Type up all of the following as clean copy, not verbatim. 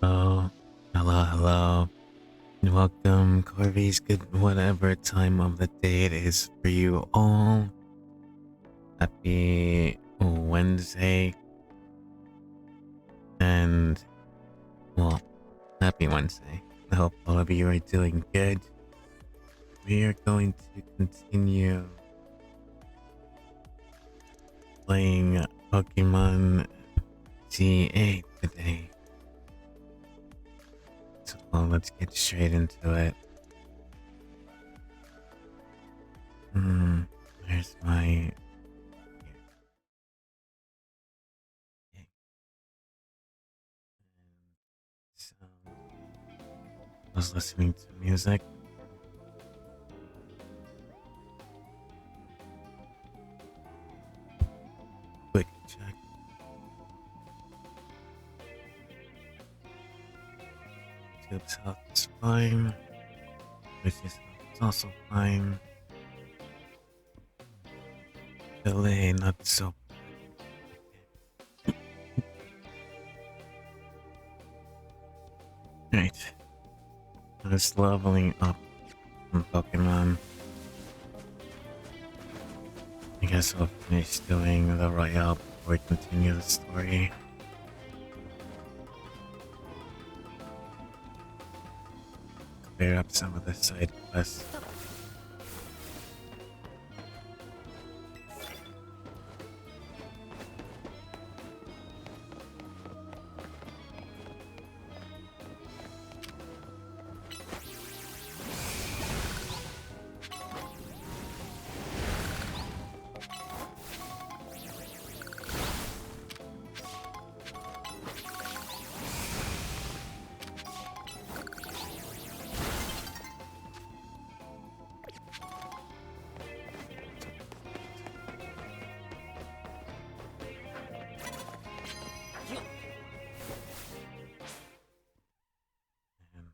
Oh, hello. And welcome, Corvies. Good whatever time of the day it is for you all. Happy Wednesday. And, well, happy Wednesday. I hope all of you are doing good. We are going to continue playing Pokemon G8 today. So let's get straight into it. Where's my... Okay. So, I was listening to music. Quick check. Tube's health is fine. Lucy's health is also fine. Delay, not so bad. Right. I was leveling up some Pokemon. I guess I'll finish doing the Royale before we continue the story. Clear up some of the side quests.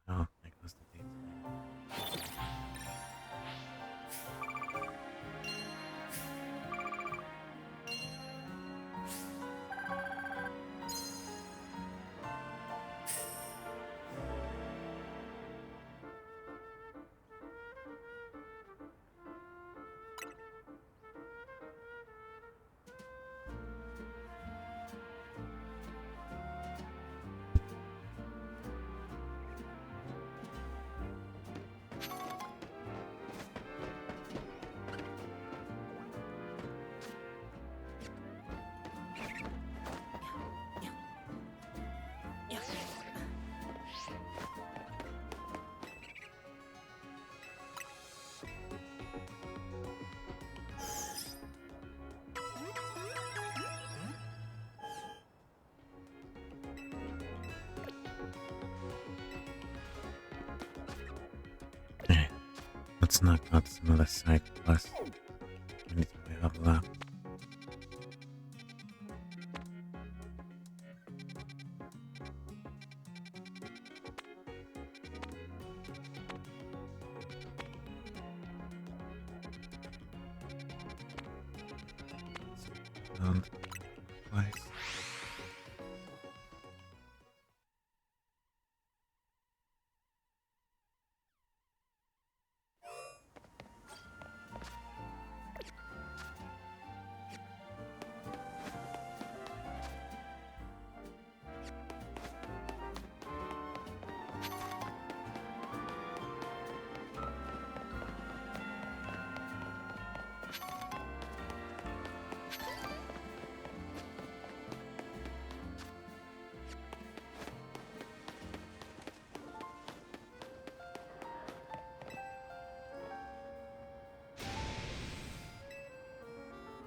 Oh, there goes the date. Alright, let's knock out some of the side quests. I need to level up. Twice.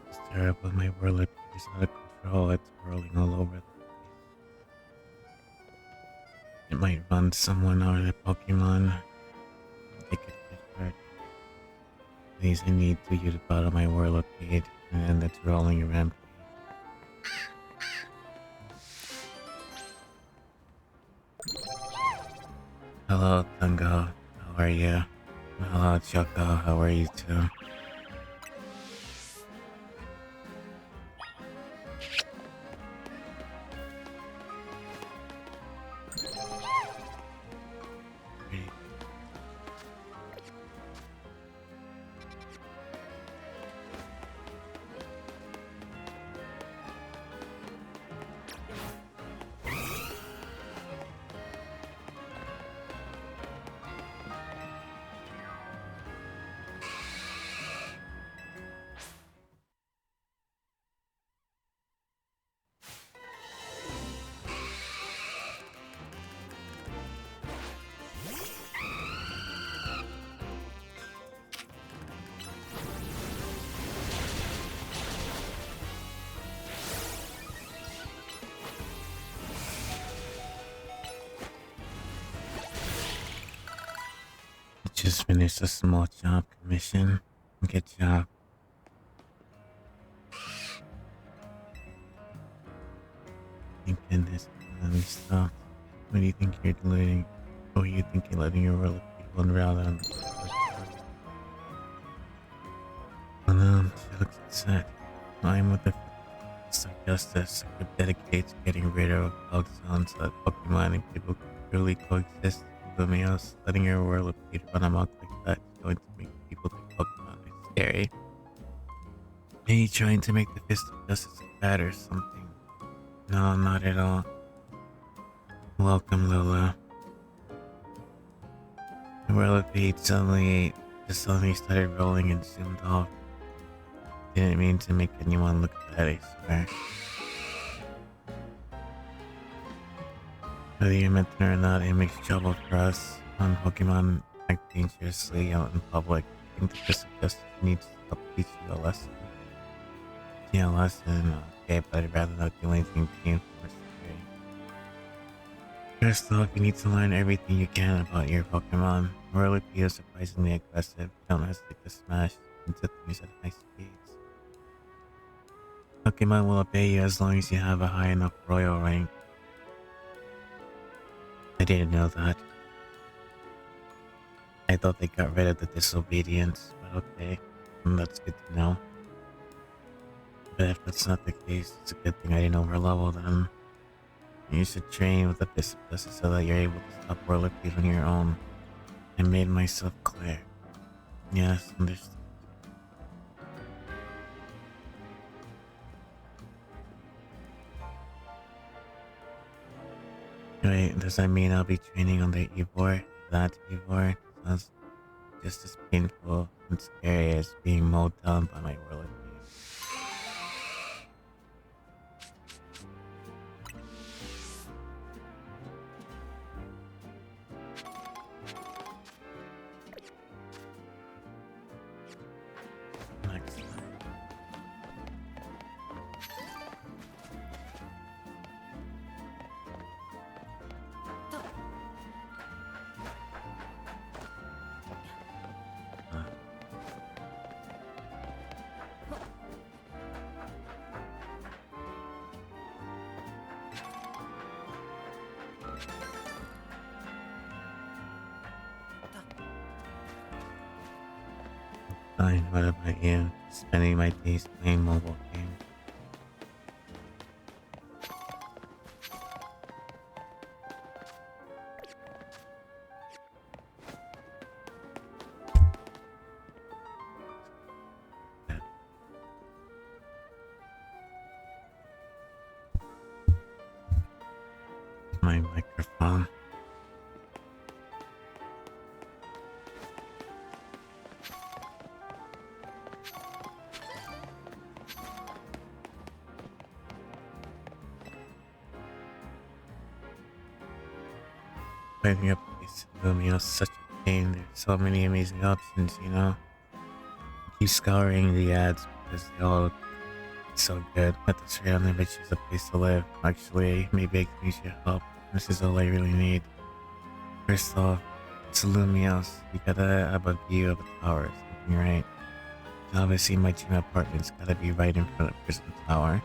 It's terrible. My world is out of control. It's whirling all over the place. It might run someone or the Pokemon. They could get hurt. Please, I need to you to bottom my world feed and end the rolling rampage. Hello, Tango. How are you? Hello, Choco. How are you too? Just finished a small job commission. Good job. Thank goodness. Finally stopped. What do you think you're doing? What do you think you're letting your world of people unravel on? Oh no, she looks upset. I'm with the of justice. I'm dedicated to getting rid of bugs on so that Pokemon and people can truly coexist. Something else, letting your world of people run amok like that is going to make people think Pokemon is scary. Are you trying to make the fist of justice bad or something? No, not at all. Welcome, Lola. The world of hate suddenly started rolling and zoomed off. Didn't mean to make anyone look bad, I swear. Whether you meant it or not, it makes trouble for us. On Pokemon act dangerously out in public. I think the fist of justice needs to help teach you a lesson. Yeah, a lesson, okay, but I'd rather not do anything painful or scary. First off, you need to learn everything you can about your Pokemon. Whirlipede is surprisingly aggressive. Don't hesitate to smash into things at high speeds. Pokemon will obey you as long as you have a high enough royal rank. I didn't know that. I thought they got rid of the disobedience, but okay, that's good to know. But if that's not the case, it's a good thing I didn't overlevel them. You should train with the fist of justice so that you're able to stop Whirlipede on your own. I made myself clear. Yes, understood. Wait, does that mean I'll be training on the Evor? That Evor sounds just as painful and scary as being mowed down by my Whirlipede. Next time. Fine, what about you? Spending my days playing mobile games. My microphone. Finding a place to do is such a pain. There's so many amazing options, you know. I keep scouring the ads because they all look so good. At this rate, I'll never choose a place to live. Actually, maybe I can use your help. This is all I really need. First off, it's Lumios. You gotta have a view of a tower or something, right? Obviously, my dream apartment's gotta be right in front of Prison Tower.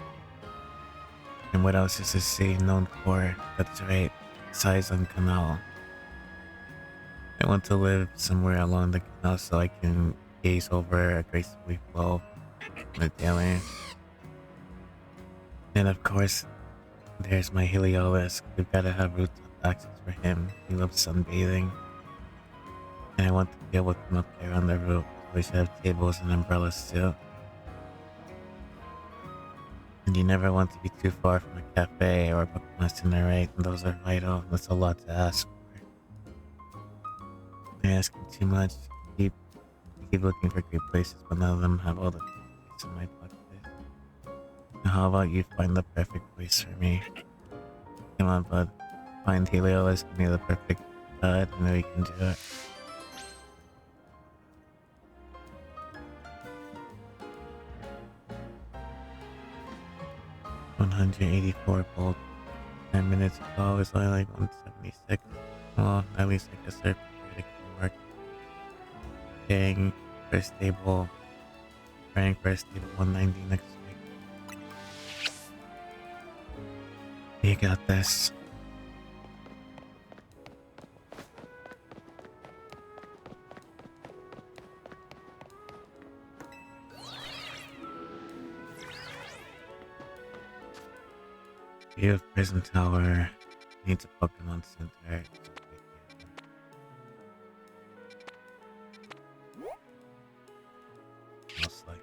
And what else is this city known for? That's right, size on canal. I want to live somewhere along the canal so I can gaze over a gracefully flow on the daily. And of course, there's my Heliolisk. We've gotta have rooftop access for him. He loves sunbathing. And I want to deal with him up there on the roof. We should have tables and umbrellas too. And you never want to be too far from a cafe or a Pokemon Center, right? And those are vital. That's a lot to ask for. I'm asking too much. I keep looking for great places, but none of them have all the places in my bucket list. Now how about you find the perfect place for me? Come on, bud. Find Heliolisk, give me the perfect bud, and then we can do it. 184 volt. 10 minutes ago, it's only like 176. Well, at least I guess they're pretty good work. getting for a stable, praying for a stable 190 next week. You got this. You have Prison Tower, needs a Pokemon Center. Most likely.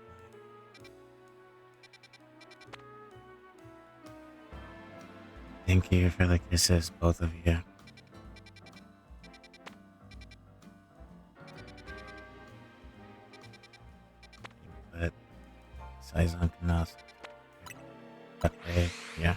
Thank you for the kisses, both of you. But Saizon can also. Okay, yeah.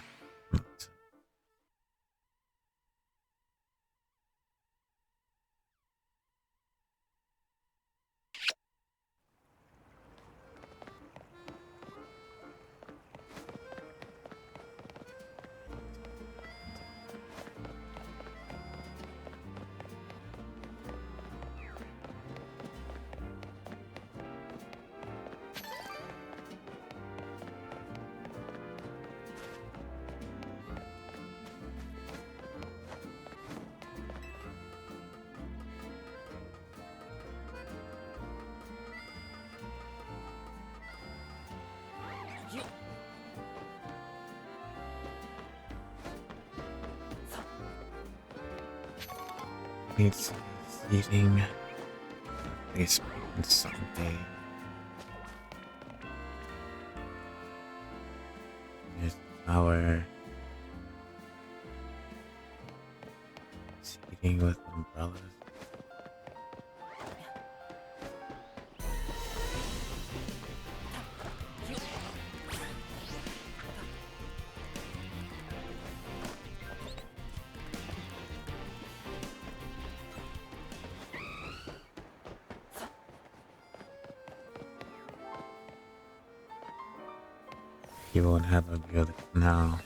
Needs eating basement someday. There's our eating with umbrellas. You won't have a good now.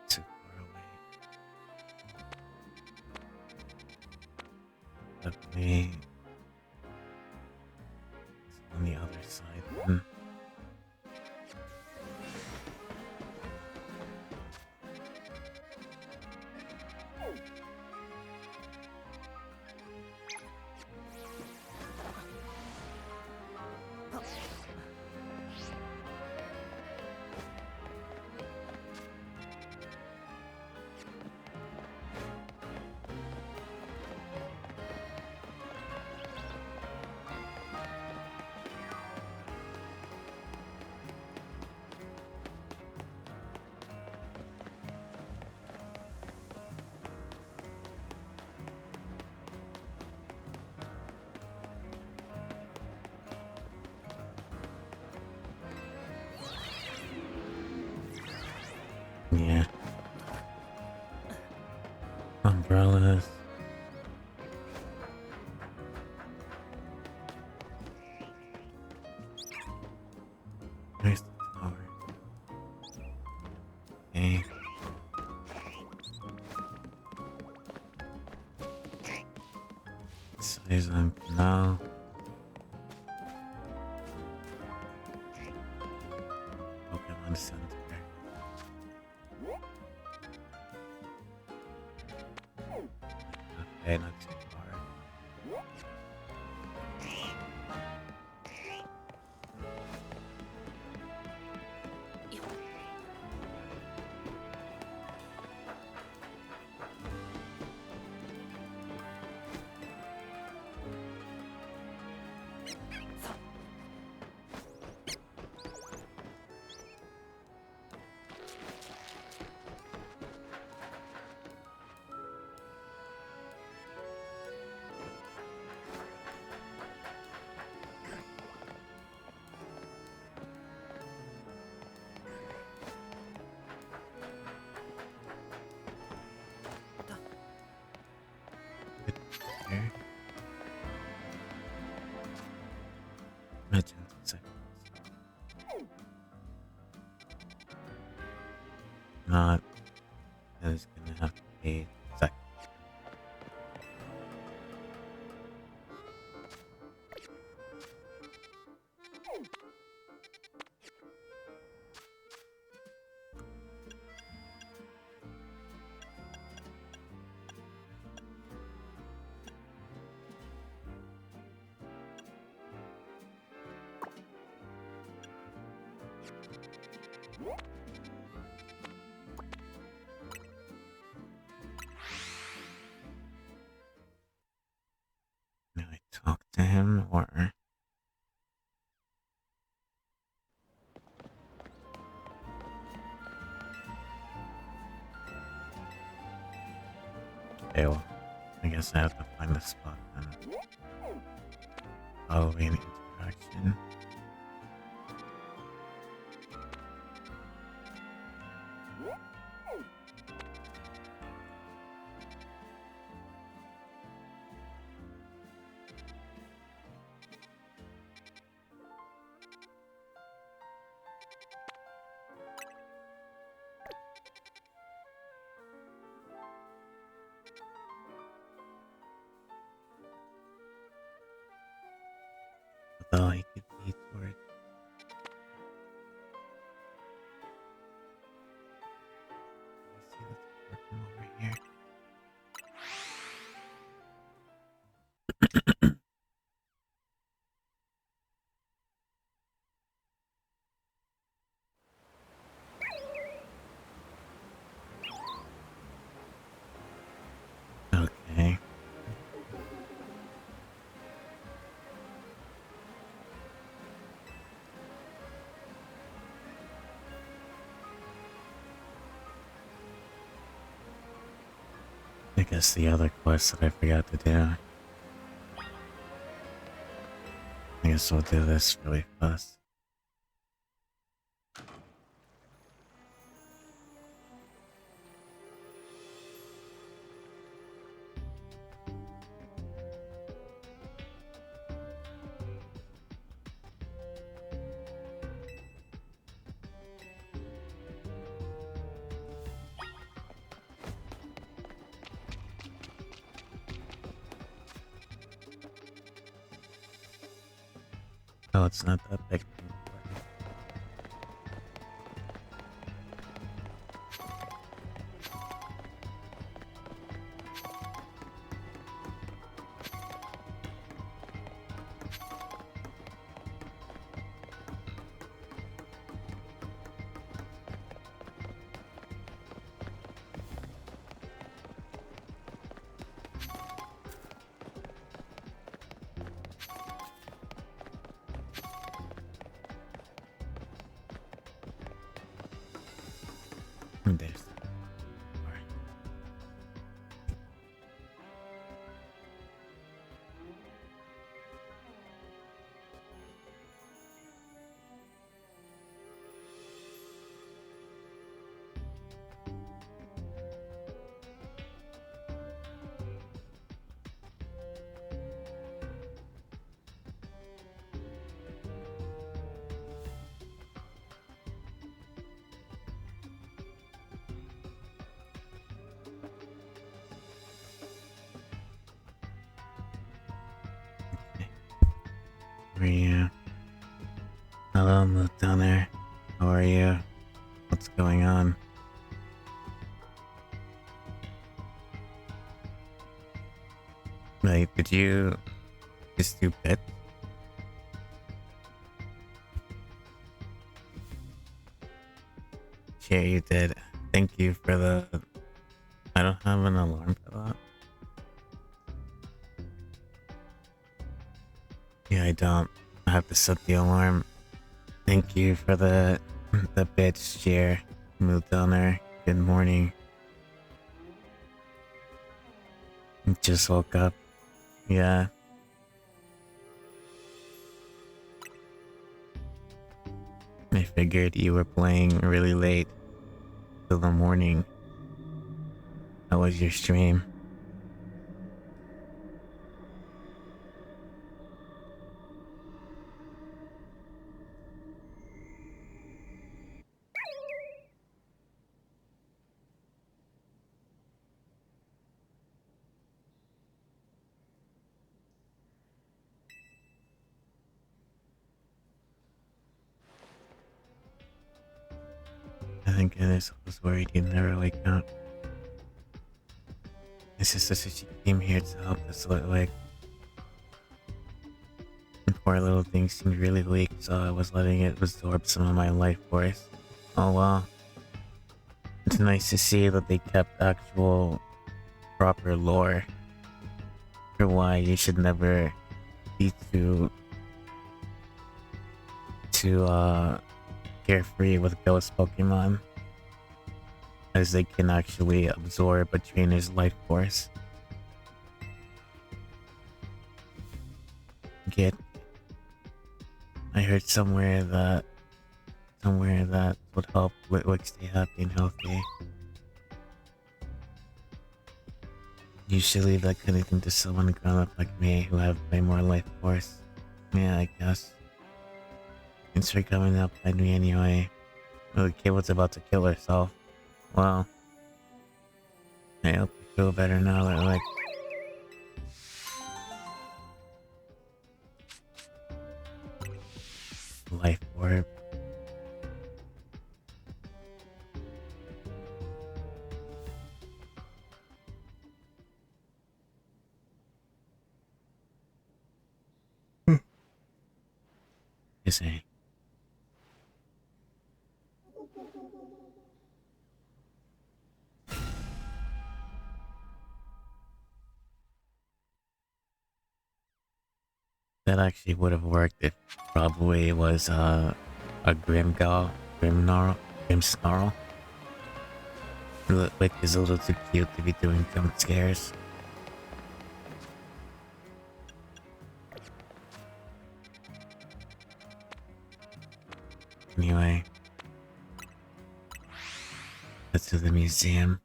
Too far away. Definitely it's on the other side. Yeah. Umbrellas. There's the tower. Okay. Saison Canal. Pokemon Center. Okay, not too far. not, then it's gonna have to be second. Do I talk to him or? Okay, well, I guess I have to find the spot then. Probably an interaction. Although I could be toward. Let me see what's working over here. Okay. I guess the other quest that I forgot to do. I guess we'll do this really fast. Oh, it's not that big. There's. Where are you? Hello, Moot down there. How are you? What's going on? Wait, did you just do bit? Yeah, you did. Thank you for the... I don't have an alarm for that. Yeah, I don't. I have to set the alarm. Thank you for the bitch cheer. Moot down there. Good morning. Just woke up. Yeah. I figured you were playing really late till the morning. How was your stream? Thank goodness I was worried he'd never wake up. It's just that she came here to help us like the poor little thing seemed really weak, so I was letting it absorb some of my life force. Oh well. It's nice to see that they kept actual proper lore for why you should never be too carefree with ghost Pokemon, as they can actually absorb a trainer's life force. Get I heard somewhere that would help like stay happy and healthy. Usually that kind of thing to someone grown up like me who have way more life force. Yeah, I guess. Thanks for coming up behind me anyway. Well, the kid was about to kill herself. Well, I hope you feel better now that like life orb. You say. That actually would have worked if probably it was a Grim Snarl. Like is a little too cute to be doing jump scares. Anyway, let's to the museum.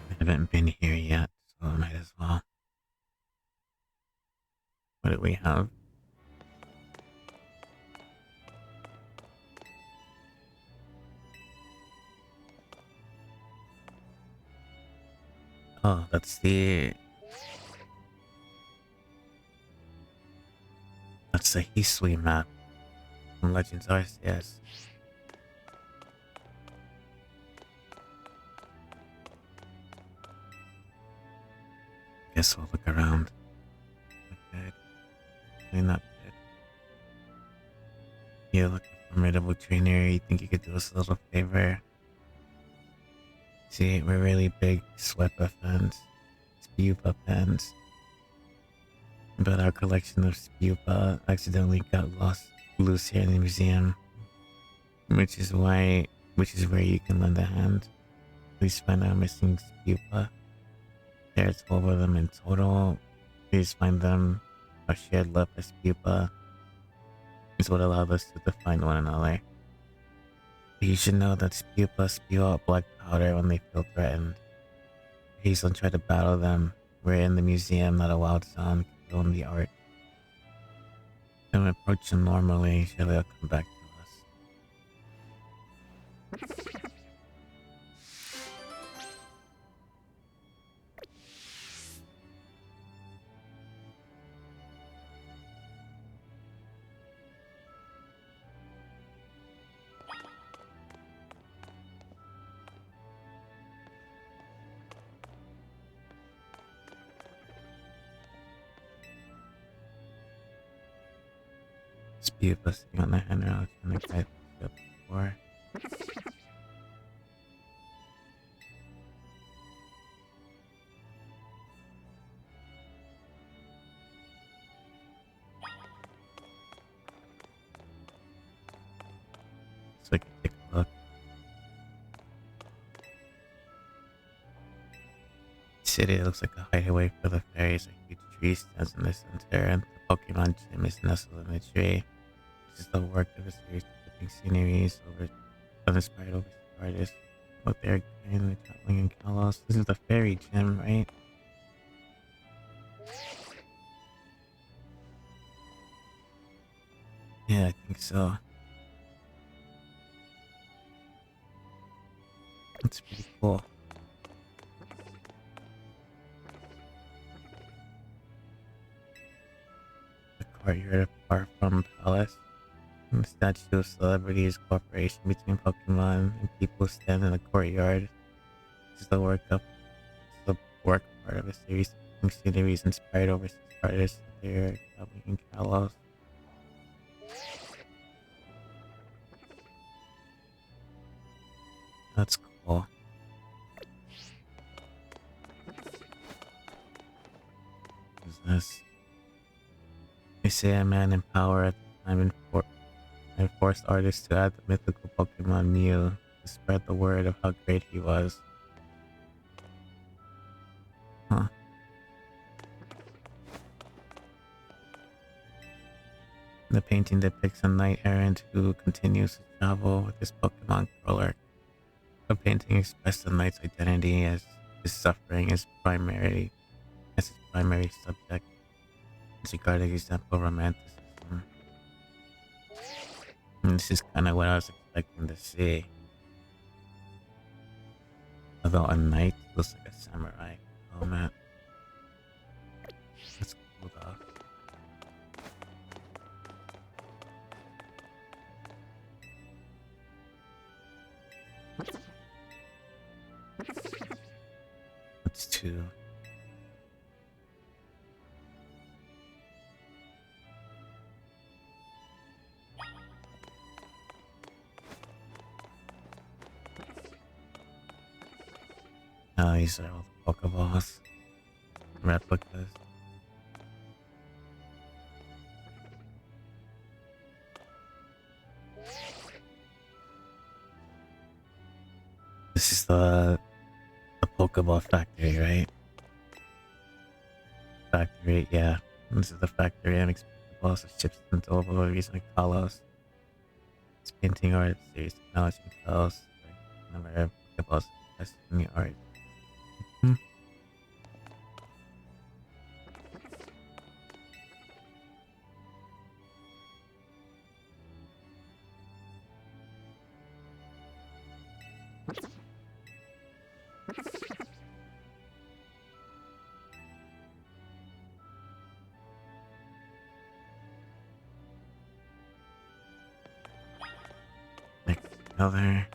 I haven't been here yet, so I might as well. What do we have? Oh, that's the Hisui map from Legends Arceus. Guess we'll look around. Good. Really not good. You look a formidable trainer. You think you could do us a little favor? See, we're really big Swepa fans. Spupa fans. But our collection of Spupa accidentally got loose here in the museum. Which is where you can lend a hand. Please find our missing Spupa. There are 12 of them in total. Please find them. Our shared love for Spupa is what allowed us to define one another. But you should know that Spupa spew out black powder when they feel threatened. Please don't try to battle them. We're in the museum, not a wild sound can own the art. Don't approach them normally, surely they'll come back to us. Spupa sitting on the handrail trying to guide us up before. So I can take a look. City looks like a hideaway for the fairies. A huge tree stands in the center, and the Pokemon gym is nestled in the tree. This is the work of a series of depicting sceneries inspired over artists. Look there, and the traveling in Kalos. This is the fairy gym, right? Yeah, I think so. That's pretty cool. courtyard of Far From Palace. And the statue of celebrities cooperation between Pokemon and people stand in the courtyard. This is the work part of a series of sceneries inspired overseas artists there in Kalos. That's cool. What is this? They say a man in power at the time and forced artists to add the mythical Pokemon Mew to spread the word of how great he was. Huh. The painting depicts a knight errant who continues to travel with his Pokemon controller. The painting expressed the knight's identity as his suffering as his primary subject. It's regarded as example of romanticism. And this is kind of what I was expecting to see. Although a knight looks like a samurai helmet. That's cool though. That's two. Oh, these are all the Pokeballs. Replicas. This is the Pokeball factory, right? Factory, yeah. This is the factory unexpected balls of ships and deliveries and Kalos. This painting art series technology tells the number of Pokeballs invested in the art. Another.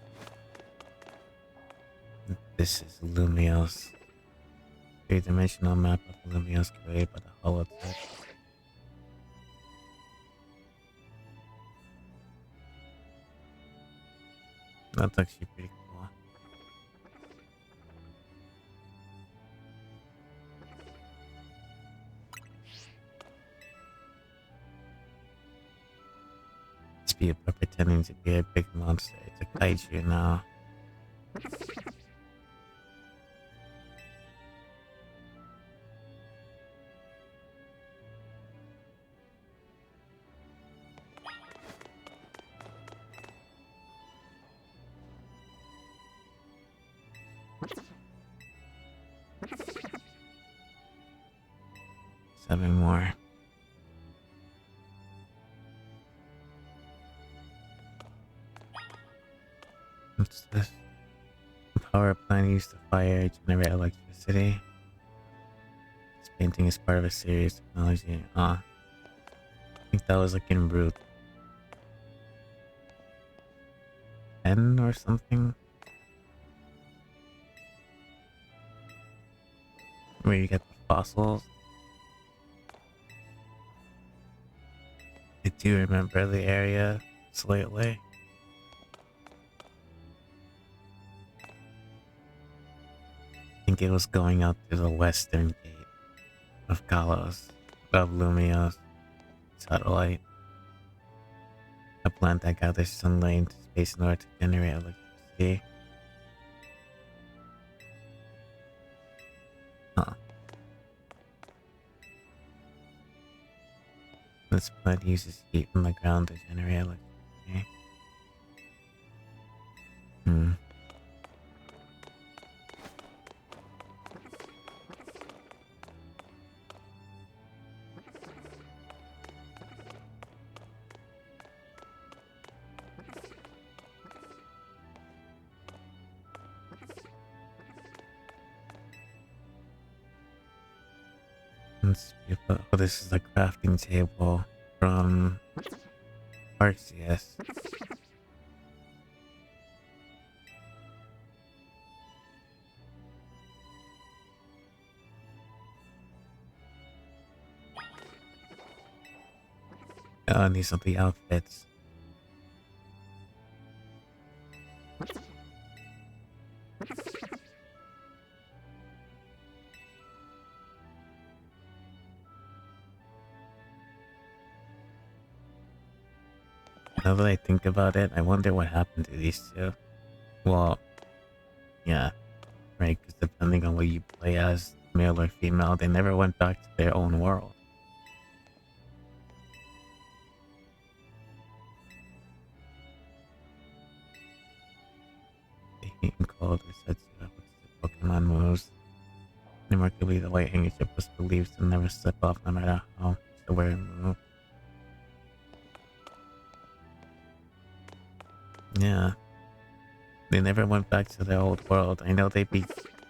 This is Lumios. Three-dimensional map of Lumios created by the Holotech. That's actually pretty cool. It's people pretending to be a big monster. It's a kaiju now. Seven more. What's this? A power plant used to fire generate electricity. This painting is part of a series of technology. I think that was like in Route 10 or something. Where you get the fossils. I do remember the area slightly. I think it was going out to the western gate of Kalos, of Lumios satellite. A plant that gathers sunlight into space in order to generate electricity. This plant uses heat from the ground to generate electricity. Oh, this is the crafting table. from Arceus. And these are the outfits. Now that I think about it, I wonder what happened to these two. Well, yeah, right, because depending on what you play as, male or female, they never went back to their own world. The heat and cold are said to have the Pokemon moves. Remarkably, the white handkerchief was believed to never slip off no matter how the wearer moved. Yeah. They never went back to their old world. I know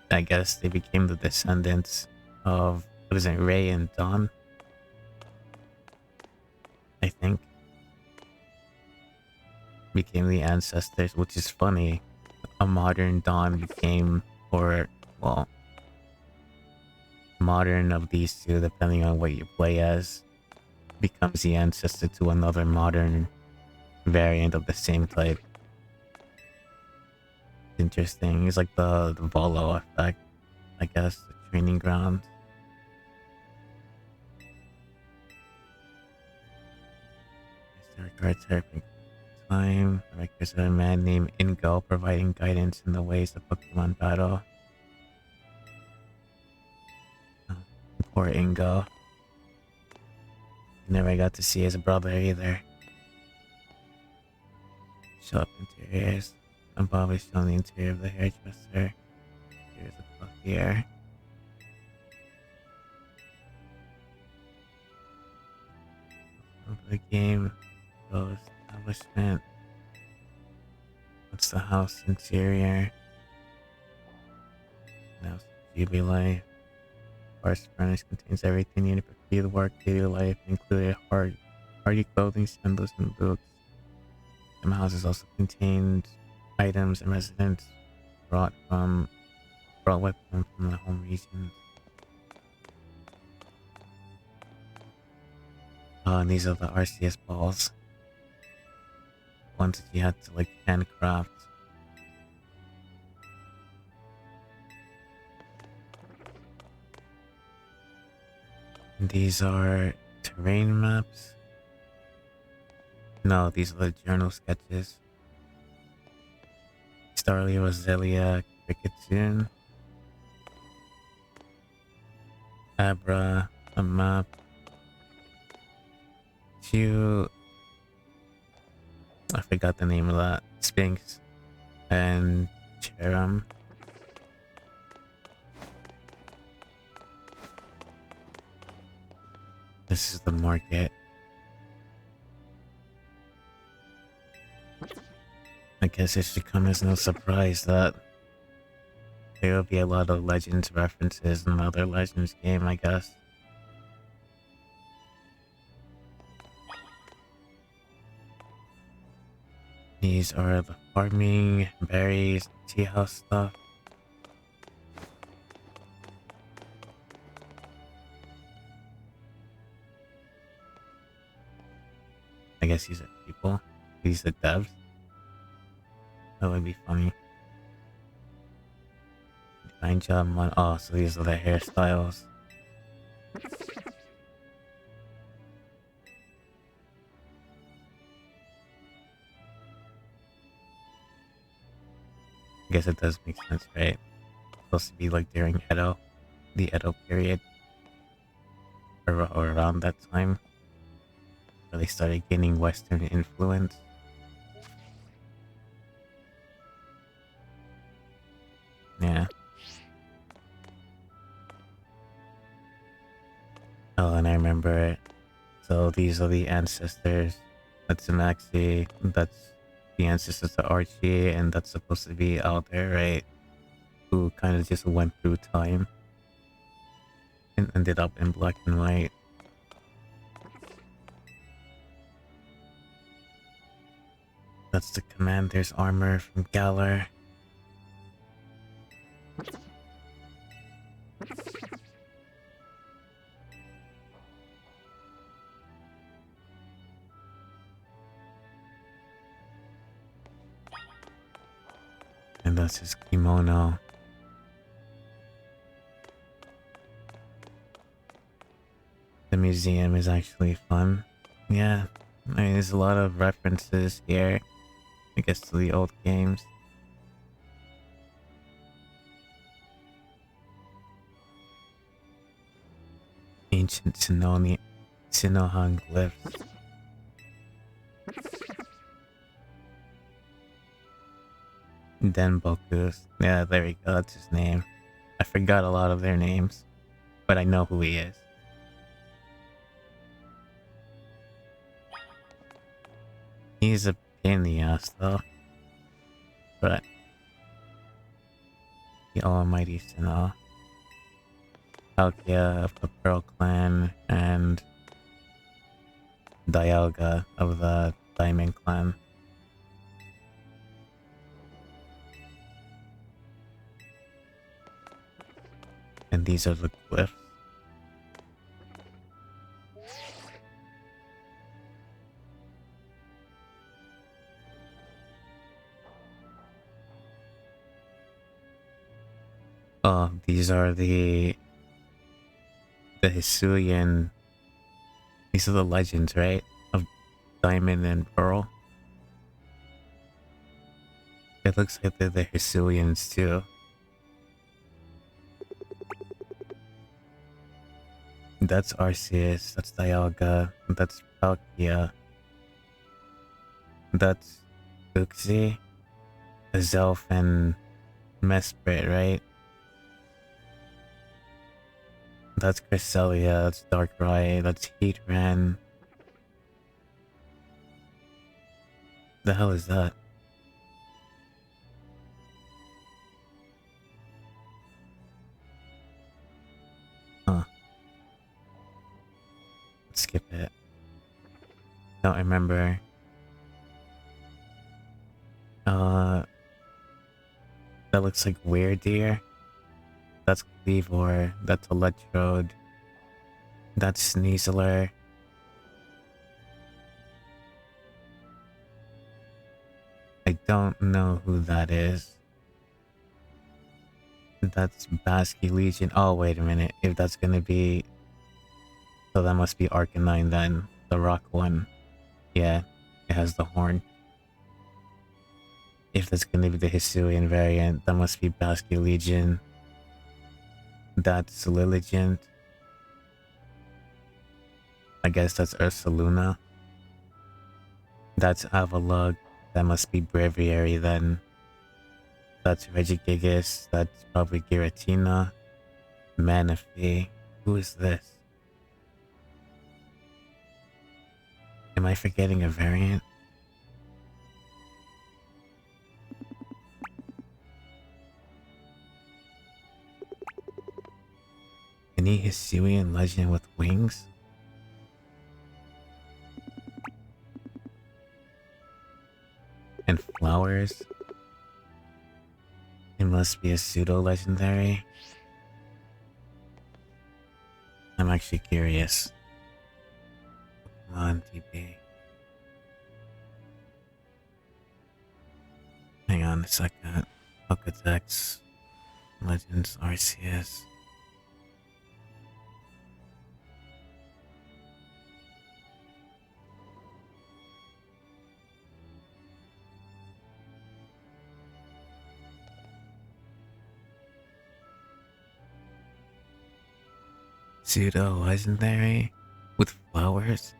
I guess they became the descendants of, what is it, Ray and Dawn? I think. Became the ancestors, which is funny. A modern Dawn became, or, well, modern of these two, depending on what you play as, becomes the ancestor to another modern variant of the same type. Interesting. It's like the Volo effect, I guess, the training ground. Regards her time. Records of a man named Ingo providing guidance in the ways of Pokemon battle. Oh, poor Ingo. He never got to see his brother either. Shop interiors. Above is shown the interior of the hairdresser. Here's a puff here. Of the game. Go establishment. What's the house interior? Now GB life. Parts furnished contains everything needed for field work, daily life, including hardy clothing, sandals, and boots. Some houses also contained items and residents brought with them from the home regions. And these are the RCS balls. Ones that you had to like handcraft. And these are terrain maps. No, these are the journal sketches. Starly Roselia Cricketsoon. Abra, a map. I forgot the name of that. Sphinx. And Cherum. This is the market. I guess it should come as no surprise that there will be a lot of Legends references in another Legends game, I guess. These are the farming, berries, tea house stuff. I guess these are people. These are devs. That would be funny. Fine job on. Oh, so these are the hairstyles. I guess it does make sense, right? It's supposed to be like during Edo, the Edo period, or around that time, where they started gaining Western influence. Yeah. Oh, and I remember it. So these are the ancestors. That's Maxi. That's the ancestors to Archie, and that's supposed to be out there, right? Who kind of just went through time and ended up in black and white. That's the commander's armor from Galar. And that's his kimono. The museum is actually fun. Yeah, I mean, there's a lot of references here, I guess, to the old games. Ancient Sinohan glyphs. Denboku's. Yeah, there we go, that's his name. I forgot a lot of their names, but I know who he is. He's a pain in the ass, though. But the almighty Sinnoh. Palkia of the Pearl Clan and Dialga of the Diamond Clan. And these are the glyphs. Oh, these are the Hisuian. These are the legends, right? Of Diamond and Pearl. It looks like they're the Hisuians too. That's Arceus, that's Dialga, that's Palkia. That's Uxie, Azelf, and Mesprit, right? That's Cresselia, that's Darkrai, that's Heatran. The hell is that? Huh. Let's skip it. Don't remember. That looks like Weirdeer. That's Cleavor, that's Electrode. That's Sneasler. I don't know who that is. That's Basky Legion. Oh, wait a minute. If that's gonna be... So that must be Arcanine then. The rock one. Yeah, it has the horn. If that's gonna be the Hisuian variant, that must be Basky Legion. That's Lilligant. I guess that's Ursaluna. That's Avalugg. That must be Breviary then. That's Regigigas. That's probably Giratina. Manaphy. Who is this? Am I forgetting a variant? Any Hisuian legend with wings? And flowers? It must be a pseudo-legendary. I'm actually curious. Come on, TP. Hang on a second. Pokedex. Legends Arceus. Pseudo-legendary? With flowers?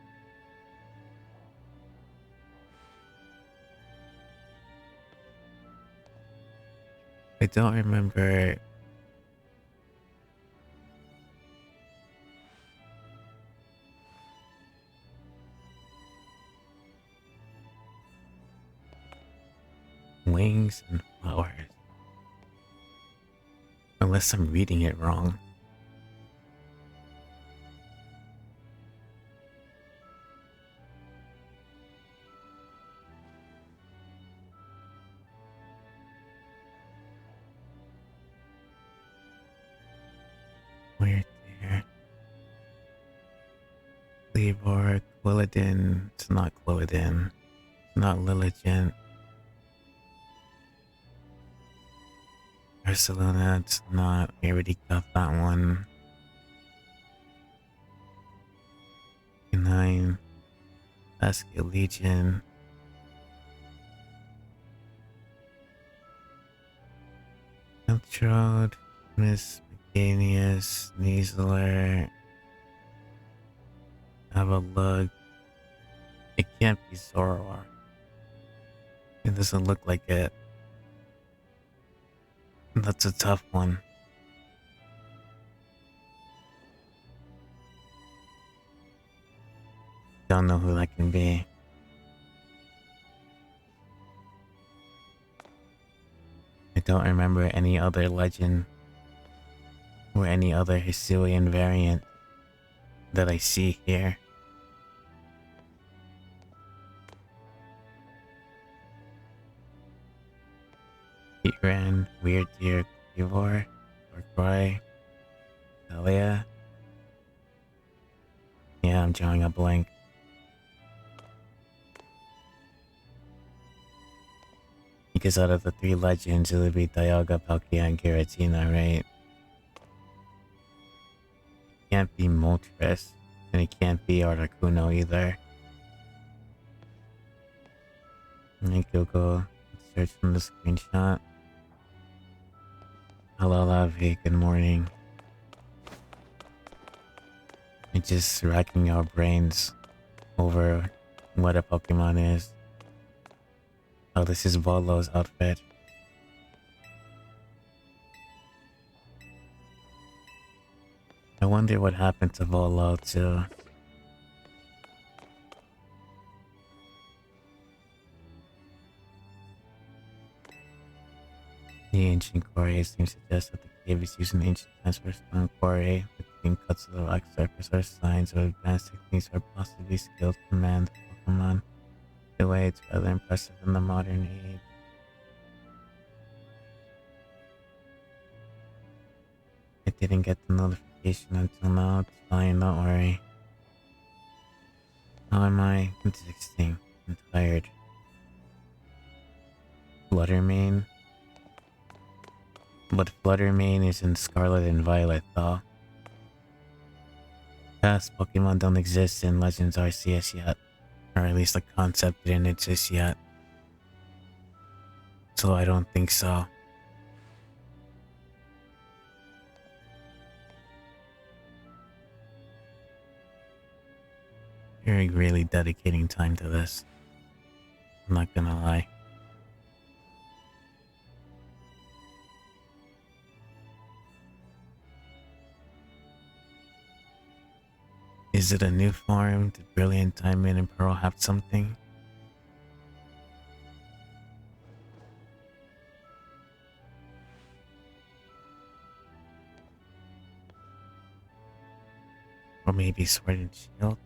I don't remember. Wings and flowers. Unless I'm reading it wrong. Cleavor, Quilladin. It's not Quilladin. It's not Lilligant. Barcelona, it's not. We already got that one. 9. Basket Legion. Eltrode, Miss Meganius, Neasler. Have a look. It can't be Zoroark. It doesn't look like it. That's a tough one. Don't know who that can be. I don't remember any other legend or any other Hisuian variant that I see here. Heatran, Weird Deer, Cleavor, Darkrai, Celia. Yeah, I'm drawing a blank. Because out of the 3 legends, it would be Dialga, Palkia, and Giratina, right? It can't be Moltres, and it can't be Articuno either. Let me Google, search from the screenshot. Hello, Lavi, good morning. It's just racking our brains over what a Pokemon is. Oh, this is Volo's outfit. I wonder what happened to Volo too. The ancient quarry seems to suggest that the cave is using ancient times for stone quarry. The clean cuts of the rock surface are signs of advanced techniques or possibly skilled command of Pokemon. The way it's rather impressive in the modern age. I didn't get the notification until now. It's fine, don't worry. How am I? I'm 16. I'm tired. Fluttermane? But Fluttermane is in Scarlet and Violet though. Past Pokemon don't exist in Legends Arceus yet. Or at least the concept didn't exist yet. So I don't think so. You're really dedicating time to this. I'm not gonna lie. Is it a new farm? Did Brilliant Diamond and Pearl have something? Or maybe Sword and Shield?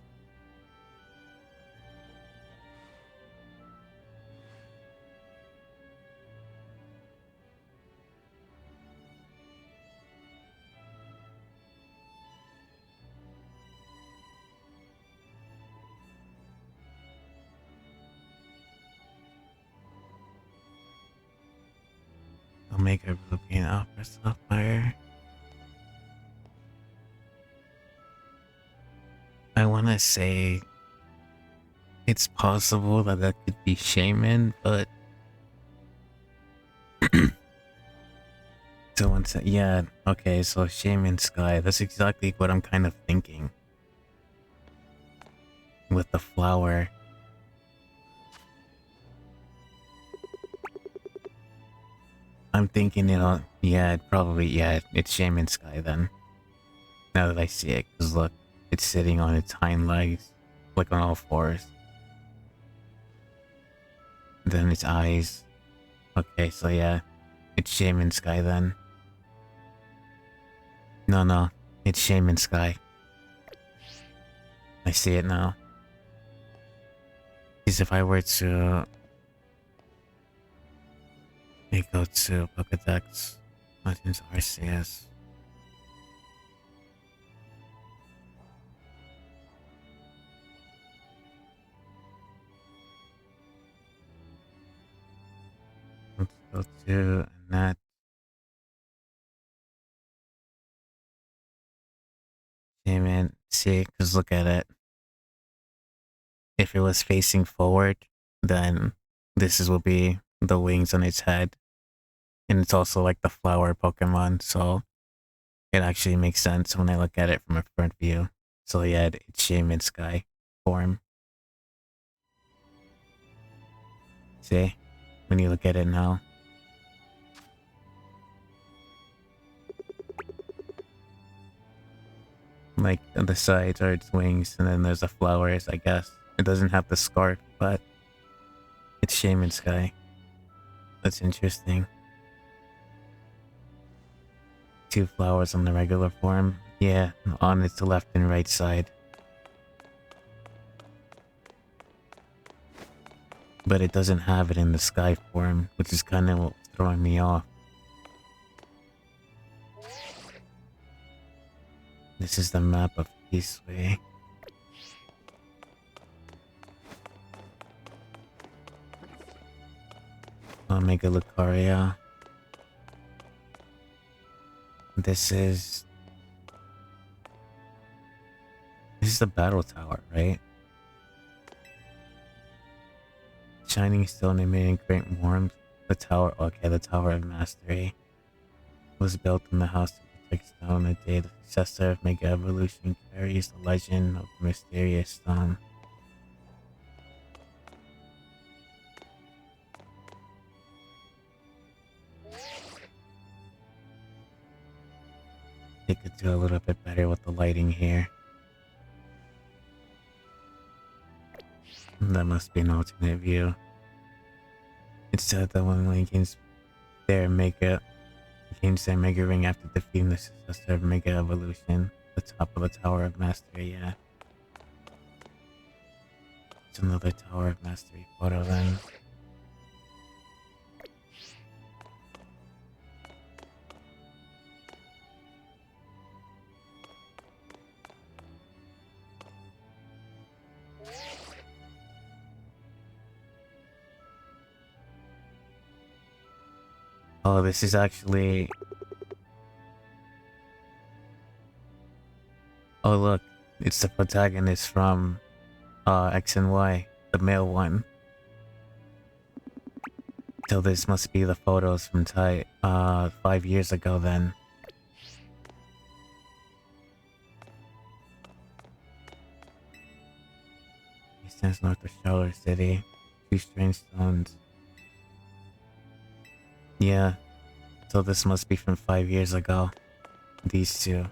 Omega Ruby and Alpha Sapphire. I want to say it's possible that that could be Shaman, but someone said, yeah, okay, so Shaman Sky. That's exactly what I'm kind of thinking with the flower. I'm thinking, yeah, it's Shaman Sky then. Now that I see it, because look, it's sitting on its hind legs, like on all fours. Then its eyes. Okay, so yeah, it's Shaman Sky then. No, it's Shaman Sky. I see it now. Because if I were to go to Pokedex, Legends Arceus. Go to that. Hey man, see, because look at it. If it was facing forward, then this will be the wings on its head. And it's also like the flower Pokemon, so it actually makes sense when I look at it from a front view. So yeah, it's Shaman Sky form. See? When you look at it now. Like on the sides are its wings, and then there's the flowers, I guess. It doesn't have the scarf, but it's Shaman Sky. That's interesting. 2 flowers on the regular form. Yeah, on its left and right side. But it doesn't have it in the sky form, which is kind of throwing me off. This is the map of Peaceway. Omega Lucaria. This is the battle tower, right? Shining stone emitting great warmth. The tower, okay, the Tower of Mastery was built in the house to protect stone. The day the successor of Mega Evolution carries the legend of the mysterious stone. They could do a little bit better with the lighting here. That must be an alternate view. It said that when Lincoln's there gains their Mega Ring after defeating the successor of Mega Evolution. The top of the Tower of Mastery, yeah. It's another Tower of Mastery photo then. Oh, this is actually... Oh look, it's the protagonist from X and Y, the male one. So this must be the photos from 5 years ago then. He stands north of Charlotte City. 2 strange stones. Yeah, so this must be from 5 years ago. These two.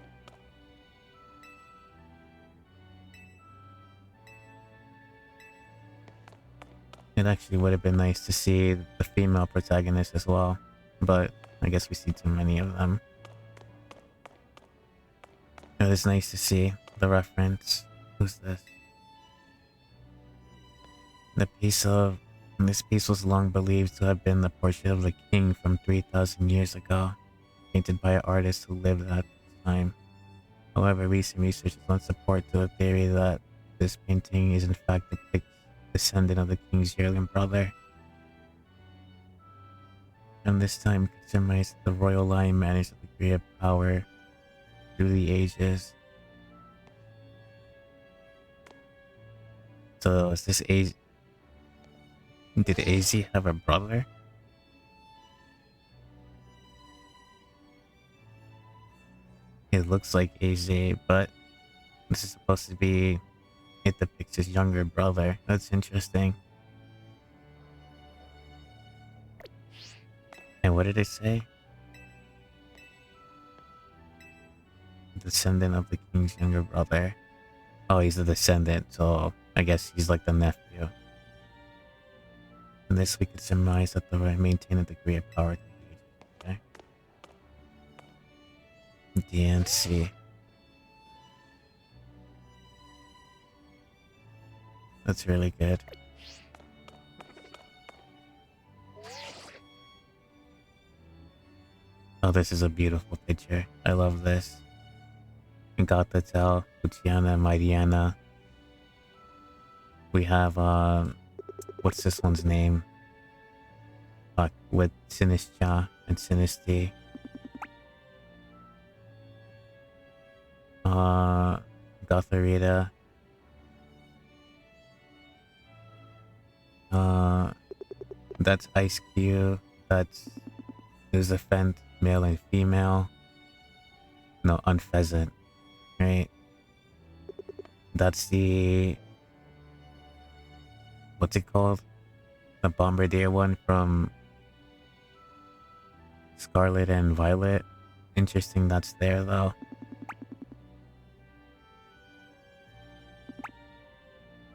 It actually would have been nice to see the female protagonist as well, but I guess we see too many of them. It was nice to see the reference. Who's this? This piece was long believed to have been the portrait of the king from 3,000 years ago, painted by an artist who lived at the time. However, recent research has lent support to the theory that this painting is in fact depicts a descendant of the king's yearling brother. And this time could surmise the royal line managed a degree of power through the ages. So is this age? Did AZ have a brother? It looks like AZ, but this is supposed to be... It depicts his younger brother. That's interesting. And what did it say? Descendant of the king's younger brother. Oh, he's the descendant, so I guess he's like the nephew. And this we could surmise that the right maintain a degree of power. Okay. DNC. That's really good. Oh, this is a beautiful picture. I love this. Gatatel, Luciana, Mightyana. We have, what's this one's name? Fuck, with Sinistra and Sinisty. Gotharita. That's Ice Cube. That's Azafel, male and female. No, Unpheasant. Right? That's the... What's it called? The Bombardier one from Scarlet and Violet. Interesting that's there though.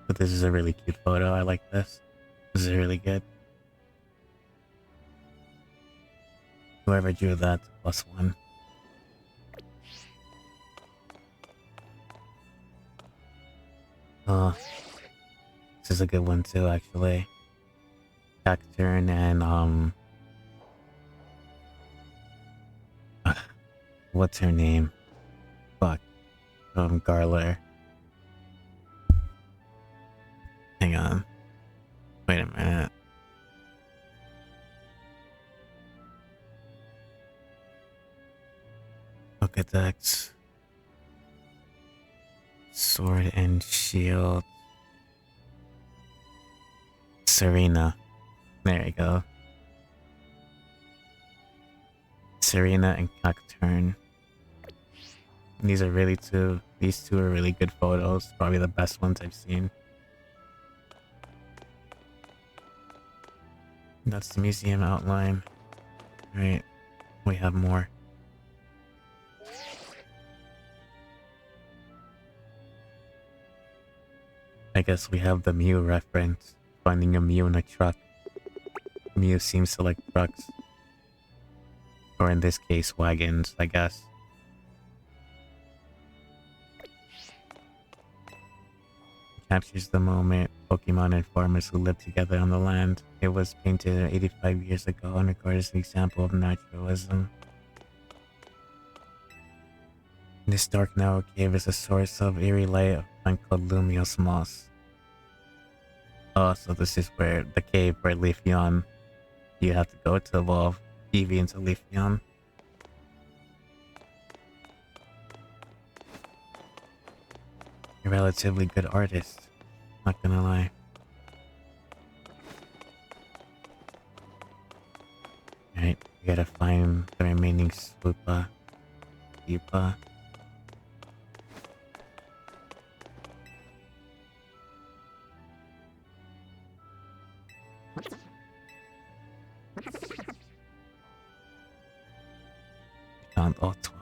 But this is a really cute photo. I like this. This is really good. Whoever drew that, +1. Oh, this is a good one too, actually. Cacturn and what's her name? Fuck. Garler. Hang on. Wait a minute. Pokedex. Sword and Shield. Serena. There you go. Serena and Cacturn. These are really these two are really good photos. Probably the best ones I've seen. That's the museum outline. Right. We have more. I guess we have the Mew reference. Finding a Mew in a truck. Mew seems to like trucks. Or in this case, wagons, I guess. Captures the moment Pokemon and farmers who lived together on the land. It was painted 85 years ago and regarded as an example of naturalism. This dark narrow cave is a source of eerie light of a plant called Lumiose moss. Oh, so this is where the cave where Leafeon you have to go to evolve Eevee into Leafeon. You're a relatively good artist, not gonna lie. Alright, we gotta find the remaining Swoopa. Swoopa. Found all 12.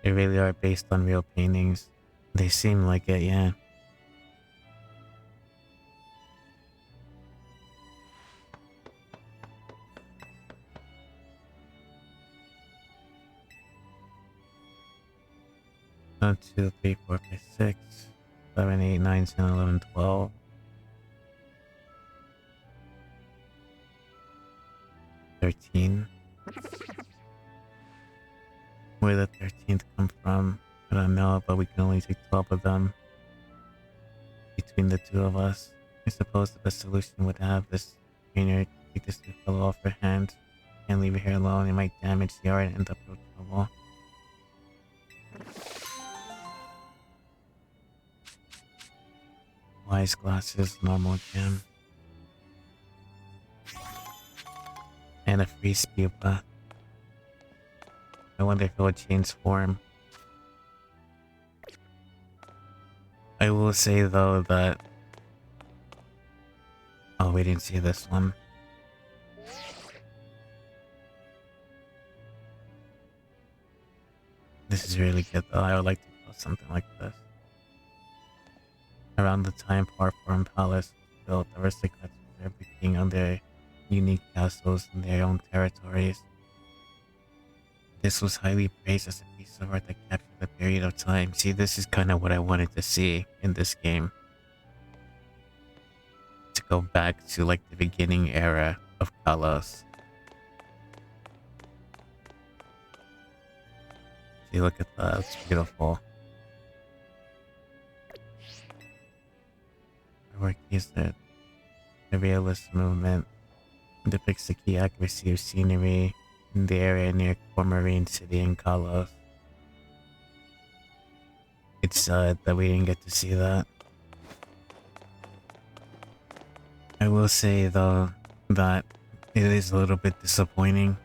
They really are based on real paintings. They seem like it, yeah. One, 2, 3, 4, 5, 6, 7, 8, 9, 10, 11, 12. 13. Where the 13th come from, I don't know, but we can only take 12 of them. Between the two of us, I suppose the best solution would have this trainer take this new fellow off her hands. Can't leave it here alone, it might damage the art and end up with trouble. Wise glasses, normal gem. And a free Spupa. I wonder if it will change form. I will say though that... Oh, we didn't see this one. This is really good though. I would like to post something like this. Around the time Parform Palace was built, aristocrats preserved the king on their unique castles in their own territories. This was highly praised as a piece of art that captured the period of time. See, this is kind of what I wanted to see in this game. To go back to like the beginning era of Kalos. See, look at that, it's beautiful. Where is it? The realist movement depicts the key accuracy of scenery in the area near Cormarine City in Kalos. It's sad that we didn't get to see that. I will say though that it is a little bit disappointing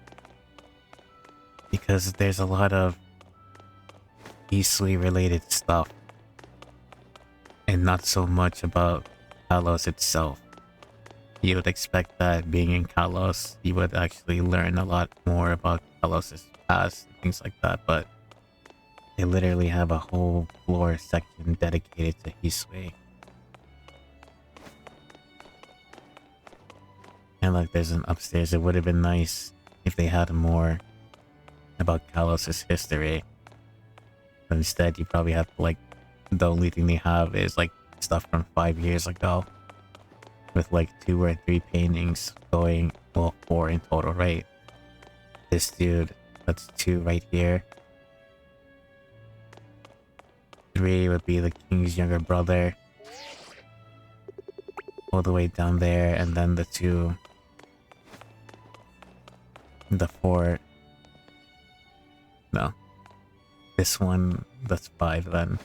because there's a lot of easily related stuff and not so much about Kalos itself. You would expect that being in Kalos, you would actually learn a lot more about Kalos' past and things like that, but they literally have a whole floor section dedicated to Hisui. And like there's an upstairs. It would have been nice if they had more about Kalos' history. But instead, you probably have to like, the only thing they have is like stuff from 5 years ago. With like 2 or 3 paintings going, well, 4 in total, right? This dude, that's 2 right here. 3 would be the king's younger brother. All the way down there, and then the 2. The 4. No. This one, that's 5 then.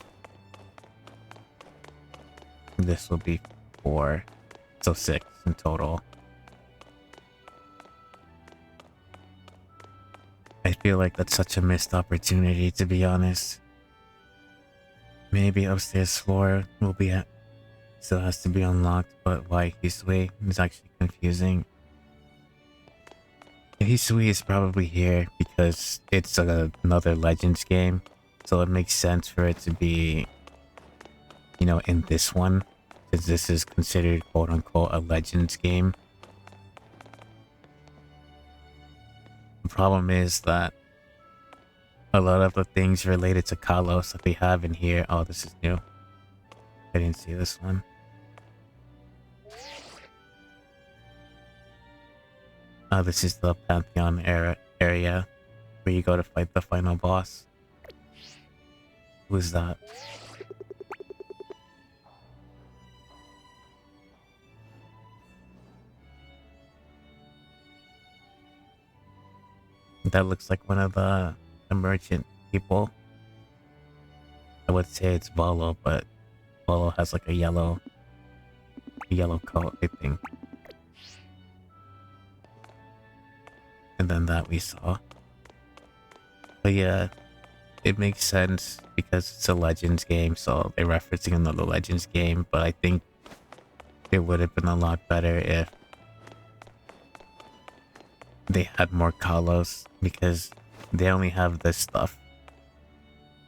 This will be 4. So 6 in total. I feel like that's such a missed opportunity, to be honest. Maybe upstairs floor will be still has to be unlocked, but why Hisui is actually confusing. Hisui is probably here because it's another Legends game, so it makes sense for it to be, you know, in this one, because this is considered quote-unquote a Legends game. The problem is that a lot of the things related to Kalos that they have in here... Oh, this is new. I didn't see this one. This is the Pantheon area where you go to fight the final boss. Who's that? That looks like one of the merchant people. I would say it's Volo, but Volo has like a yellow coat, I think. And then that we saw. But yeah, it makes sense because it's a Legends game, so they're referencing another Legends game, but I think it would have been a lot better if they had more Kalos, because they only have this stuff,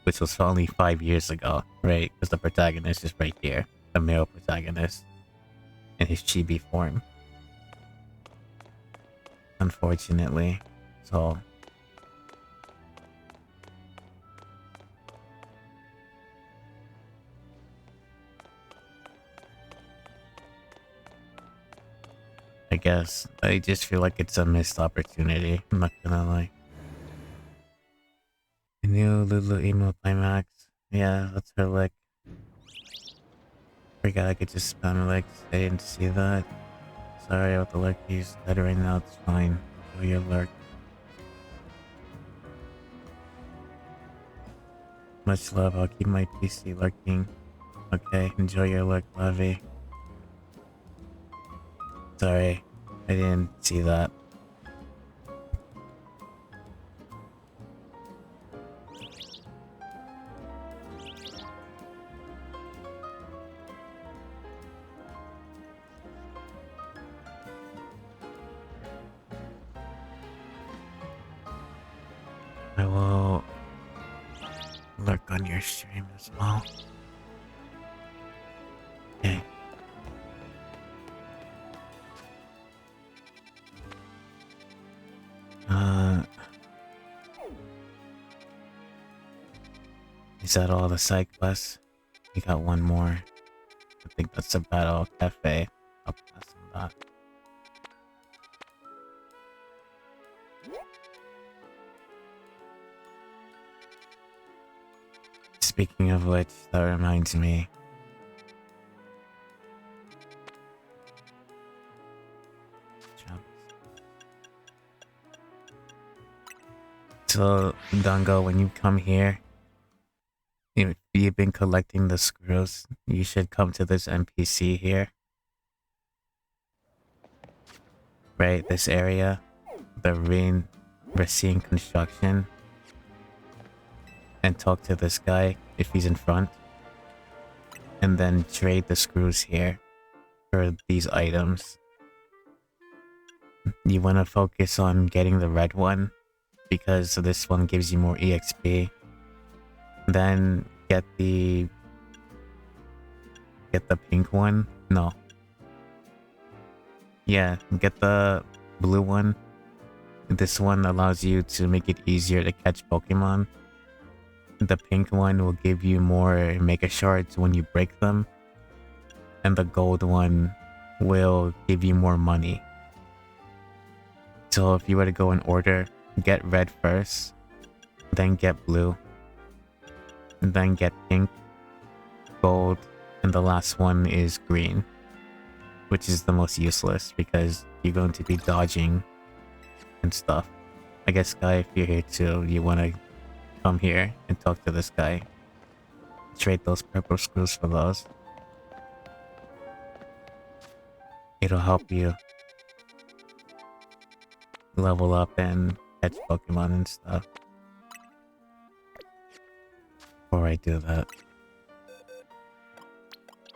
which was only 5 years ago, right? Because the protagonist is right here, the male protagonist, in his chibi form. Unfortunately, so... I guess. I just feel like it's a missed opportunity, I'm not gonna lie. A new Lulu emo climax. Yeah, that's her lick. Forgot I could just spam licks. I didn't see that. Sorry about the lurk. Use that right now, it's fine. Enjoy your lurk. Much love, I'll keep my PC lurking. Okay, enjoy your lurk, Lavi. Sorry, I didn't see that. I will lurk on your stream as well. Okay. Is that all the side quests? We got one more. I think that's a battle cafe. I'll pass on that. Speaking of which, that reminds me. So, Dango, when you come here, if you've been collecting the screws, you should come to this NPC here. Right, this area. The Racine Construction. And talk to this guy if he's in front. And then trade the screws here for these items. You want to focus on getting the red one because this one gives you more EXP. Then get the pink one. No. Yeah, get the blue one. This one allows you to make it easier to catch Pokemon. The pink one will give you more Mega Shards when you break them. And the gold one will give you more money. So if you were to go in order, get red first, then get blue, and then get pink, gold, and the last one is green, which is the most useless because you're going to be dodging and stuff. I guess, guy, if you're here too, you want to come here and talk to this guy. Trade those purple screws for those. It'll help you level up and catch Pokemon and stuff. Before I do that,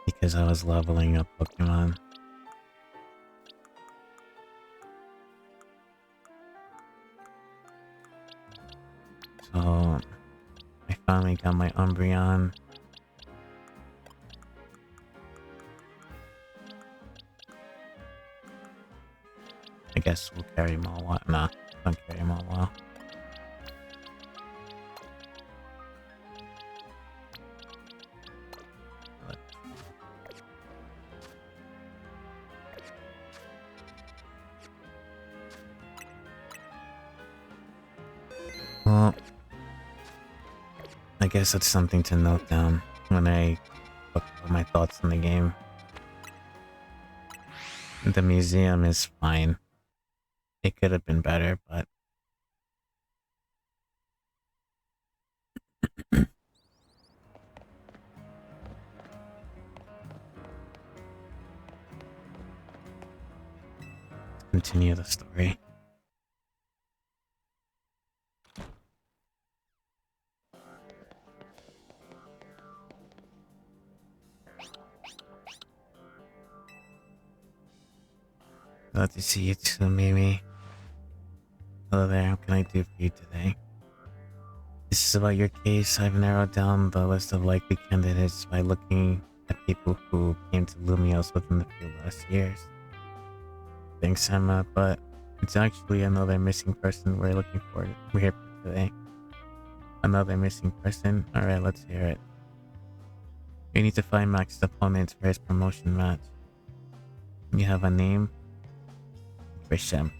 because I was leveling up Pokemon. So I finally got my Umbreon. I guess we'll carry him all a while. Nah, don't carry him all a while. Well, I guess that's something to note down when I look at my thoughts on the game. The museum is fine. It could have been better, but let's continue the story. Glad to see you too, Mimi. Hello there, what can I do for you today? This is about your case. I've narrowed down the list of likely candidates by looking at people who came to Lumios within the few last years. Thanks, Emma, but it's actually another missing person we're looking for. We're here for today. Another missing person? Alright, let's hear it. We need to find Max's opponents for his promotion match. You have a name? Grisham.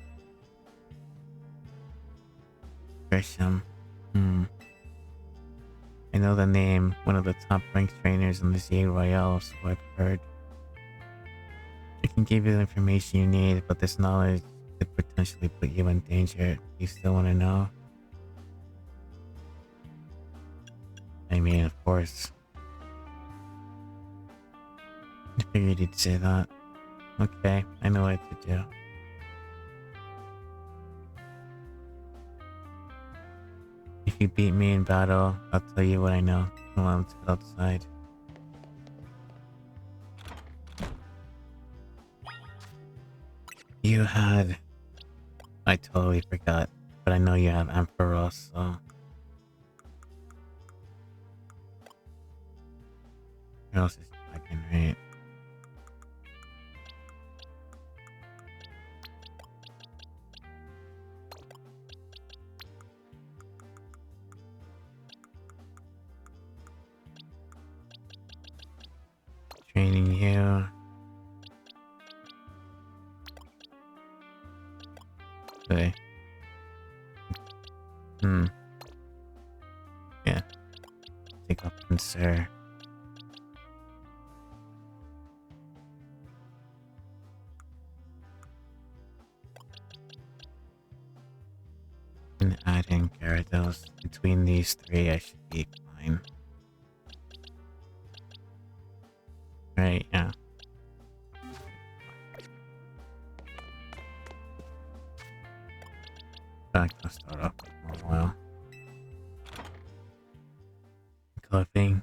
Grisham. I know the name, one of the top ranked trainers in the ZA Royale, so I've heard. I can give you the information you need, but this knowledge could potentially put you in danger. You still want to know? I mean, of course. I figured you'd say that. Okay, I know what to do. If you beat me in battle, I'll tell you what I know. Come on, let's get outside. You had... I totally forgot, but I know you have Ampharos, so... Who else is dragon, right? Training you. Okay. Yeah. Take up Sir. And and add in Gyarados. Between these three, I should be fine. Right, yeah. I'm gonna start off with more oil. Clipping.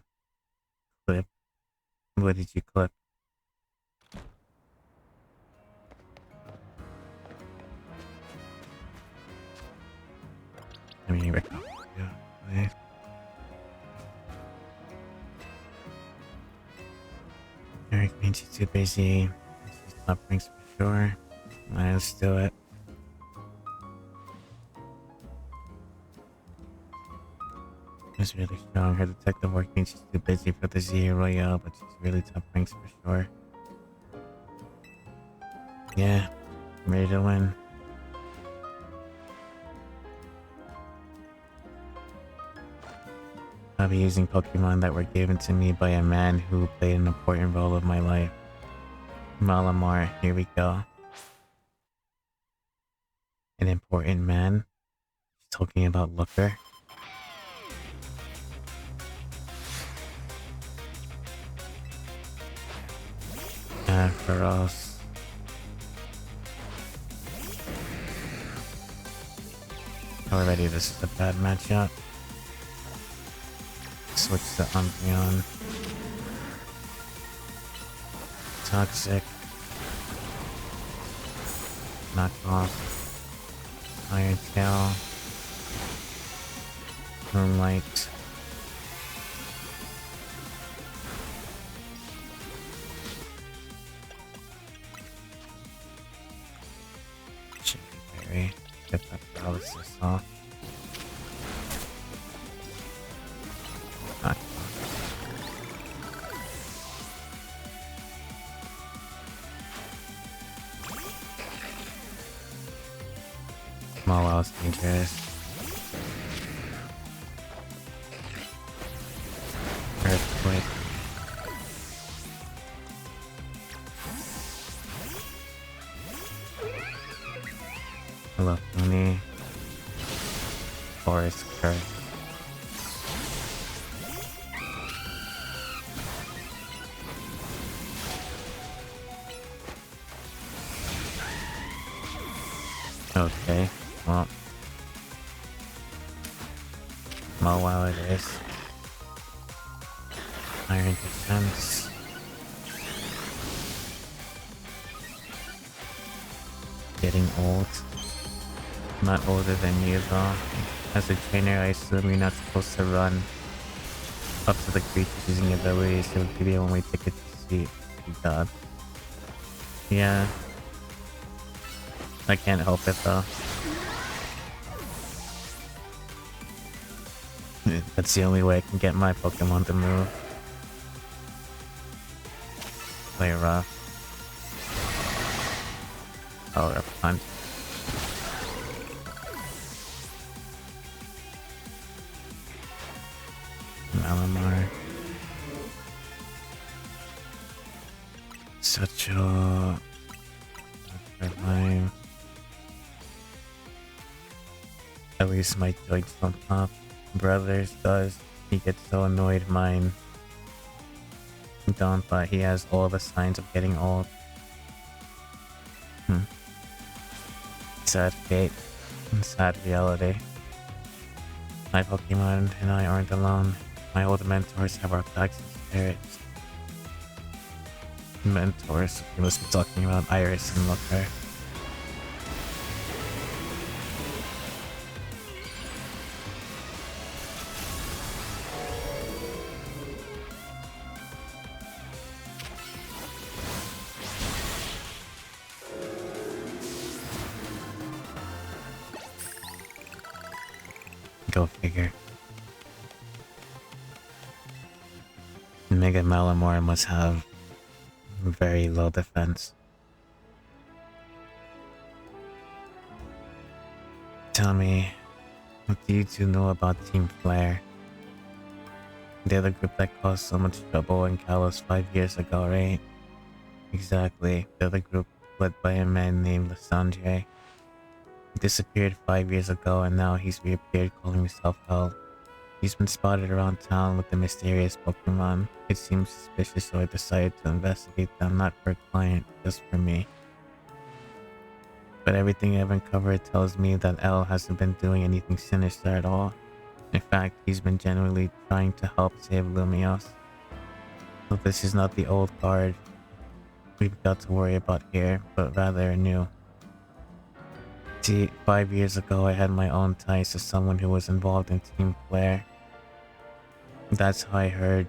Clip. What did you clip? I mean, yeah. Eric means she's too busy. She's not brings for sure. Let's do it. She's really strong. Her detective work means she's too busy for the Z Royale, but she's really top ranks for sure. Yeah, I'm ready to win. I'll be using Pokemon that were given to me by a man who played an important role of my life. Malamar, here we go. An important man? She's talking about Looker. For us. Already this is a bad matchup. Switch to Umbreon. Toxic. Knock off. Iron Tail. Moonlight. Chili Get that paralysis off. Knock off. Mawile is dangerous. Earthquake. Hello, Pony. Forest Curse. Okay, well. Mawile it is. Iron Defense. Getting old. Not older than you though. As a trainer, I assume you're not supposed to run up to the creatures using abilities. It would give you a one-way ticket to see. God. Yeah. I can't help it though. That's the only way I can get my Pokemon to move. Play rough. Power Punch. Malamar. Such a line. At least my joints don't pop. Brothers does. He gets so annoyed mine don't, but he has all the signs of getting old. Sad fate. Sad reality. My Pokemon and I aren't alone. My old mentors have our backs and spirits. Mentors? We must be talking about Iris and Looker. Go figure. Mega Malamar must have very low defense. Tell me, what do you two know about Team Flare? They're the group that caused so much trouble in Kalos 5 years ago, right? Exactly. They're the group led by a man named Lysandre. He disappeared 5 years ago and now he's reappeared calling himself Hell. He's been spotted around town with the mysterious Pokemon. It seems suspicious, so I decided to investigate them, not for a client, just for me. But everything I've uncovered tells me that L hasn't been doing anything sinister at all. In fact, he's been genuinely trying to help save Lumios. So this is not the old guard we've got to worry about here, but rather new. See, 5 years ago I had my own ties to someone who was involved in Team Flare. That's how I heard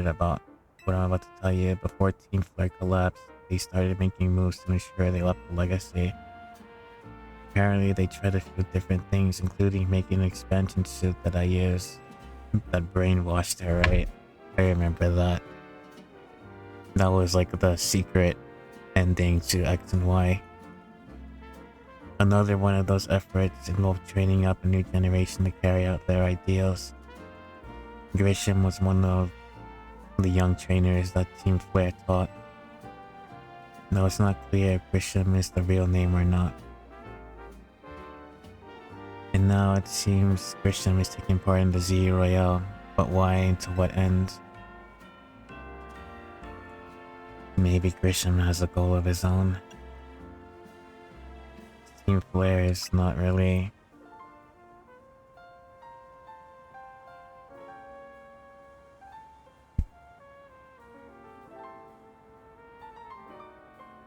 about what I'm about to tell you. Before Team Flare collapsed, they started making moves to ensure they left a legacy. Apparently they tried a few different things, including making an expansion suit that I use. That brainwashed her, right? I remember that. That was like the secret ending to X and Y. Another one of those efforts involved training up a new generation to carry out their ideals. Grisham was one of the young trainers that Team Flare taught. Though it's not clear if Grisham is the real name or not. And now it seems Grisham is taking part in the Z Royale, but why and to what end? Maybe Grisham has a goal of his own. Team Flare is not really...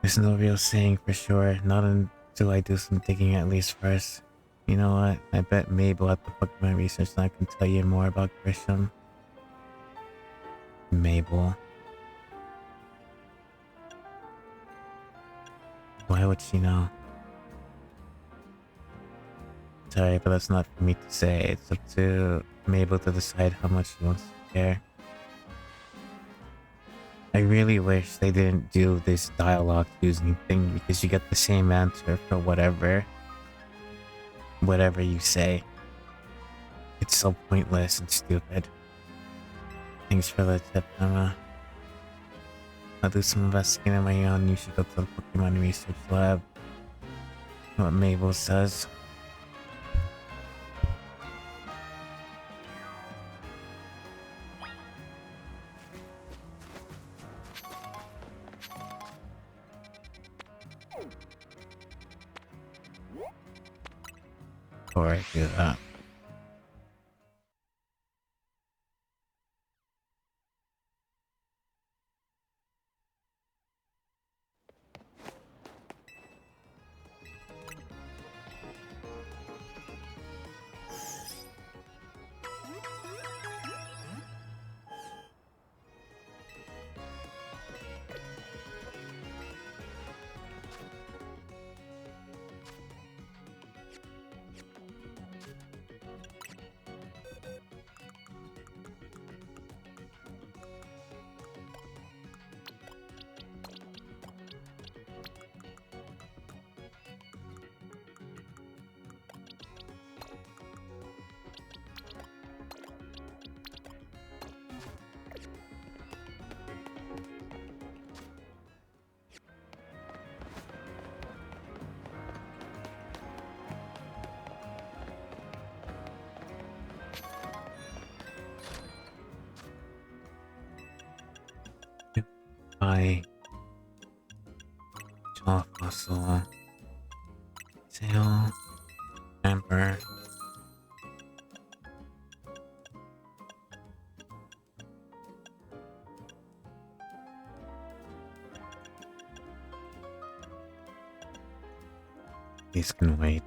There's no real saying for sure, not until I do some digging at least first. You know what, I bet Mabel at the Pokemon Research Lab can tell you more about Grisham. Mabel. Why would she know? Sorry, but that's not for me to say. It's up to Mabel to decide how much she wants to care. I really wish they didn't do this dialogue using thing because you get the same answer for whatever you say. It's so pointless and stupid. Thanks for the tip, Emma. I'll do some investigating on my own. You should go to the Pokemon Research Lab. What Mabel says. Before I do that. By Jaw Fossil, Tail, Amber. These can wait.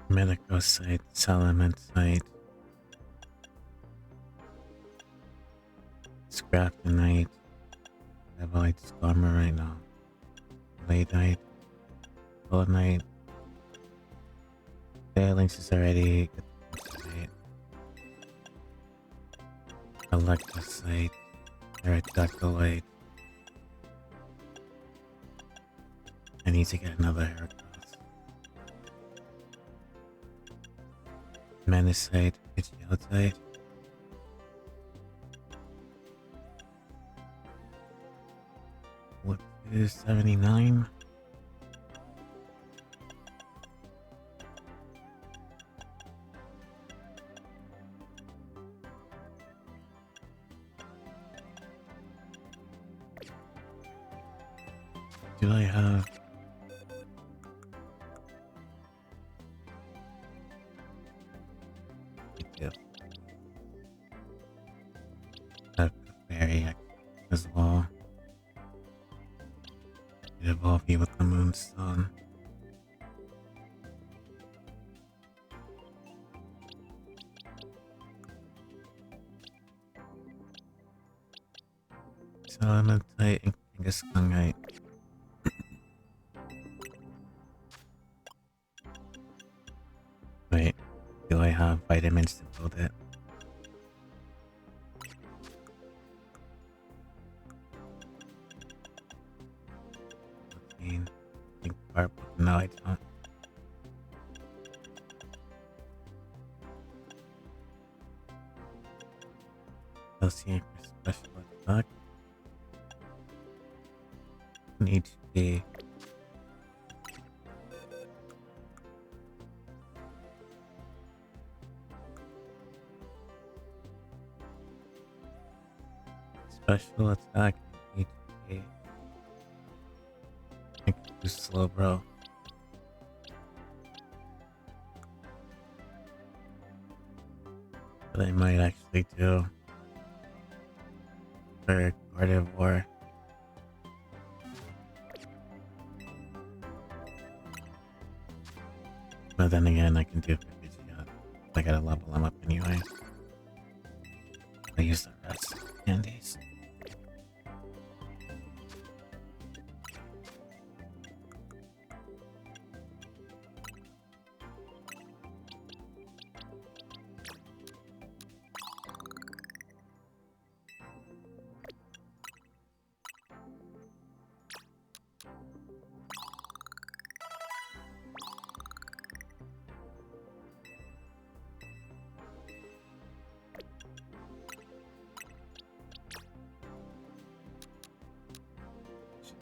Medical site, Salaman site. Scrap the night. I have a light armor right now. Late night. All night. Yeah, Lynx is already. Electrocyte. Erectocylite. I need to get another haircut. Menacite. Pidgeotite. What is 79? Do I have? I do. I have a fairy as well. It evolve you with the moonstone. Selenite and Kangaskungite. Wait, do I have vitamins to build it? Think purple. No, I don't. Calcium for special attack. Need to be. Special attack. Need to be. I can do slow, bro. But I might actually do for carnivore. But then again, I can do it for Pidgeot. I gotta level them up anyway. I use the rest of the candies.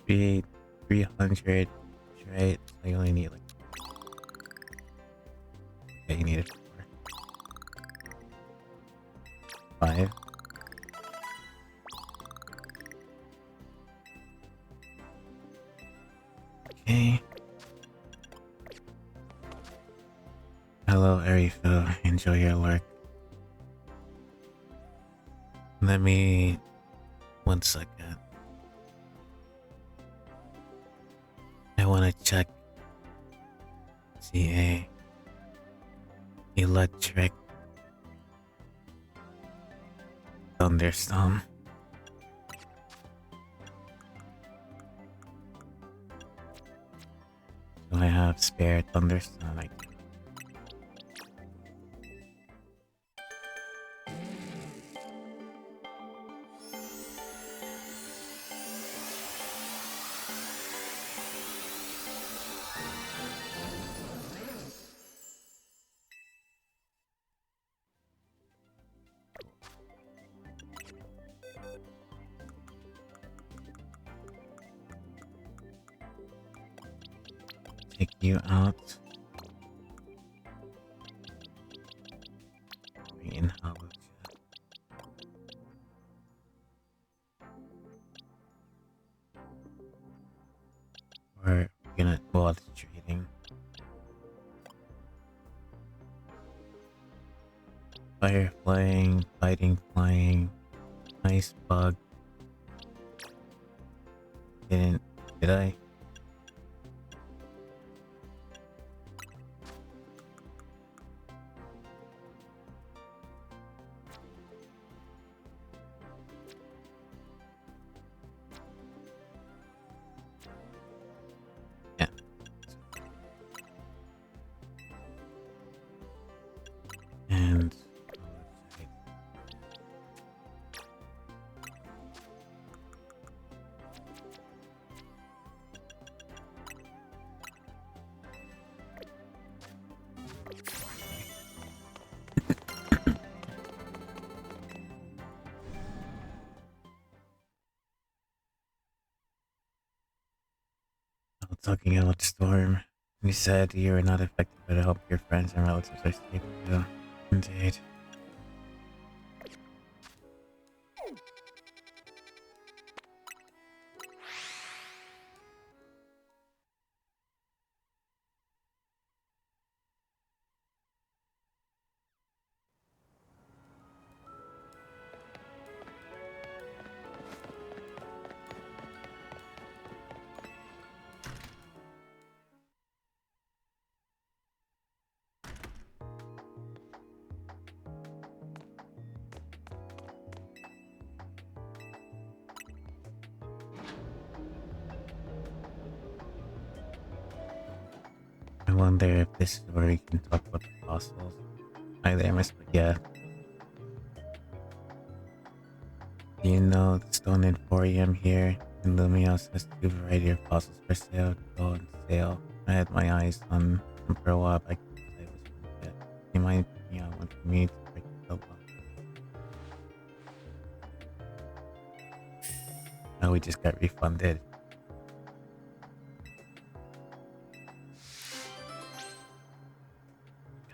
Be 300, right? So you only need like. Okay, you need 4. 5. Okay. Hello, Arifu. Enjoy your work. Let me. 1 second. I want to check CA electric thunderstorm. Do I have spare thunderstorm? I do. Take you out. In hollow jet. We're gonna it's trading. Fire flying, fighting flying, ice bug. Did I? Talking about Storm, you said you were not affected, but I hope your friends and relatives are safe too. Indeed. I wonder if this is where we can talk about the fossils. Hi there, Miss Yeah. Do you know the Stone Emporium here in Lumios has two variety of fossils for sale, go on sale. I had my eyes on them for a while, but I couldn't decide which one to get. You might putting out one for me to pick it up on. Oh, we just got refunded.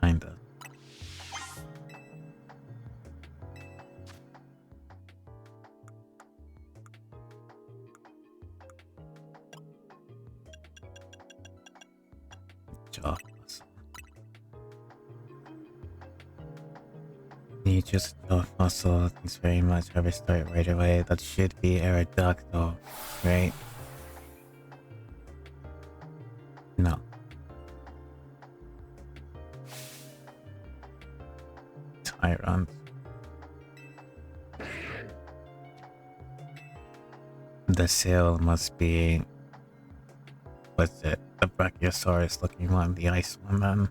Kinda. Jaw fossil. You just jaw fossil. Thanks very much. Have a start right away. That should be Aerodactyl, right? No. Tyrant. The sail must be... what's it? The Brachiosaurus looking one, the ice one then.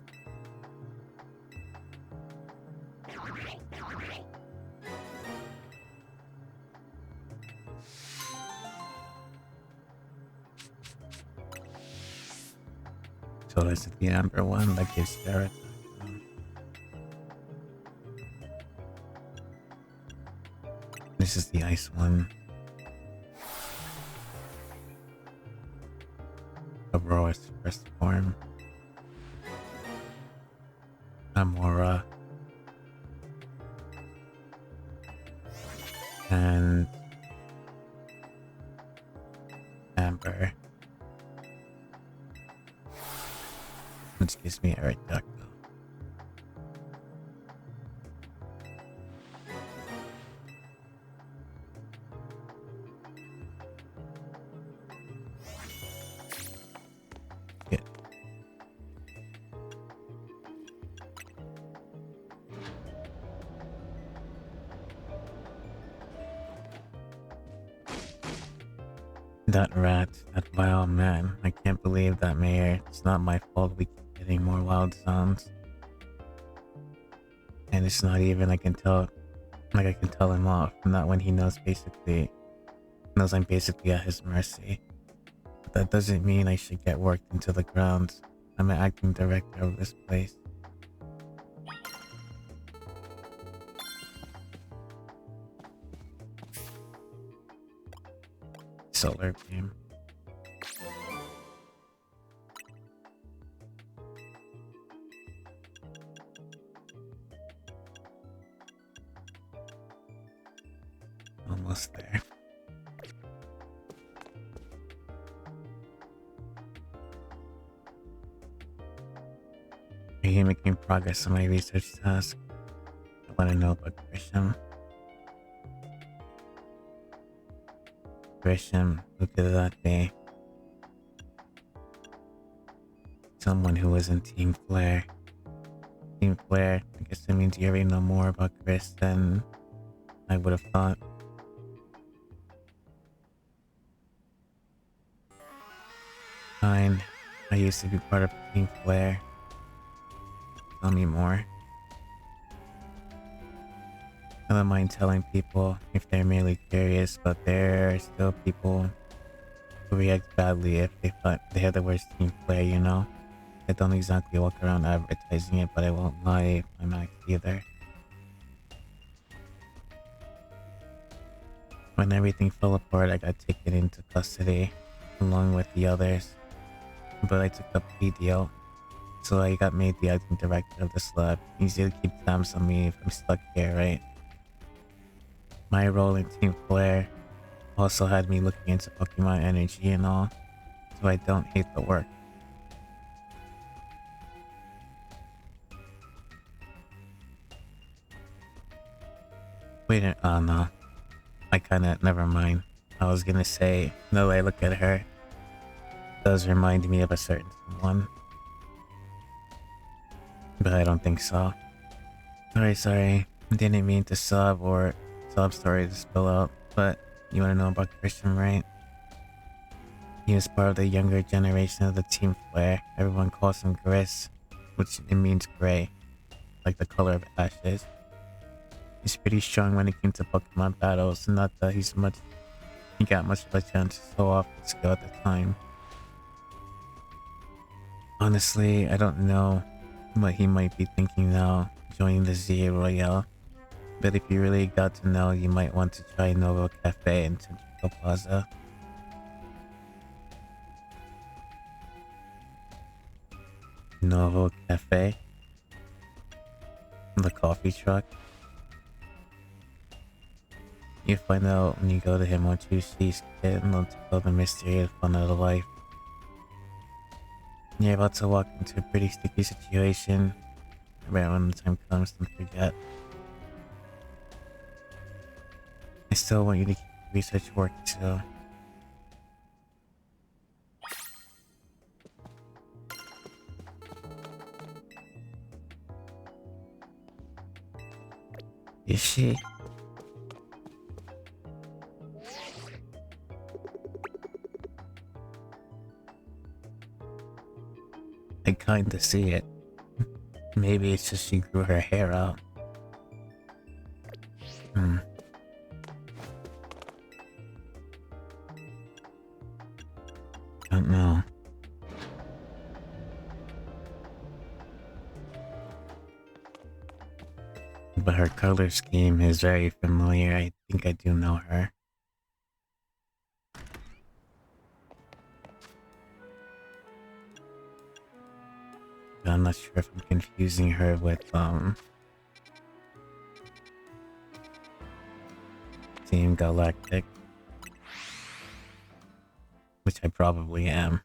So this is the amber one that gives Garrett. This is the ice one. Aurora's first form. Amora. And Amber. Which gives me Aerodactyl. Good. That rat, that wild man. I can't believe that, Mayor. It's not my fault we keep getting more wild sounds. And it's not even, I can tell him off. Not when he knows I'm basically at his mercy. But that doesn't mean I should get worked into the ground. I'm an acting director of this place. Solar beam. Almost there. Are you making progress on my research task? I want to know about Grisham. Grisham, who could that be? Someone who was in Team Flare. Team Flare, I guess that means you already know more about Chris than I would have thought. Fine. I used to be part of Team Flare. Tell me more. I don't mind telling people if they're merely curious, but there are still people who react badly if they thought they had the worst Team Flare, you know? I don't exactly walk around advertising it, but I won't lie, I'm not either. When everything fell apart, I got taken into custody, along with the others. But I took the plea deal, so I got made the acting director of this lab. Easy to keep tabs on me if I'm stuck here, right? My role in Team Flare also had me looking into Pokemon energy and all, so I don't hate the work. Wait, oh no. Never mind. I was gonna say, no, I look at her. It does remind me of a certain someone. But I don't think so. Sorry. Didn't mean to sob story to spill out, but you wanna know about Christian, right? He is part of the younger generation of the Team Flare. Everyone calls him Gris, which it means gray, like the color of ashes. He's pretty strong when it came to Pokemon battles, not that he got much of a chance to show off his skill at the time. Honestly, I don't know what he might be thinking now, joining the ZA Royale. But if you really got to know, you might want to try Novo Cafe in Central Plaza. Novo Cafe? The coffee truck? You find out when you go to him what you see kid and they'll tell the mystery and fun of the life. You're about to walk into a pretty sticky situation. Right when the time comes, don't forget. I still want you to keep research work too. Is she? I kinda see it. Maybe it's just she grew her hair out. Don't know. But her color scheme is very familiar. I think I do know her. But I'm not sure if I'm confusing her with Team Galactic, which I probably am.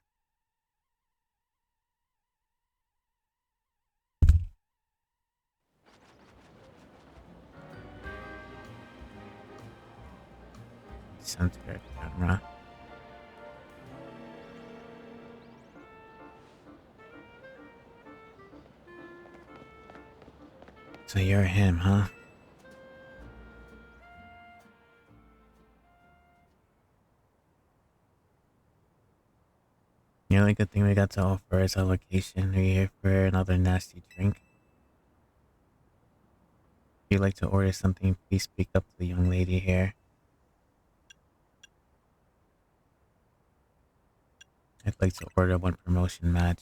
Center camera. So you're him, huh? The only good thing we got to offer is our location. Are you here for another nasty drink? If you'd like to order something, please speak up to the young lady here. I'd like to order one promotion match.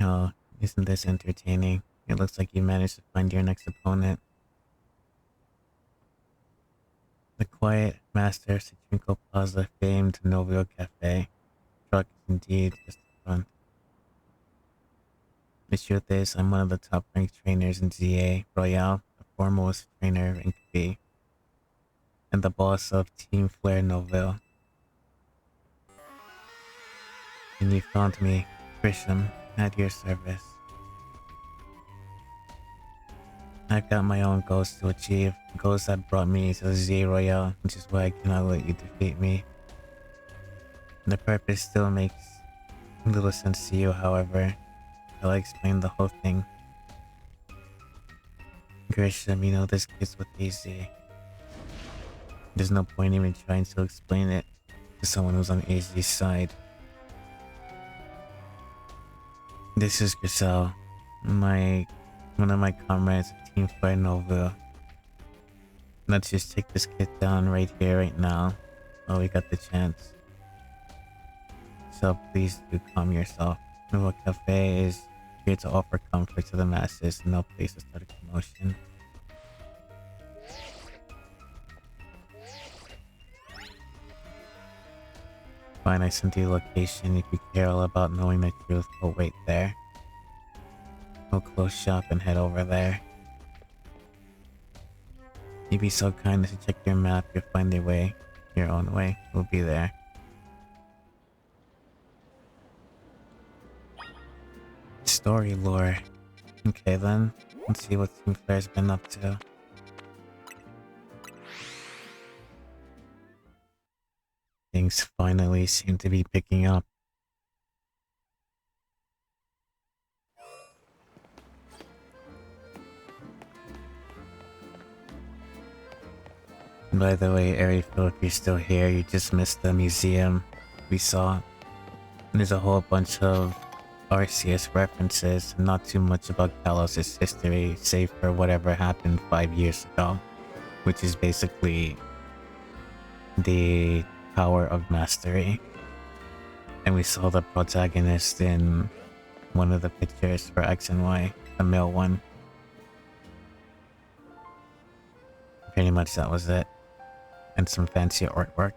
Oh, isn't this entertaining? It looks like you managed to find your next opponent. The quiet master of Central Plaza famed Novio Cafe. Truck is indeed just a front. The truth is, I'm one of the top ranked trainers in ZA Royale, the foremost trainer in B, and the boss of Team Flare Noville. And you found me, Grisham, at your service. I've got my own goals to achieve, goals that brought me to the ZA Royale, which is why I cannot let you defeat me. The purpose still makes little sense to you, however. I'll explain the whole thing. Grisham, you know this kid's with AZ. There's no point even trying to explain it to someone who's on AZ's side. This is Grisel, one of my comrades of Team Flare Nova. Let's just take this kid down right here, right now, while we got the chance. so please do calm yourself. Novo Cafe is here to offer comfort to the masses, no place to start a commotion. Fine, I sent you the location. If you care all about knowing the truth, we'll wait there. We'll close shop and head over there. You'd be so kind as to check your map, you'll find your way. Your own way. We'll be there. Story lore. Okay then, let's see what Team Flare's been up to. Things finally seem to be picking up. By the way, Ariel, if you're still here, you just missed the museum we saw. There's a whole bunch of RCS references, not too much about Kalos' history, save for whatever happened 5 years ago, which is basically the power of mastery. And we saw the protagonist in one of the pictures for X and Y, the male one. Pretty much that was it. And some fancy artwork.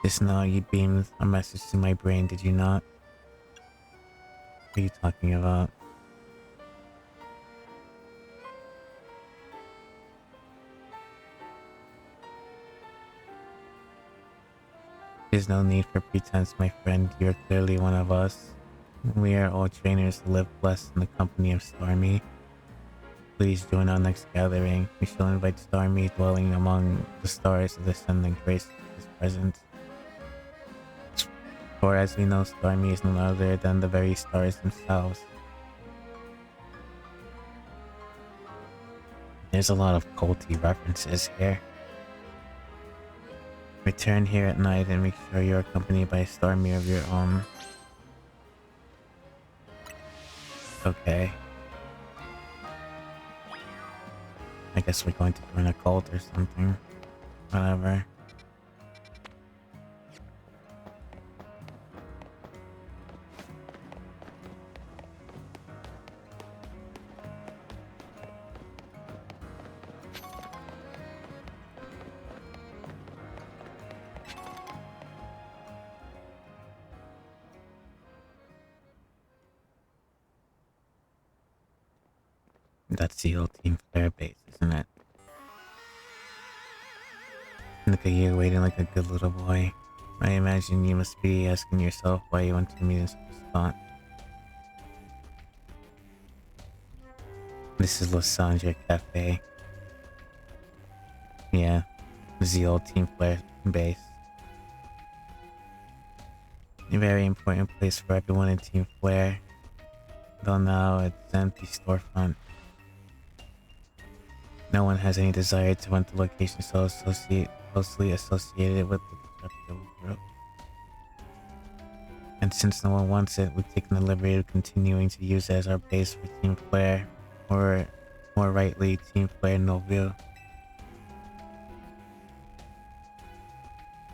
Just now you beamed a message to my brain, did you not? What are you talking about? There's no need for pretense, my friend. You're clearly one of us. We are all trainers who live blessed in the company of Stormy. Please join our next gathering. We shall invite Stormy, dwelling among the stars, to descend and grace his presence. For as we know, Stormy is none other than the very stars themselves. There's a lot of culty references here. Return here at night and make sure you're accompanied by a Stormy of your own. Okay. I guess we're going to join a cult or something. Whatever. That's the old Team Flare base, isn't it? Look at you waiting like a good little boy. I imagine you must be asking yourself why you went to meet in such a spot. This is Los Angeles Cafe. Yeah, this is the old Team Flare base. A very important place for everyone in Team Flare. Though now it's an empty storefront. No one has any desire to rent the location so closely associated with the disreputable group. And since no one wants it, we've taken the liberty of continuing to use it as our base for Team Flare, or more rightly, Team Flare Noville.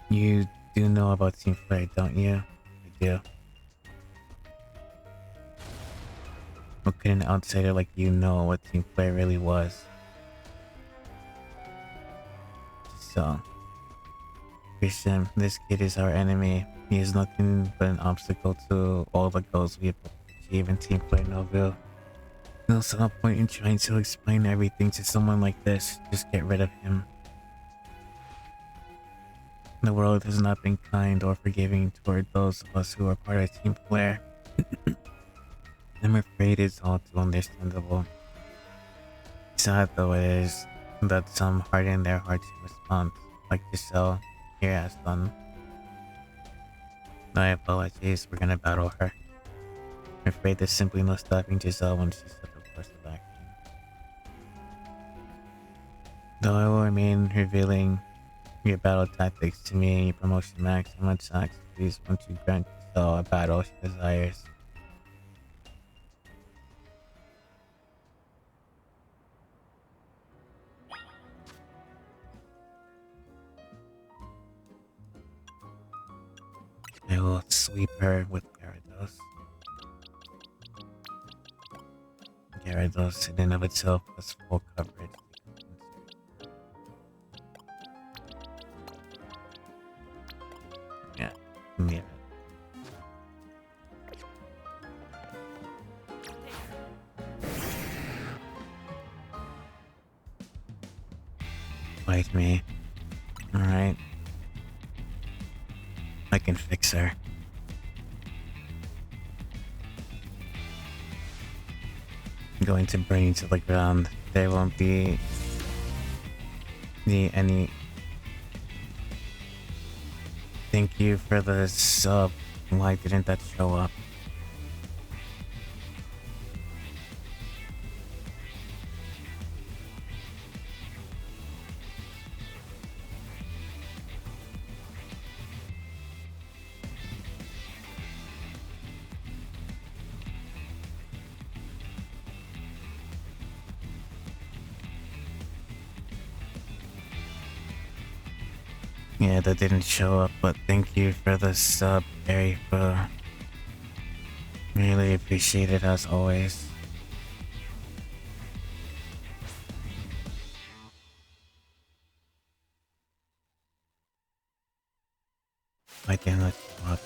You do know about Team Flare, don't you? I do. What could an outsider like you know what Team Flare really was? So, Christian, this kid is our enemy. He is nothing but an obstacle to all the goals we have achieved in Team Flare Noville. There's no point in trying to explain everything to someone like this. Just get rid of him. The world has not been kind or forgiving toward those of us who are part of Team Flare. I'm afraid it's all too understandable. Sad though it is that some harden their hearts in response, like Giselle here has done. My apologies, we're gonna battle her. I'm afraid there's simply no stopping Giselle when she set the course of action. Though I will remain revealing your battle tactics to me and your promotion max and much sucks, please won't you grant Giselle a battle she desires. I will sweep her with Gyarados. Gyarados in and of itself has full coverage. Yeah, yeah. Fight me. Alright. I can fix her. I'm going to bring you to the ground. There won't be any. Thank you for the sub. Why didn't that show up? Yeah, that didn't show up, but thank you for the sub, Barry. Really appreciate it as always. I can let you up.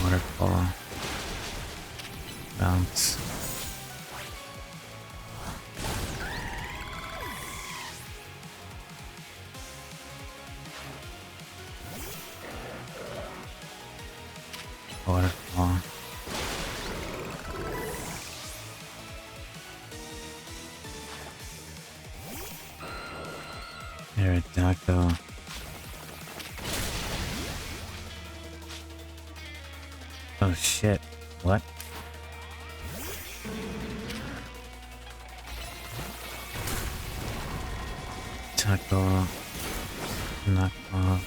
Waterfall. Bounce. Waterfall. Aerodactyl. Oh shit. What? Tackle. Knock off.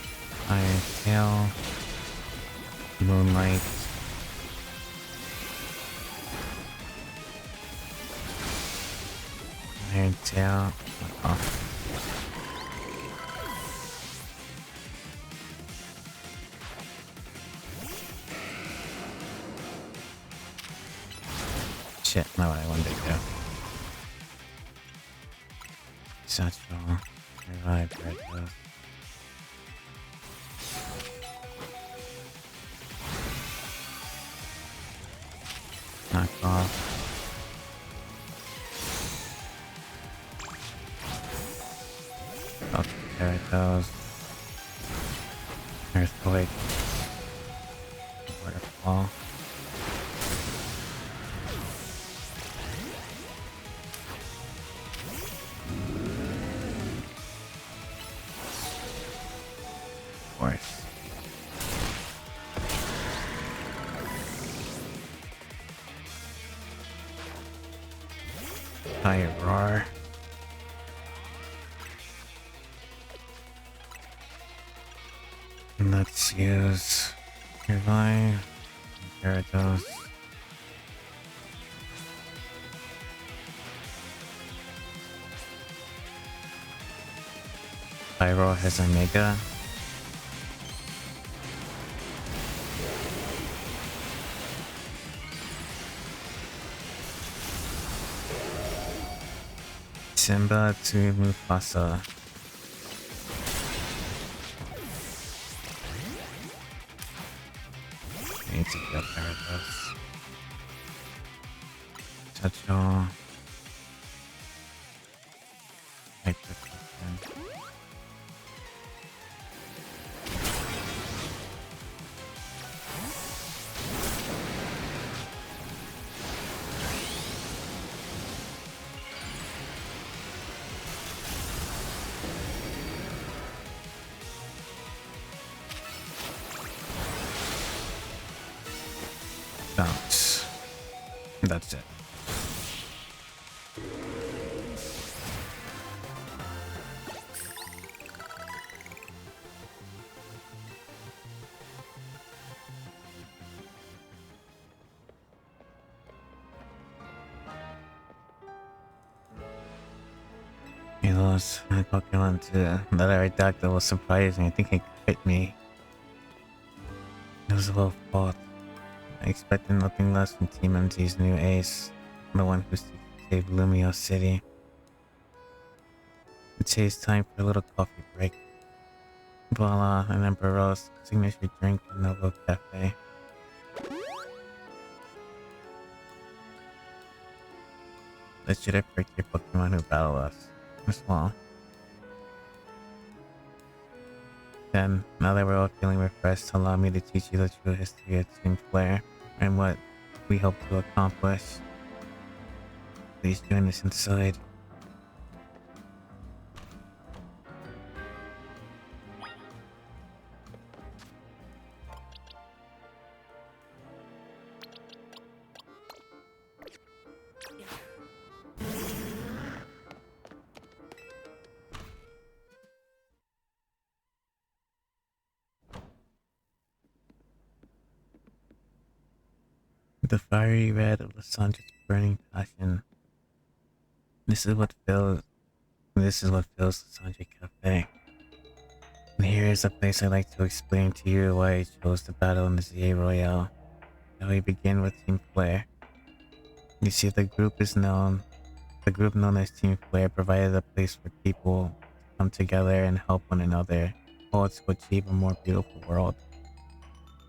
Iron Tail. Moonlight. Iron Tail. Knock off. Shit, not what I wanted to do. Satchel. Revive, red dose. Knock off. Okay, there it goes. Earthquake. Waterfall. Force. Fire roar. Let's use revive. Gyarados. Pyro has a mega. Simba to Mufasa. I need to kill Gyarados. Satchel. I took it. Bounce. That's it. I lost my Pokemon to that Aerodactyl was surprising. I think it crit me. It was a little fault. I expected nothing less from Team MZ's new ace, the one who saved Lumio City. I'd say it's time for a little coffee break. Voila, an Emperor's signature drink in Novo Cafe. Let's should have picked your Pokemon who battle us as well. Then, now that we're all feeling refreshed, allow me to teach you the true history of Team Flare and what we hope to accomplish. Please join us inside. The fiery red of Lysandra's burning passion. This is what fills Lysandra Cafe. And here is a place I'd like to explain to you why I chose to battle in the ZA Royale. Now we begin with Team Flare. You see, the group known as Team Flare provided a place for people to come together and help one another, all to achieve a more beautiful world.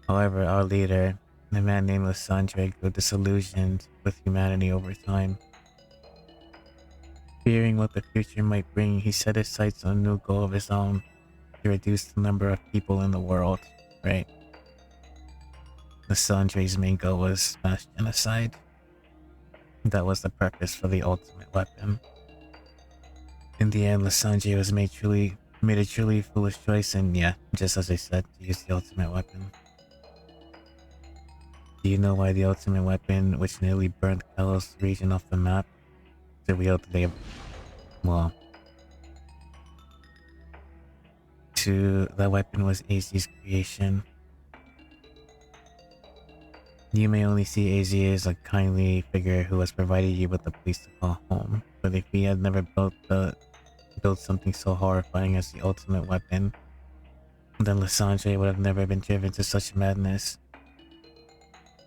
However, our leader, a man named Lysandra, grew disillusioned with humanity over time. Fearing what the future might bring, he set his sights on a new goal of his own, to reduce the number of people in the world, right? Lysandra's main goal was mass genocide. That was the purpose for the ultimate weapon. In the end, Lysandra was made a truly foolish choice, and yeah, just as I said, to use the ultimate weapon. Do you know why the ultimate weapon, which nearly burned Kalos region off the map, to wield the that weapon was AZ's creation. You may only see AZ as a kindly figure who has provided you with a place to call home, but if he had never built something so horrifying as the ultimate weapon, then Lysandra would have never been driven to such madness.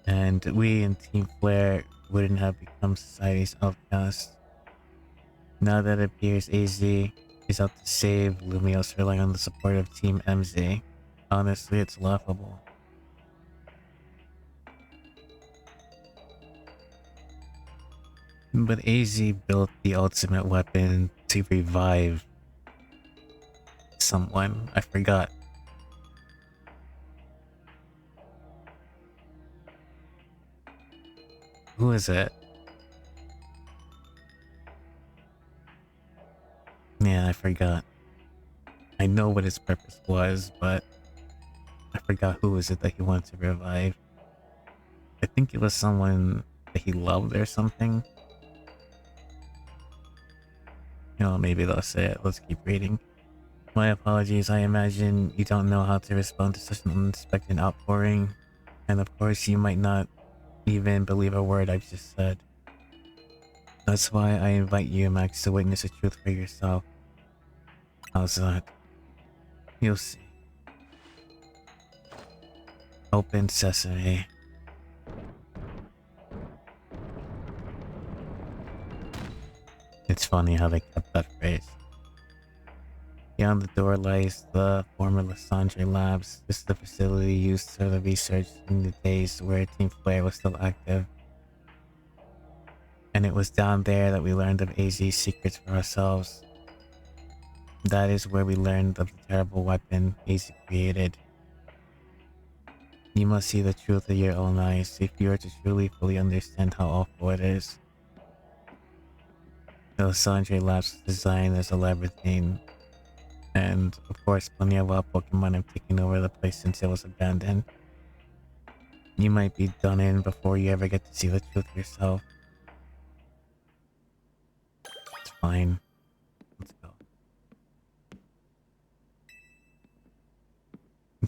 And we in Team Flare wouldn't have become society's outcast. Now that it appears AZ is out to save Lumios, relying on the support of Team MZ. Honestly, it's laughable. But AZ built the ultimate weapon to revive someone. I forgot. Who is it? Yeah, I forgot. I know what his purpose was, but I forgot who was it that he wanted to revive. I think it was someone that he loved or something. You know, maybe they'll say it. Let's keep reading. My apologies, I imagine you don't know how to respond to such an unexpected outpouring. And of course, you might not even believe a word I've just said. That's why I invite you, Max, to witness the truth for yourself. How's that? You'll see. Open sesame. It's funny how they kept that phrase. Beyond the door lies the former Lysandra Labs. This is the facility used for the research in the days where Team Flare was still active. And it was down there that we learned of AZ's secrets for ourselves. That is where we learned of the terrible weapon AZ created. You must see the truth with your own eyes if you are to truly fully understand how awful it is. The Lysandra Labs was designed as a labyrinthine, and of course plenty of wild Pokemon have taken over the place since it was abandoned. You might be done in before you ever get to see the truth yourself. It's fine. Let's go.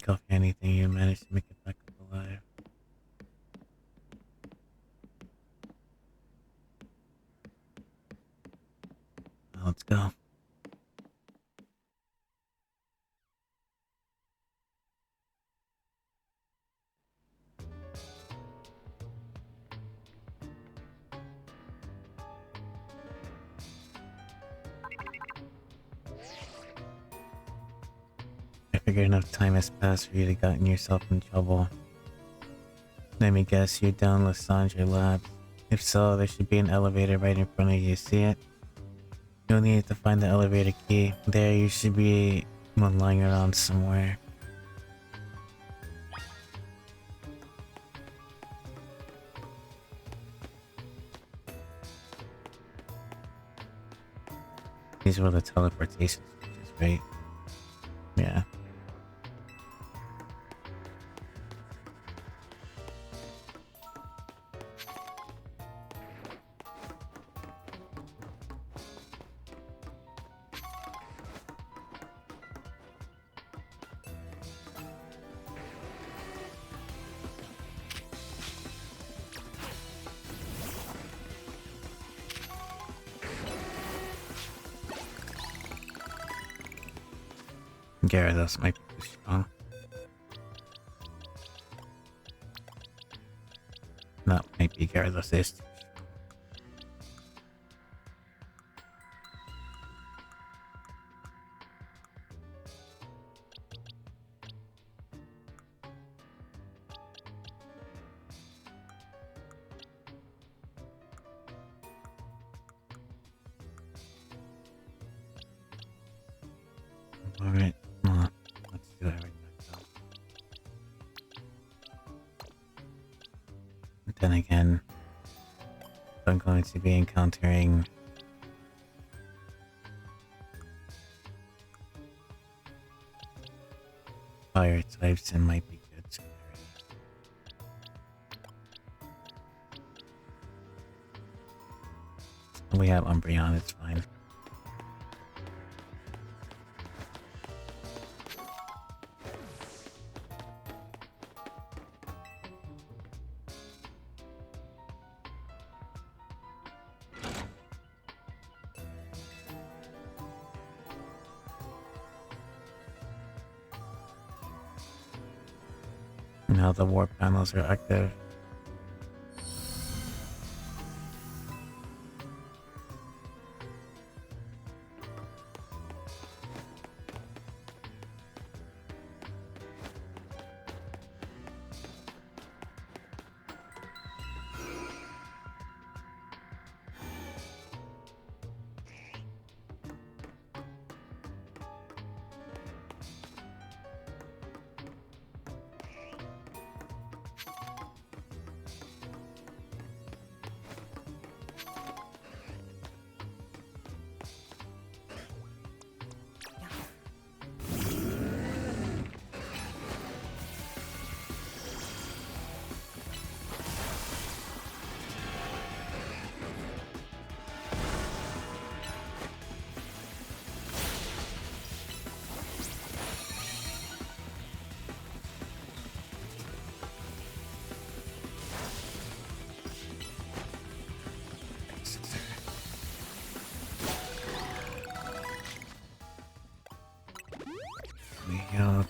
Coffee, anything, you managed to make it back up alive. Now let's go. figure enough time has passed for you to gotten yourself in trouble. Let me guess, you're down Lysandre Labs. If so, there should be an elevator right in front of you. See it? You'll need to find the elevator key. There, you should be one lying around somewhere. These were the teleportation switches, right? Yeah. Gyarados might be too strong. No, might be Gyarados is too strong. Alright, let's do that right now. Then again, I'm going to be encountering fire types and might be good to carry. We have Umbreon, it's fine. Now the warp panels are active. Out.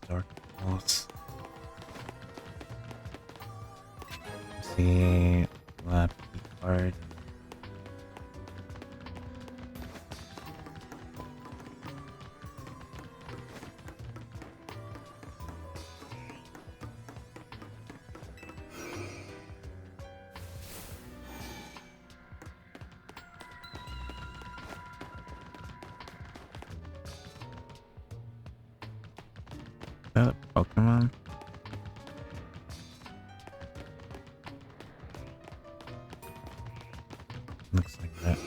Dark Pulse. See lab card. Is that a Pokemon? Looks like that.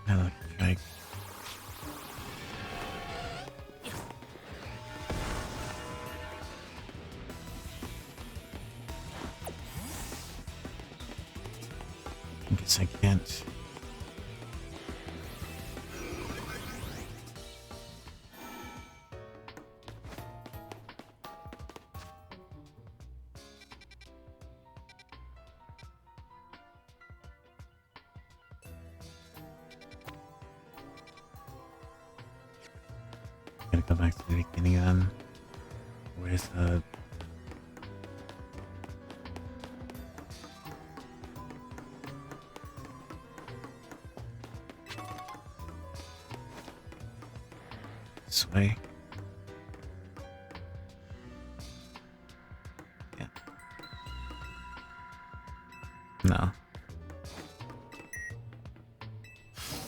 Electric. I guess I can't. gotta go back to the beginning then. Where's the... This way? Yeah. No.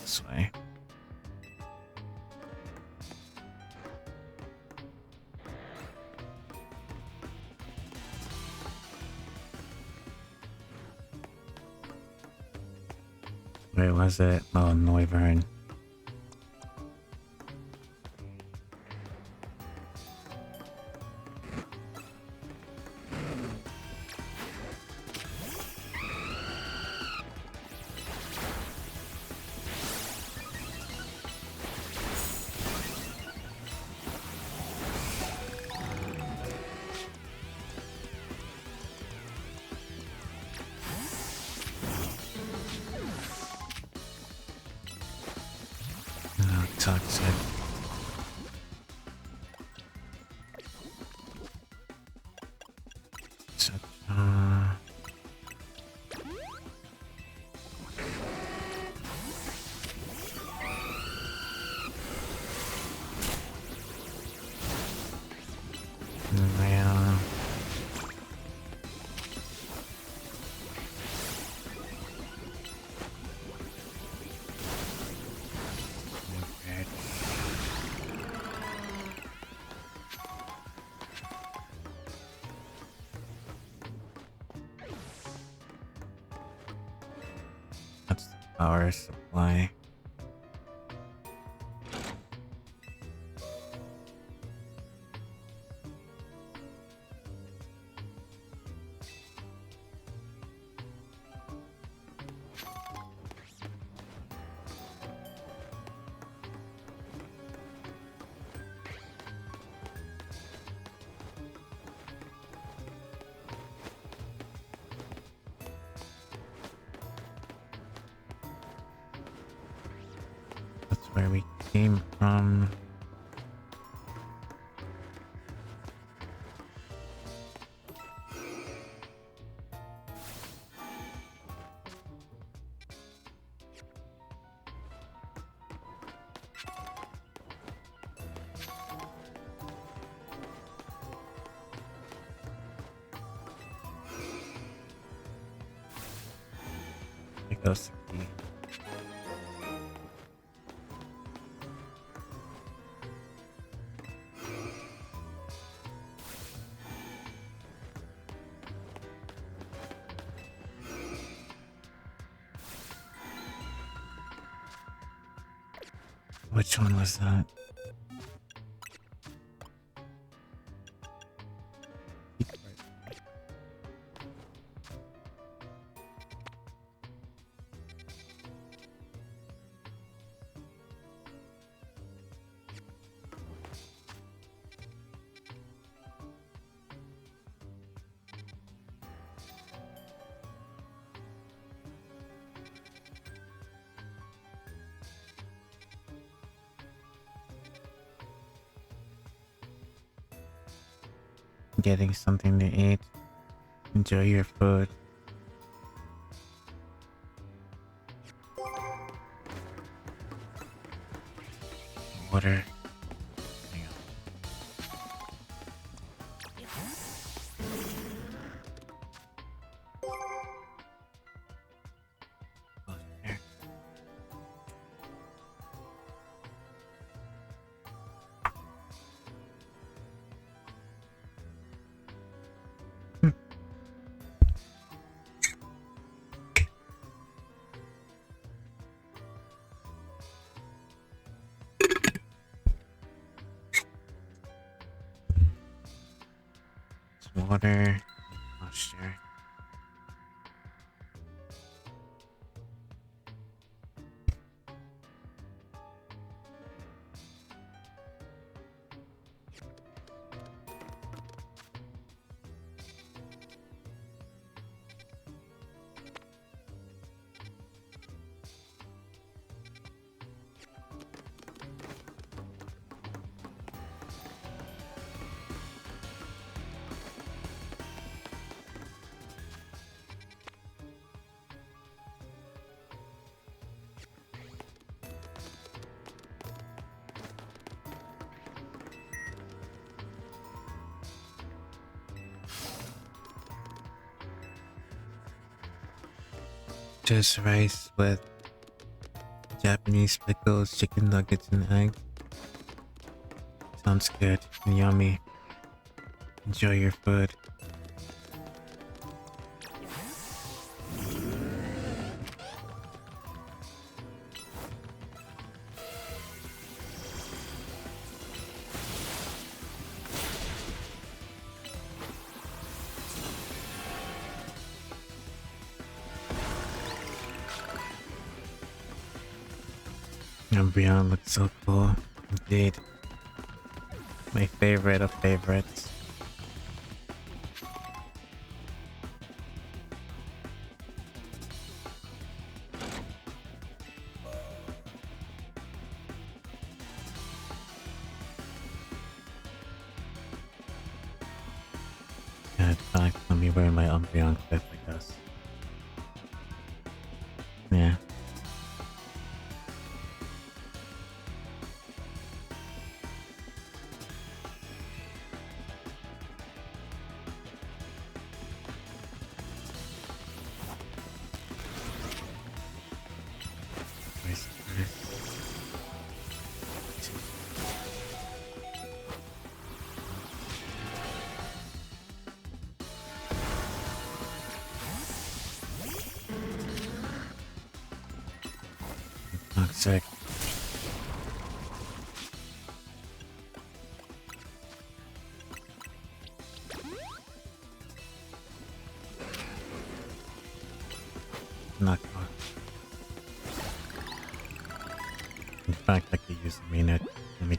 This way. Where was it? Oh, Noivern. Toxic. So, yeah. That's the power supply. That's where we came from. There goes the key. Which one was that? Getting something to eat. Enjoy your food. Water. Hang on. Oh, there. Water, posture. Just rice with Japanese pickles, chicken nuggets, and egg. Sounds good and yummy. Enjoy your food. Umbreon looks so cool. Indeed. My favorite of favorites. Yeah, in fact, let me wear my Umbreon clip, I guess. Yeah. Nice, nice. Toxic. Not good. In fact, I could use a minute. Let me.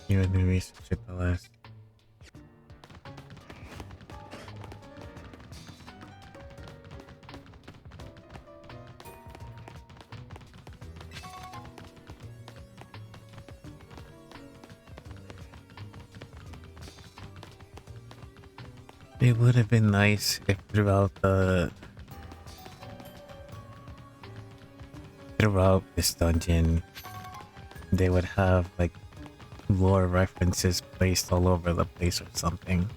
You would me research it the last. It would have been nice if throughout this dungeon they would have like lore references placed all over the place or something,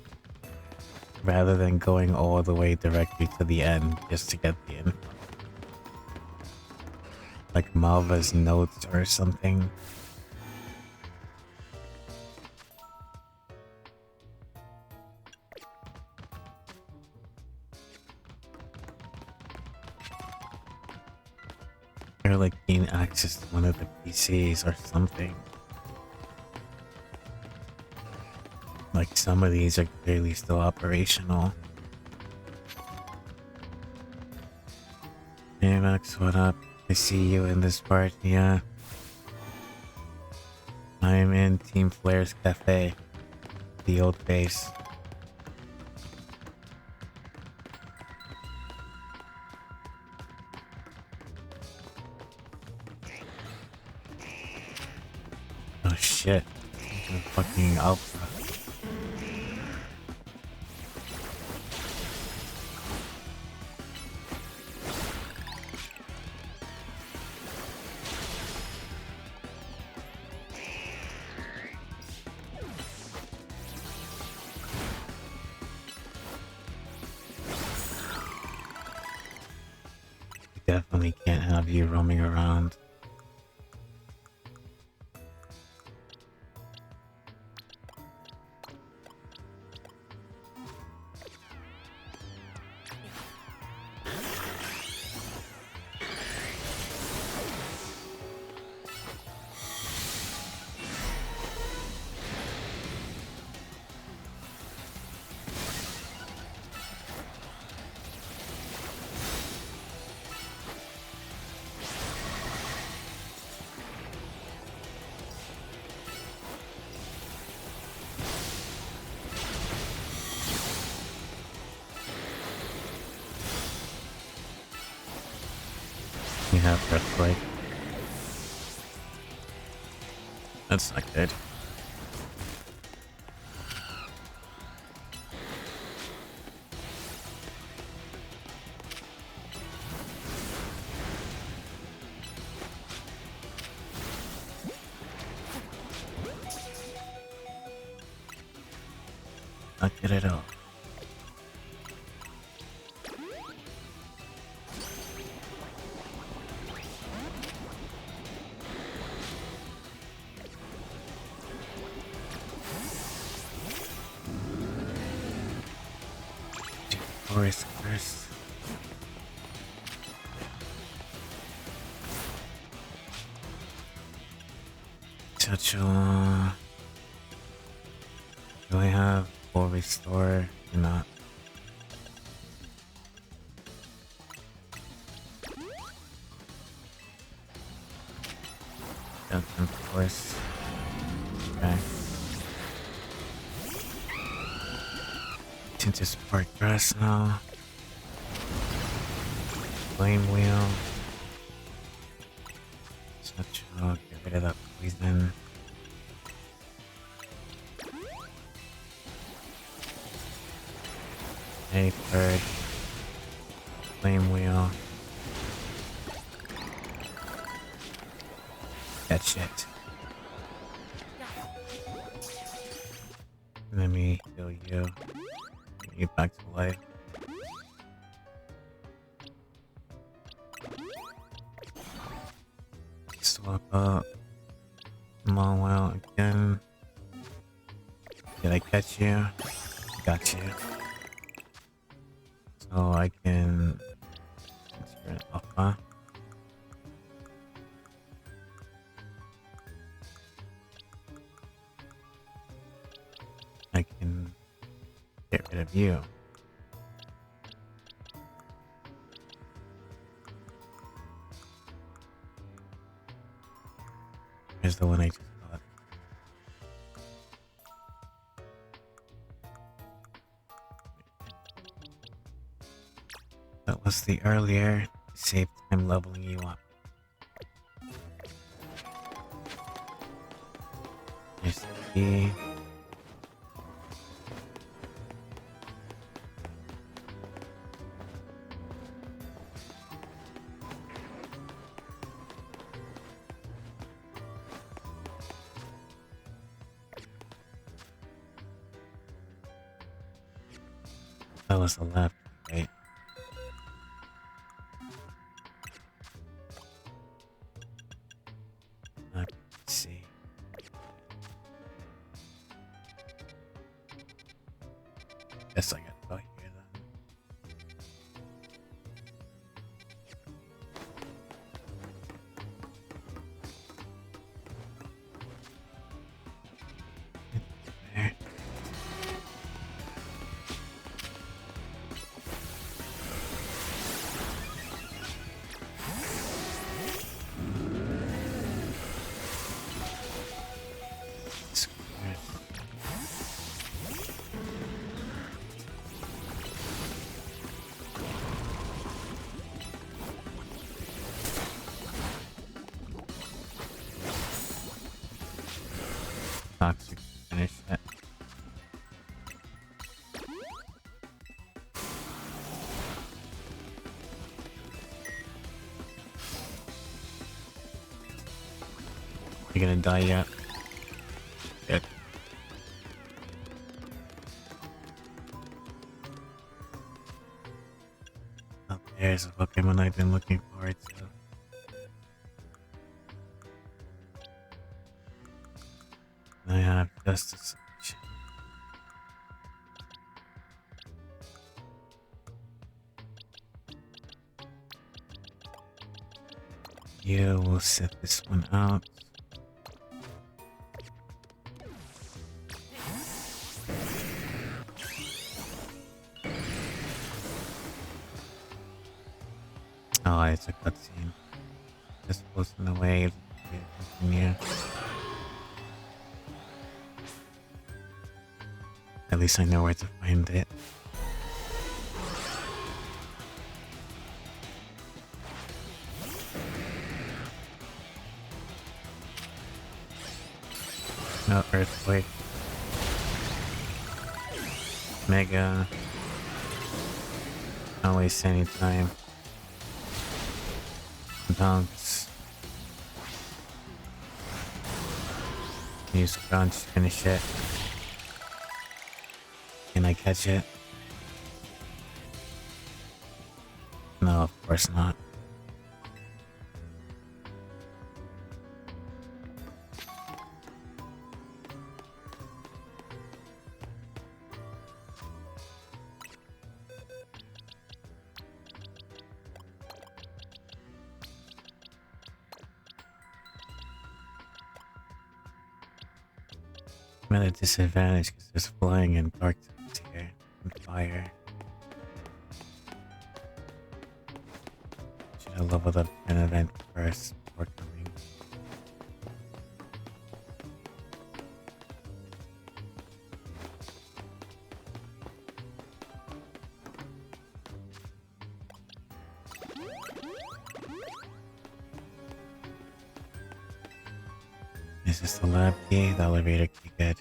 rather than going all the way directly to the end just to get the info. Like Malva's notes or something. Or like gain access to one of the PCs or something. Like some of these are clearly still operational. Hey Max, what up? I see you in this part, yeah. I'm in Team Flair's Cafe. The old base. Oh shit. I'm fucking alpha. Definitely can't have you roaming around. You have Earthquake. That's not good. Not good at all. Forest first. Touch. Do I have full restore or not? That's of course. Okay. Tinted spark grass now. Flame wheel. Touch. Get rid of that poison. A bird. Flame wheel. That shit. Let me heal you. Bring you back to life. Swap up. Come on, well, again. Did I catch you? Got you. So I can turn it off, huh? I can get rid of you. Here's the one I just got. That was the earlier. Save time leveling you up. Here's the key. That was the left, right? Let's see. Guess I gotta go here then. There. Toxic finish that. You're gonna die yet? Good. Oh, there's a Pokemon I've been looking forward to. I have just a selection. Yeah, we'll set this one out. Oh, it's a cutscene. Just posting the wave. Continue. At least I know where to find it. No earthquake. Mega. Don't waste any time. Bounce. Use crunch, finish it. Can I catch it? No, of course not. I'm at a disadvantage because there's flying and darkness here and fire. Should have leveled up an event first before coming. Is this the lab key? The elevator key, good.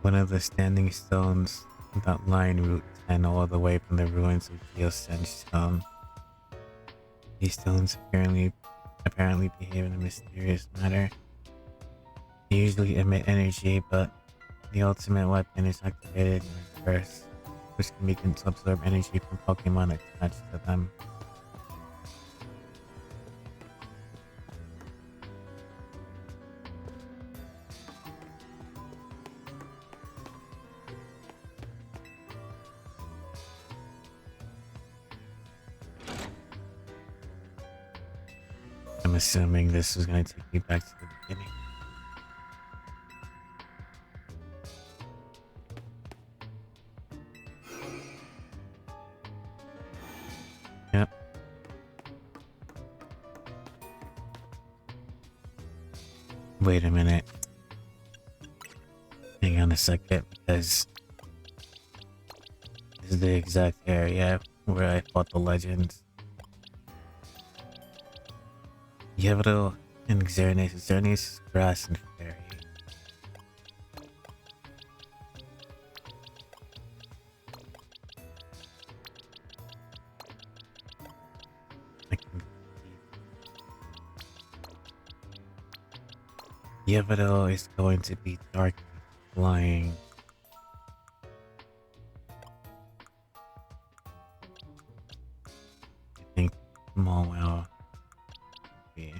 One of the standing stones that line Route 10 all the way from the ruins of Geosenge Stone. These stones apparently behave in a mysterious manner. They usually emit energy, but the ultimate weapon is activated in reverse, which can begin to absorb energy from Pokemon attached to them. I'm assuming this is going to take me back to the beginning. Yep. Wait a minute. Hang on a second, because this is the exact area where I fought the legends. Yevdo and Xerneas. Xerneas is grass and fairy. Yevdo is going to be dark flying. I think Mowell be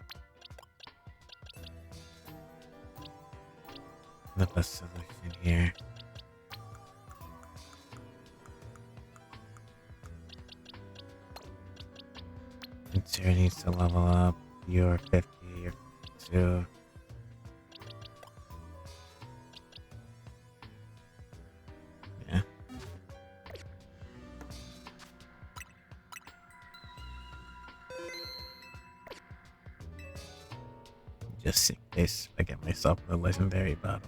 the best solution here. And Sarah needs to level up. You're 50, you're 52. Yeah. Just in case I get myself in a legendary battle.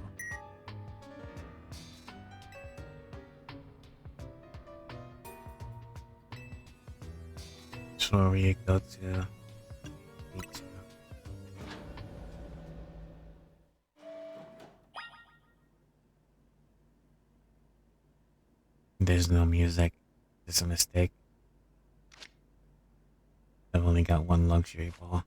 So where you go to B2. There's no music. It's a mistake. I've only got one luxury ball.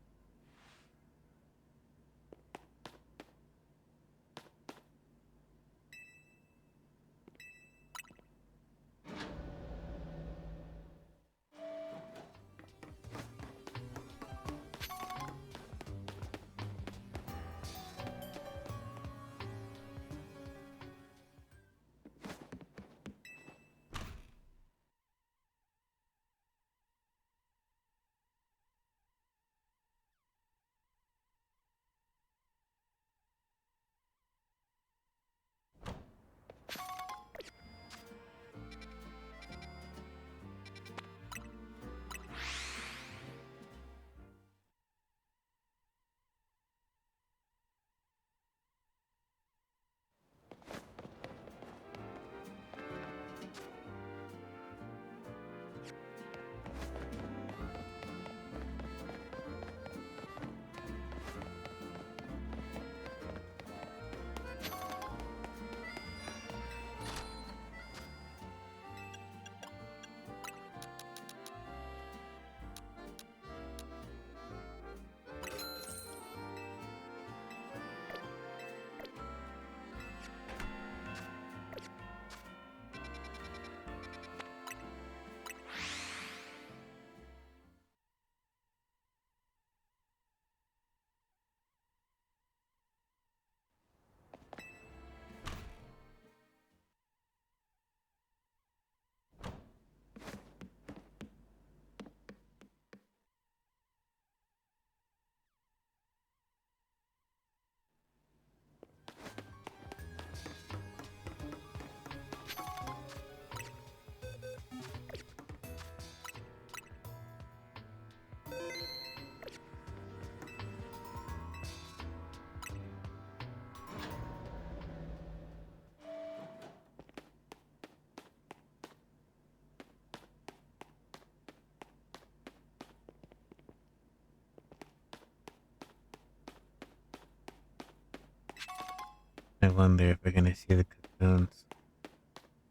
wonder if we're gonna see the cocoons.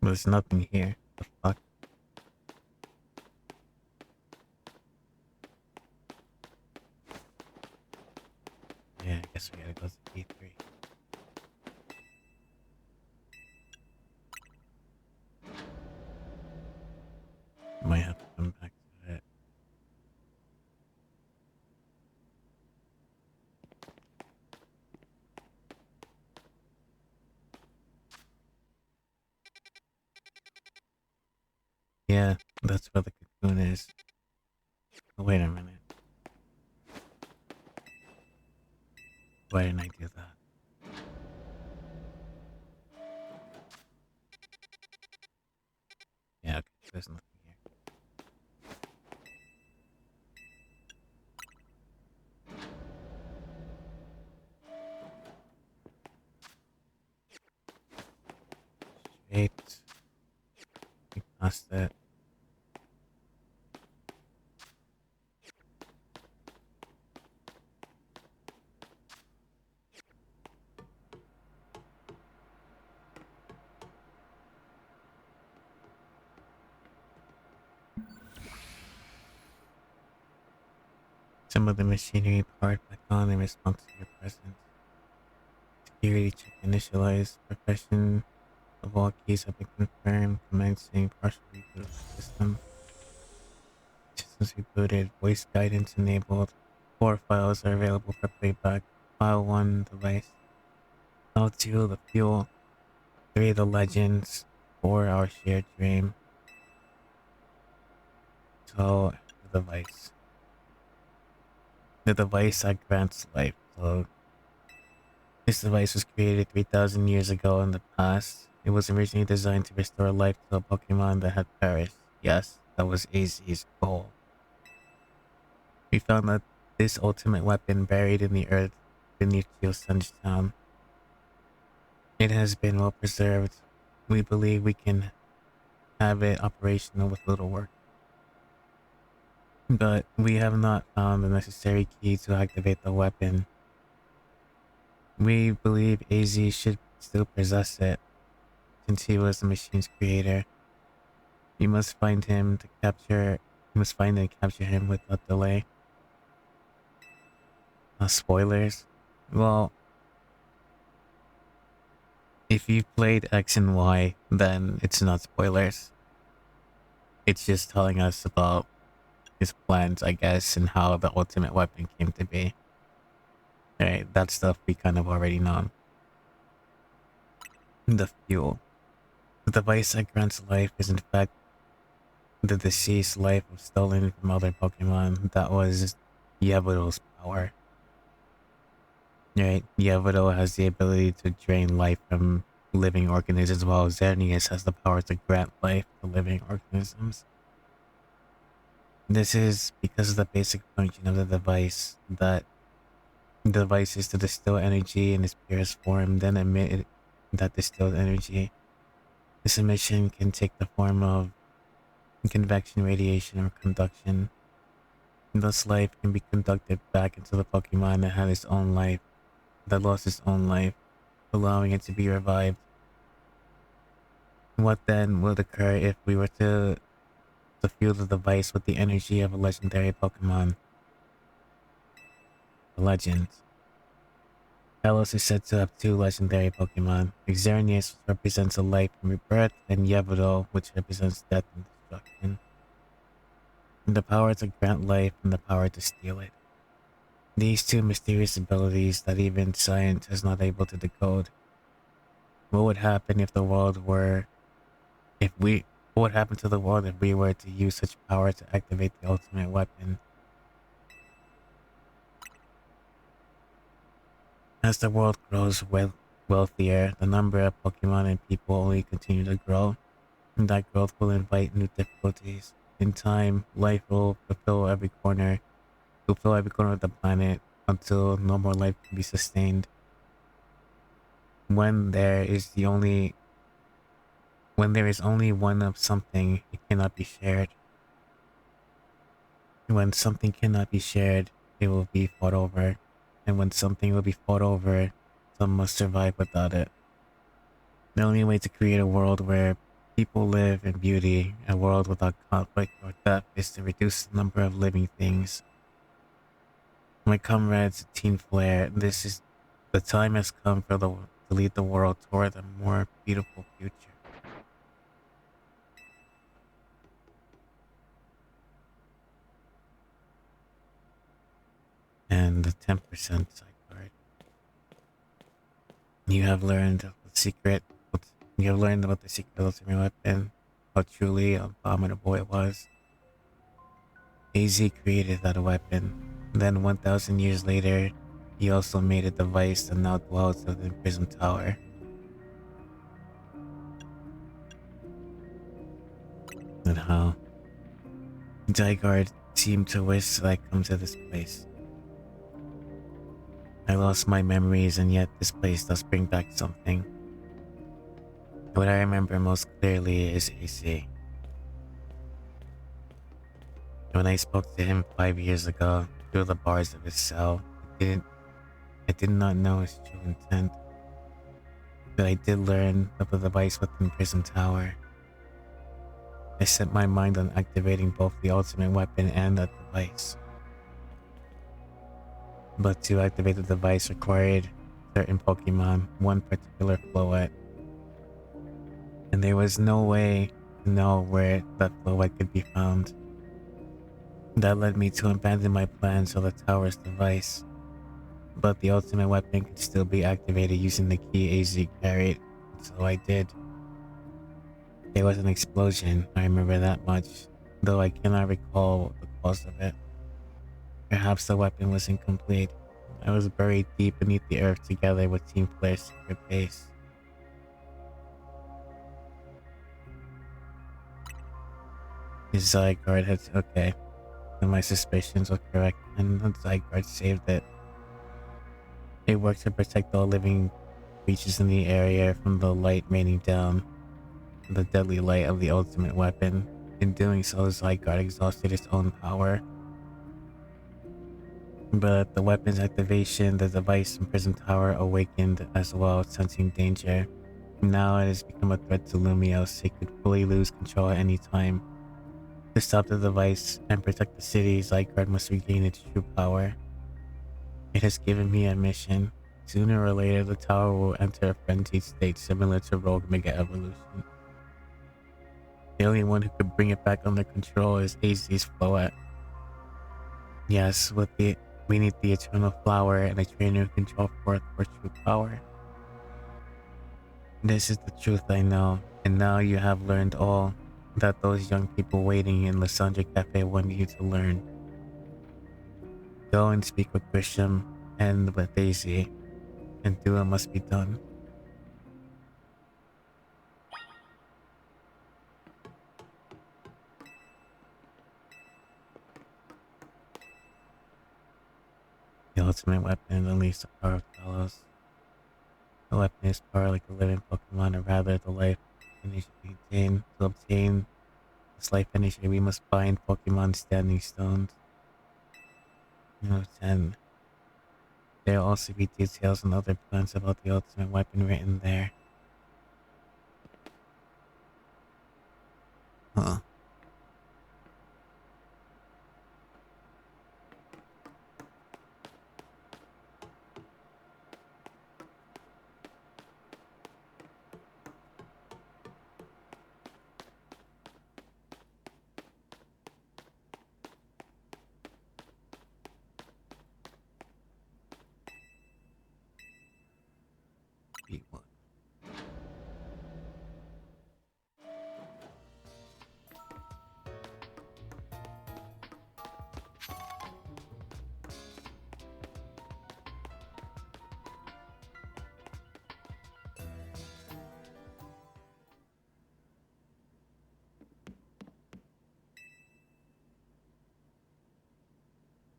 There's nothing here. The fuck? Yeah, I guess we gotta go to B3. Might have to come back to it. Yeah, that's where the cocoon is. Oh, wait a minute. Why didn't I do that? Yeah, okay, there's nothing here. Straight. We passed it. Some of the machinery powered back on in response to your presence. Security check initialized. Profession of all keys have been confirmed. Commencing partial reboot of the system. Systems rebooted. Voice guidance enabled. 4 files are available for playback. File 1, device. File 2, the fuel. 3, the legends. 4, our shared dream. So, the device. The device that grants life. So, this device was created 3,000 years ago in the past. It was originally designed to restore life to a Pokemon that had perished. Yes, that was AZ's goal. We found that this ultimate weapon buried in the earth beneath Geostunge Town. It has been well preserved. We believe we can have it operational with little work. But we have not found the necessary key to activate the weapon. We believe AZ should still possess it, since he was the machine's creator. We must find him to capture. We must find and capture him without delay. Spoilers. Well, if you played X and Y, then it's not spoilers. It's just telling us about his plans, I guess, and how the ultimate weapon came to be. Alright, that stuff we kind of already know. The fuel. The device that grants life is in fact the deceased life of stolen from other Pokemon. That was Yevato's power. Right, Yevado has the ability to drain life from living organisms, while Xerneas has the power to grant life to living organisms. This is because of the basic function of the device, that the device is to distill energy in its purest form, then emit that distilled energy. This emission can take the form of convection, radiation, or conduction. Thus, life can be conducted back into the Pokemon that had its own life, that lost its own life, allowing it to be revived. What then would occur if we were to fuel the device with the energy of a legendary Pokemon? The legend. Kalos is said to have 2 legendary Pokemon. Xerneas represents a life and rebirth, and Yevado, which represents death and destruction. And the power to grant life and the power to steal it. These 2 mysterious abilities that even science is not able to decode. What would happen if the world were... What would happen to the world if we were to use such power to activate the ultimate weapon? As the world grows wealthier, the number of Pokemon and people only continue to grow, and that growth will invite new difficulties. In time, life will fill every corner of the planet until no more life can be sustained. When there is only one of something, it cannot be shared. When something cannot be shared, it will be fought over. And when something will be fought over, some must survive without it. The only way to create a world where people live in beauty, a world without conflict or death, is to reduce the number of living things. My comrades, Teen Flare, this is the time has come for to lead the world toward a more beautiful future. And the 10% side card. You have learned the secret. You have learned about the secret ultimate weapon, how truly abominable it was. AZ created that weapon. Then 1,000 years later, he also made a device that now dwells within Prism Tower. And how Zygarde seemed to wish that I come to this place. I lost my memories, and yet this place does bring back something. What I remember most clearly is AC. When I spoke to him 5 years ago through the bars of his cell, I did not know his true intent. But I did learn of the device within Prism Tower. I set my mind on activating both the ultimate weapon and that device. But to activate the device required certain Pokemon, one particular Floette. And there was no way to know where that Floette could be found. That led me to abandon my plans for the tower's device. But the ultimate weapon could still be activated using the key AZ carried, so I did. There was an explosion, I remember that much, though I cannot recall the cause of it. Perhaps the weapon was incomplete. I was buried deep beneath the earth together with Team Flare's secret base. His Zygarde had... okay. And my suspicions were correct, and the Zygarde saved it. It worked to protect all living creatures in the area from the light raining down, the deadly light of the ultimate weapon. In doing so, Zygarde exhausted its own power. But the weapon's activation, the device in Prism Tower awakened as well, sensing danger. Now it has become a threat to Lumios. It could fully lose control at any time. To stop the device and protect the city, Zygarde must regain its true power. It has given me a mission. Sooner or later, the tower will enter a frenzied state similar to Rogue Mega Evolution. The only one who could bring it back under control is AZ's Floette. Yes, we need the Eternal Flower and a trainer who can draw forth for true power. This is the truth I know, and now you have learned all that those young people waiting in Lysandra Cafe want you to learn. Go and speak with Grisham and with Daisy, and do what must be done. The ultimate weapon unleashes the power of Talos. The weapon is power like a living Pokemon, or rather the life finisher maintained. To obtain this life finisher, we must find Pokemon standing stones. Note 10. There will also be details and other plans about the ultimate weapon written there. Huh. P1.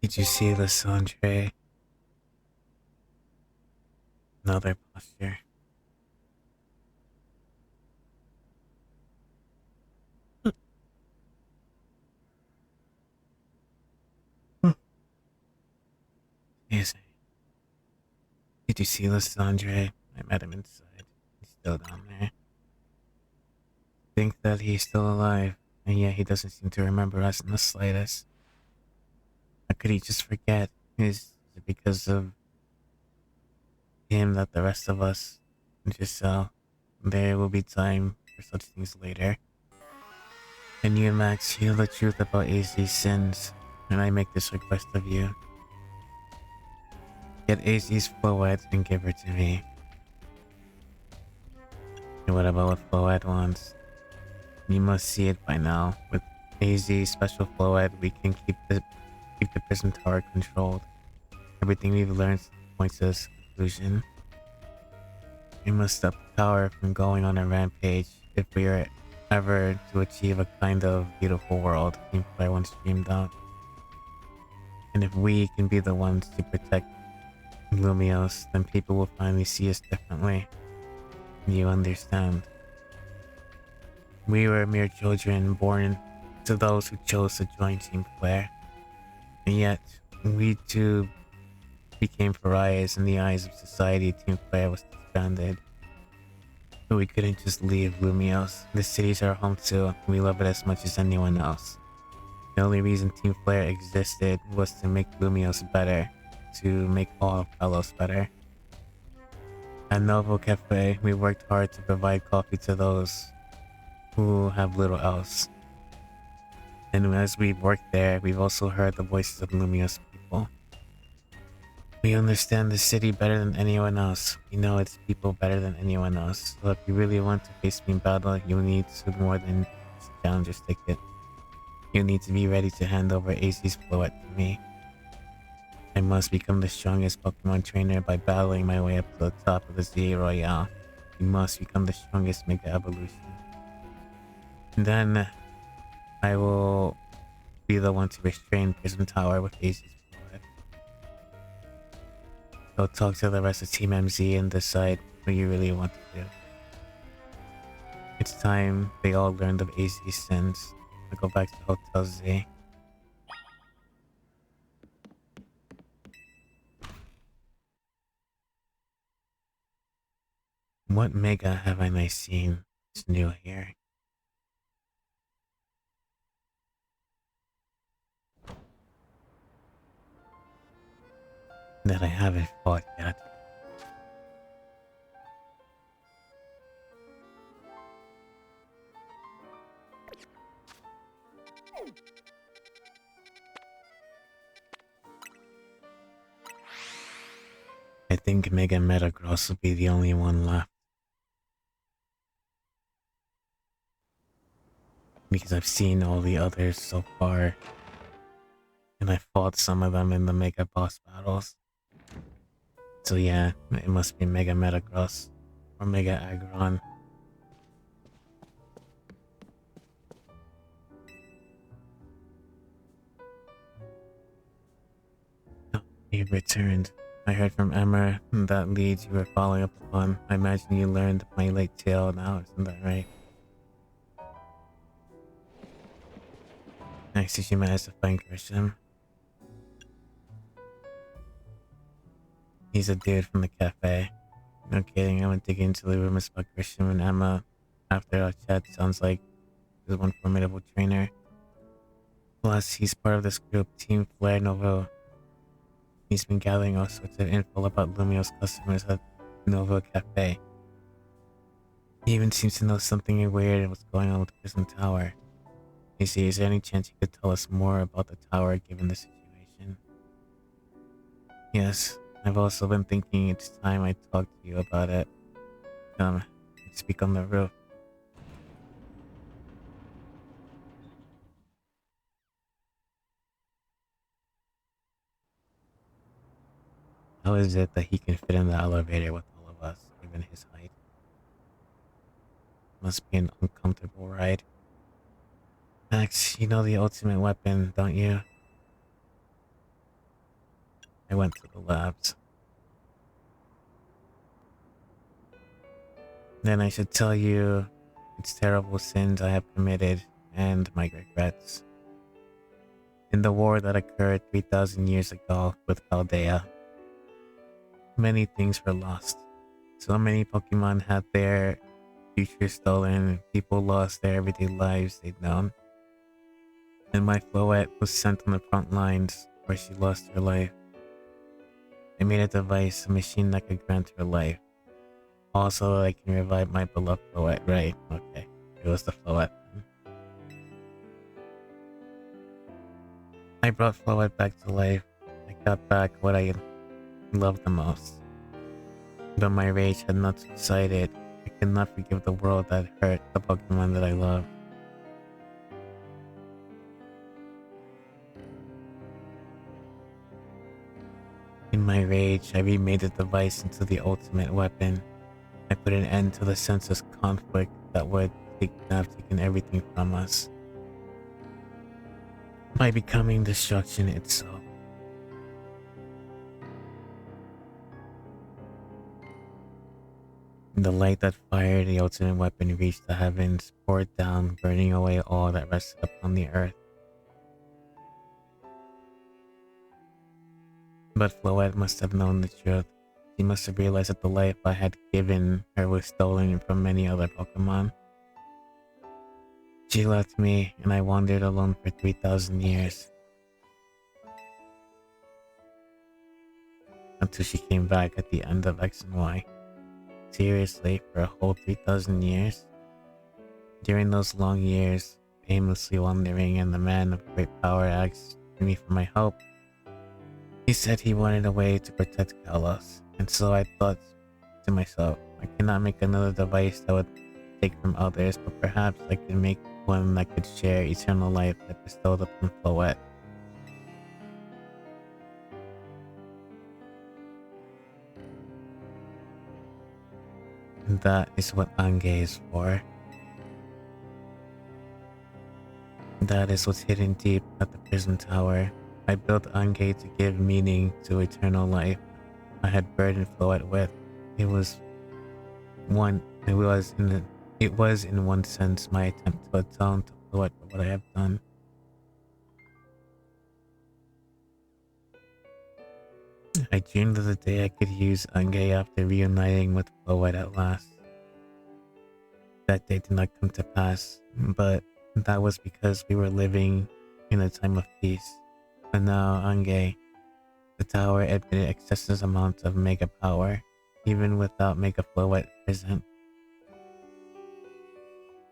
Did you see Lysandre? Another posture. Yes. Did you see Lysandre? I met him inside. He's still down there. Think that he's still alive, and yet he doesn't seem to remember us in the slightest. How could he just forget? Is it because of him that the rest of us just there will be time for such things later. And you, Max, you know the truth about AZ's sins, and I make this request of you. Get AZ's Floette and give her to me. And what about what Floette wants? You must see it by now. With AZ's special Floette, we can keep the prison tower controlled. Everything we've learned points to this conclusion. We must stop the tower from going on a rampage if we are ever to achieve a kind of beautiful world I once dreamed of. And if we can be the ones to protect Lumios, then people will finally see us differently. You understand? We were mere children born to those who chose to join Team Flare. And yet, we too became pariahs in the eyes of society. Team Flare was disbanded. But we couldn't just leave Lumios. The city's our home too, and we love it as much as anyone else. The only reason Team Flare existed was to make Lumios better, to make all of Palos better. At Novo Cafe, we worked hard to provide coffee to those who have little else. And as we've worked there, we've also heard the voices of Lumios people. We understand the city better than anyone else. We know its people better than anyone else. So if you really want to face me in battle, you need to more than just a challenger's ticket. You need to be ready to hand over AZ's Floette to me. I must become the strongest Pokemon trainer by battling my way up to the top of the ZA Royale. You must become the strongest Mega Evolution. And then I will be the one to restrain Prison Tower with AZ's Floette. Go talk to the rest of Team MZ and decide what you really want to do. It's time they all learned of AZ's sins. I'll go back to Hotel Z. What Mega have I seen that's new here? That I haven't fought yet. I think Mega Metagross will be the only one left. Because I've seen all the others so far. And I fought some of them in the Mega Boss battles. So yeah, it must be Mega Metagross or Mega Aggron. Oh, you returned. I heard from Emma that leads you were following up upon. I imagine you learned my late tale now, isn't that right? Next, did you manage to find Grisham? He's a dude from the cafe. No kidding, I went digging into the rumors about Grisham and Emma. After our chat, sounds like he's one formidable trainer. Plus, he's part of this group, Team Flare Novo. He's been gathering all sorts of info about Lumio's customers at Novo Cafe. He even seems to know something weird and what's going on with the Prison Tower. You see, is there any chance you could tell us more about the tower given the situation? Yes, I've also been thinking it's time I talk to you about it. Speak on the roof. How is it that he can fit in the elevator with all of us, given his height? Must be an uncomfortable ride. Max, you know the ultimate weapon, don't you? I went to the labs. Then I should tell you its terrible sins I have committed and my regrets. In the war that occurred 3,000 years ago with Paldea, many things were lost. So many Pokemon had their future stolen, people lost their everyday lives they'd known. And my Floette was sent on the front lines where she lost her life. I made a device, a machine that could grant her life. Also, I can revive my beloved Floette, right? Okay, it was the Floette. I brought Floette back to life. I got back what I loved the most. But my rage had not subsided. I could not forgive the world that hurt the Pokemon that I love. In my rage, I remade the device into the ultimate weapon. I put an end to the senseless conflict that would have taken everything from us. By becoming destruction itself. The light that fired the ultimate weapon reached the heavens, poured down, burning away all that rested upon the earth. But Floette must have known the truth. She must have realized that the life I had given her was stolen from many other Pokemon. She left me, and I wandered alone for 3,000 years. Until she came back at the end of X and Y. Seriously, for a whole 3,000 years? During those long years, aimlessly wandering, and the man of great power asked me for my help. He said he wanted a way to protect Kalos, and so I thought to myself, I cannot make another device that would take from others, but perhaps I could make one that could share eternal life that bestowed upon Floette. And that is what Ange is for. That is what's hidden deep at the prison tower. I built Ange to give meaning to eternal life I had burdened Floette with. It was in one sense my attempt to atone to Floette for what I have done. I dreamed of the day I could use Ange after reuniting with Floette at last. That day did not come to pass, but that was because we were living in a time of peace. But now, Ange, the tower admitted excessive amounts of Mega power, even without Mega Floette present.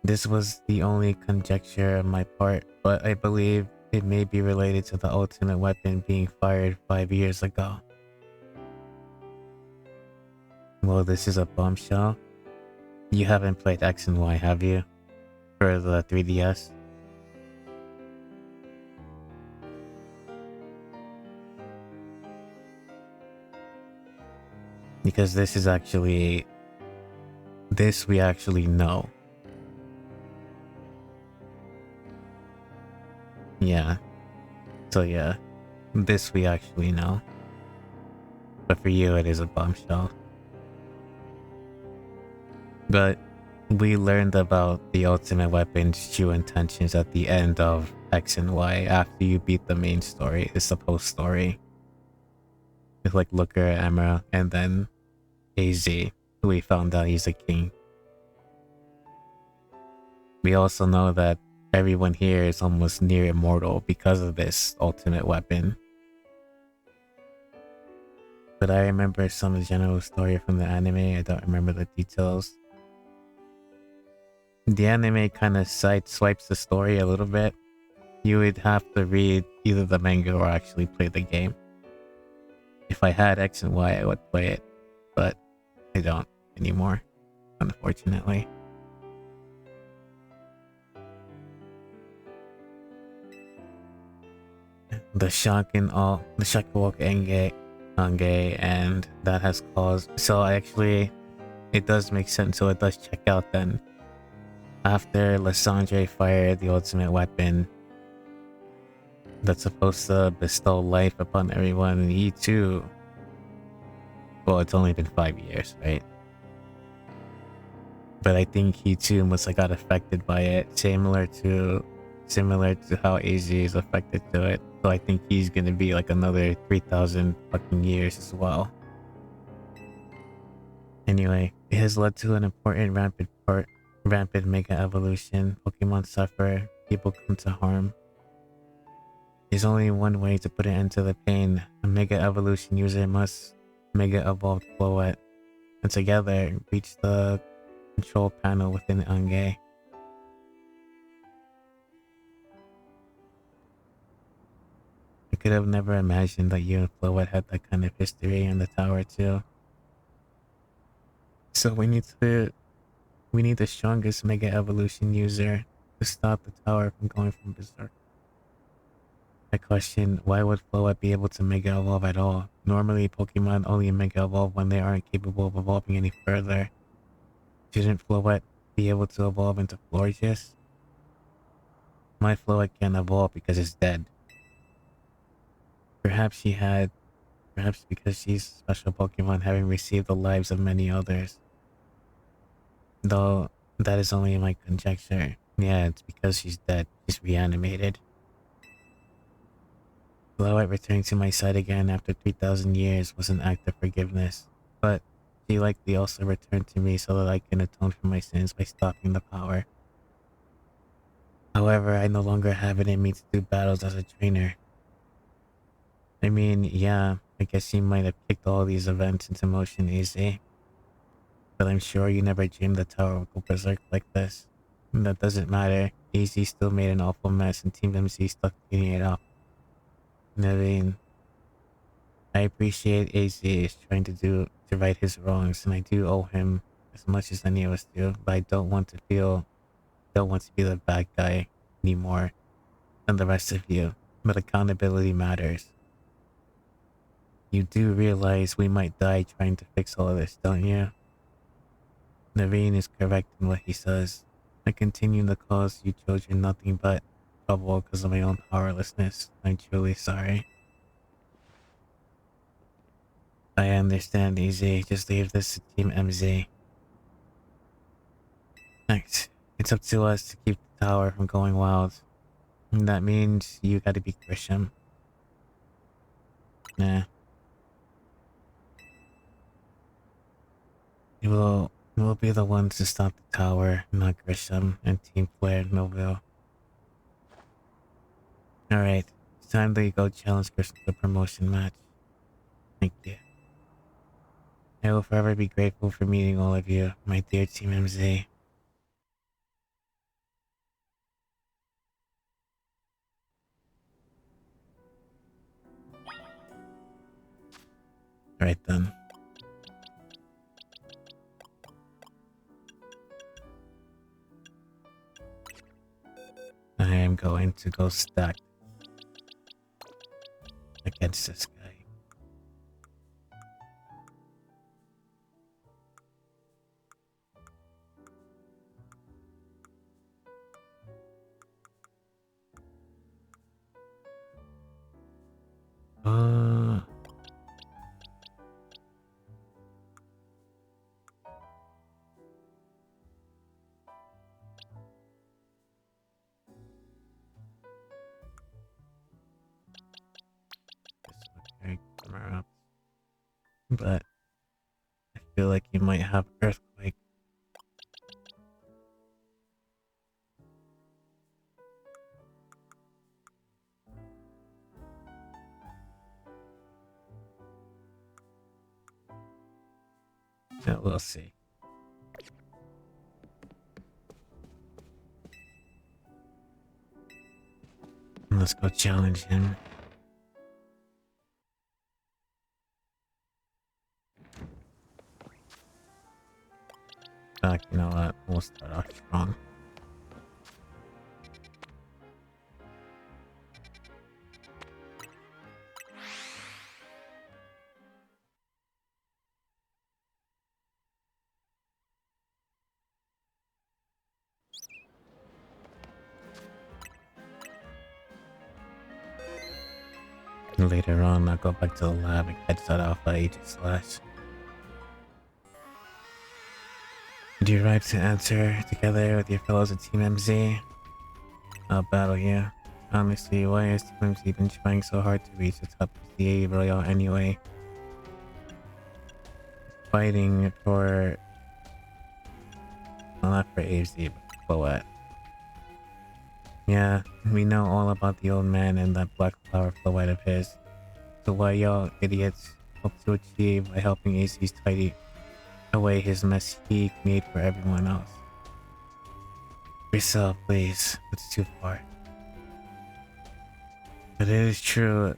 This was the only conjecture on my part, but I believe it may be related to the ultimate weapon being fired 5 years ago. Well, this is a bombshell. You haven't played X and Y, have you? For the 3DS? Because this we actually know. Yeah. So yeah, this we actually know. But for you, it is a bombshell. But we learned about the ultimate weapon's true intentions at the end of X and Y after you beat the main story, the supposed story. With like Looker, Emra, and then AZ, who we found out he's a king. We also know that everyone here is almost near immortal because of this ultimate weapon. But I remember some general story from the anime, I don't remember the details. The anime kind of sideswipes the story a little bit. You would have to read either the manga or actually play the game. If I had X and Y, I would play it, but I don't anymore, unfortunately. The Shakuok Ange, and that has caused. So it does make sense. So it does check out then. After Lysandre fired the ultimate weapon that's supposed to bestow life upon everyone, and he too. Well, it's only been 5 years, right? But I think he too must have got affected by it, similar to how AZ is affected to it. So I think he's gonna be like another 3,000 fucking years as well. Anyway, it has led to an important rampant mega evolution. Pokemon suffer, people come to harm. There's only one way to put an end to the pain. A mega evolution user must mega evolve Floette, and together reach the control panel within Ange. I could have never imagined that you and Floette had that kind of history in the tower too. So we need the strongest mega evolution user to stop the tower from going from berserk. I question, why would Floette be able to mega evolve at all? Normally Pokemon only mega evolve when they aren't capable of evolving any further. Shouldn't Floette be able to evolve into Florges? My Floette can't evolve because it's dead. Perhaps because she's a special Pokemon, having received the lives of many others. Though that is only my conjecture. Yeah, it's because she's dead. She's reanimated. Floette returning to my side again after 3,000 years was an act of forgiveness, but she likely also returned to me so that I can atone for my sins by stopping the power. However, I no longer have it in me to do battles as a trainer. I mean, yeah, I guess she might have kicked all these events into motion easy, but I'm sure you never dreamed the tower would go berserk like this. That doesn't matter. AZ still made an awful mess and Team MC stuck cleaning it up. Naveen, I appreciate AZ is trying to right his wrongs, and I do owe him as much as any of us do, but I don't want to be the bad guy anymore than the rest of you. But accountability matters. You do realize we might die trying to fix all of this, don't you? Naveen is correct in what he says. I continue to cause you children nothing but trouble because of my own powerlessness. I'm truly sorry. I understand, Easy. Just leave this to Team MZ. Thanks. It's up to us to keep the tower from going wild. And that means you gotta be Grisham. Nah. We'll be the ones to stop the tower, not Grisham and Team Flare Noville. Alright, it's time that you go challenge Grisham to a promotion match. Thank you. I will forever be grateful for meeting all of you, my dear Team MZ. Alright then. I am going to go stack against this guy. Up. But I feel like you might have earthquake. Yeah, we'll see. Let's go challenge him. You know what? We'll start off strong. Later on, I'll go back to the lab and catch that Alpha Agent Slash. Do you arrive to answer together with your fellows at Team MZ? I'll battle you. Honestly, why has Team MZ been trying so hard to reach the top of the A Royale anyway? fighting for, well, not for AZ, but for what? Yeah, we know all about the old man and that black flower Floette of his. So what y'all idiots hope to achieve by helping AC's tidy away his mess he made for everyone else? Yourself, please. It's too far. But it is true.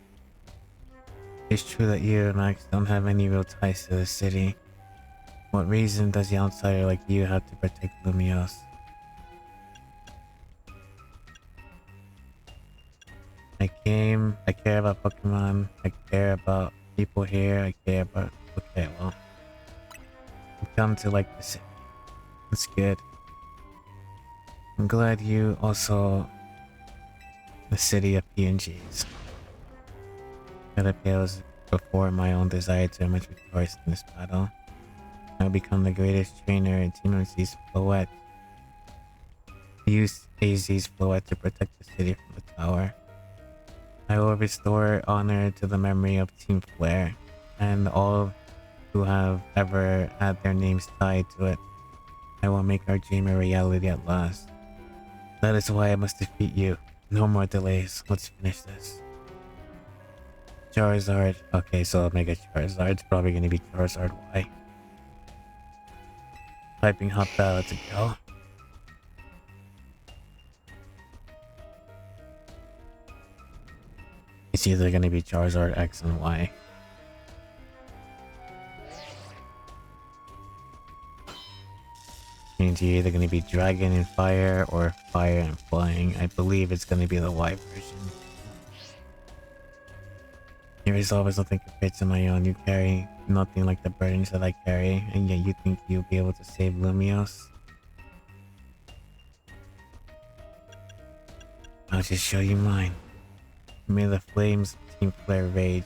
It's true that you and Max don't have any real ties to the city. What reason does the outsider like you have to protect Lumios? I care about Pokemon, I care about people here, I care about... Okay, well... I've come to like the city. That's good. I'm glad you also... the city of PNGs. That appeals before my own desire to emerge victorious in this battle. I will become the greatest trainer in Team MC's Floette. Use AZ's Floette to protect the city from the tower. I will restore honor to the memory of Team Flare and all who have ever had their names tied to it. I will make our dream a reality at last. That is why I must defeat you. No more delays. Let's finish this. Charizard. Okay, so Mega Charizard. It's probably going to be Charizard Y. Typing hot battle to go. It's either going to be Charizard X and Y. Means you're either going to be Dragon and Fire or Fire and Flying. I believe it's going to be the Y version. Your resolve is nothing compared to my own. You carry nothing like the burdens that I carry, and yet you think you'll be able to save Lumios? I'll just show you mine. May the flames of Team Flare rage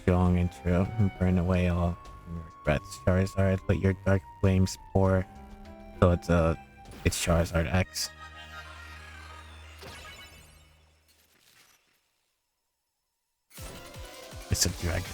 strong and true and burn away all your regrets. Charizard, let your dark flames pour. So it's Charizard X. It's a dragon.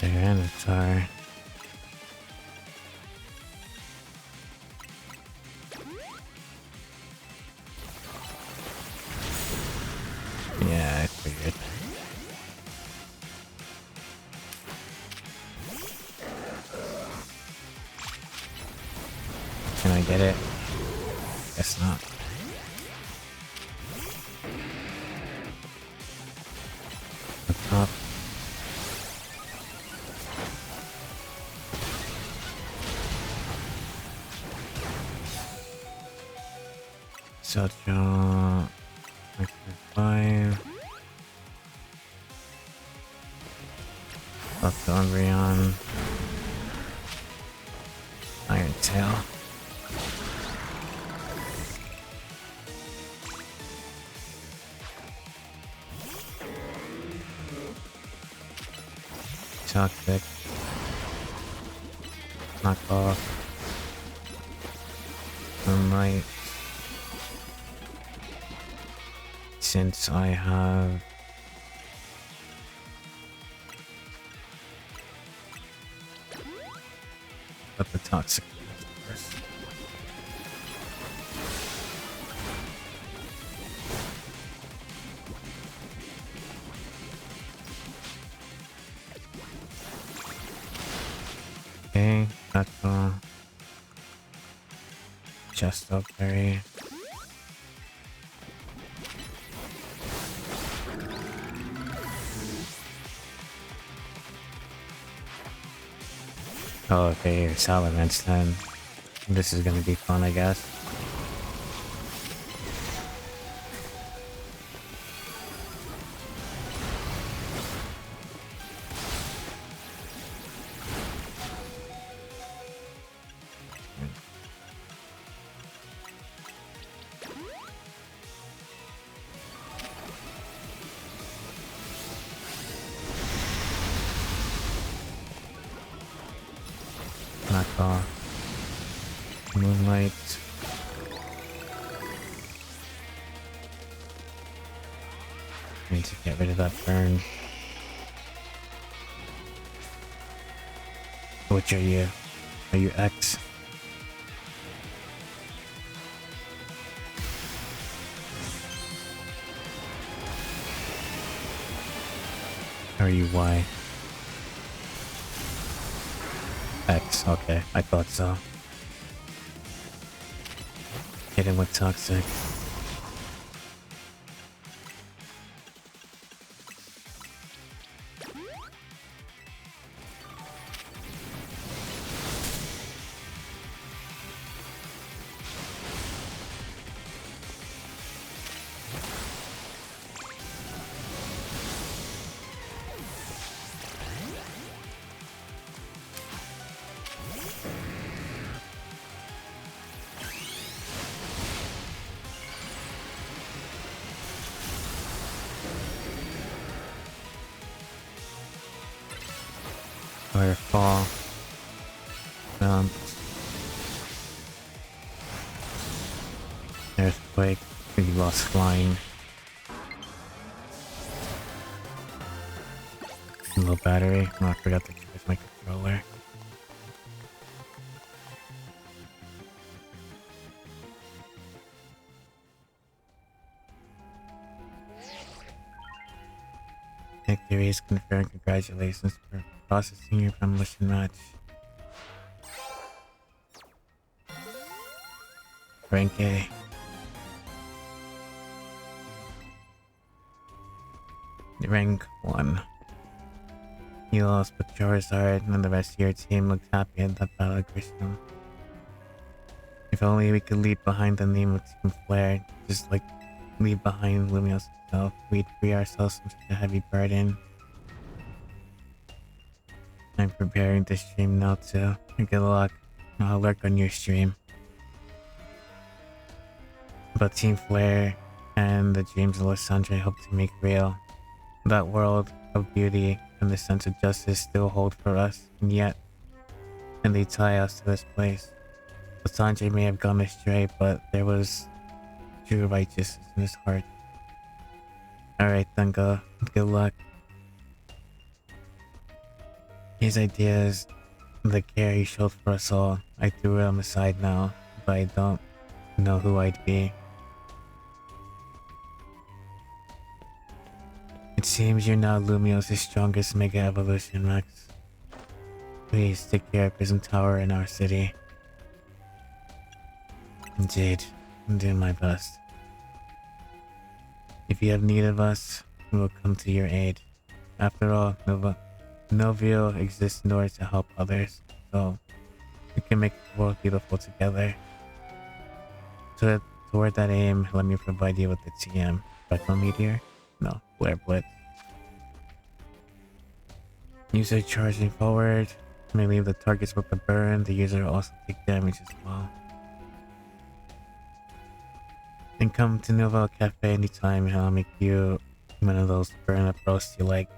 Tyranitar. Yeah, I figured. Can I get it? Guess not. Up top. Seltra, X5, Left Umbreon, Iron Tail. Toxic. Knock off. Moonlight. Since I have got the toxic first. Okay, that's just berry. Oh, okay, salamence then. This is gonna be fun, I guess. Knock off. Moonlight. Need to get rid of that burn. Which are you? Are you X? Or are you Y? X, okay, I thought so. Hit him with toxic. Firefall. Earthquake. We lost flying. Low battery. Oh, I forgot to charge my controller. Victory is confirmed. Congratulations for processing your demolition match. Rank A. Rank 1. You lost, but Charizard and the rest of your team looked happy at that battle, Grisham. If only we could leave behind the name of Team Flare, just like leave behind Lumios itself, we'd free ourselves from such a heavy burden. I'm preparing to stream now too. Good luck. I'll lurk on your stream. But Team Flare and the dreams Alessandra hope to make real. That world of beauty and the sense of justice still hold for us, and they tie us to this place. Sanjay may have gone astray, but there was true righteousness in his heart. Alright, Thunga, good luck. His ideas, the care he showed for us all, I threw him aside now, but I don't know who I'd be. It seems you're now Lumios' strongest Mega Evolution, Max. Please take care of Prison Tower in our city. Indeed, I'm doing my best. If you have need of us, we will come to your aid. After all, Novio exists in order to help others, so we can make the world beautiful together. Toward that aim, let me provide you with the TM. Spectral Meteor? No, Flare Blitz. User charging forward. May leave the targets with the burn. The user will also take damage as well. And come to Novo Cafe anytime and I'll make you one of those burn up roasts you like.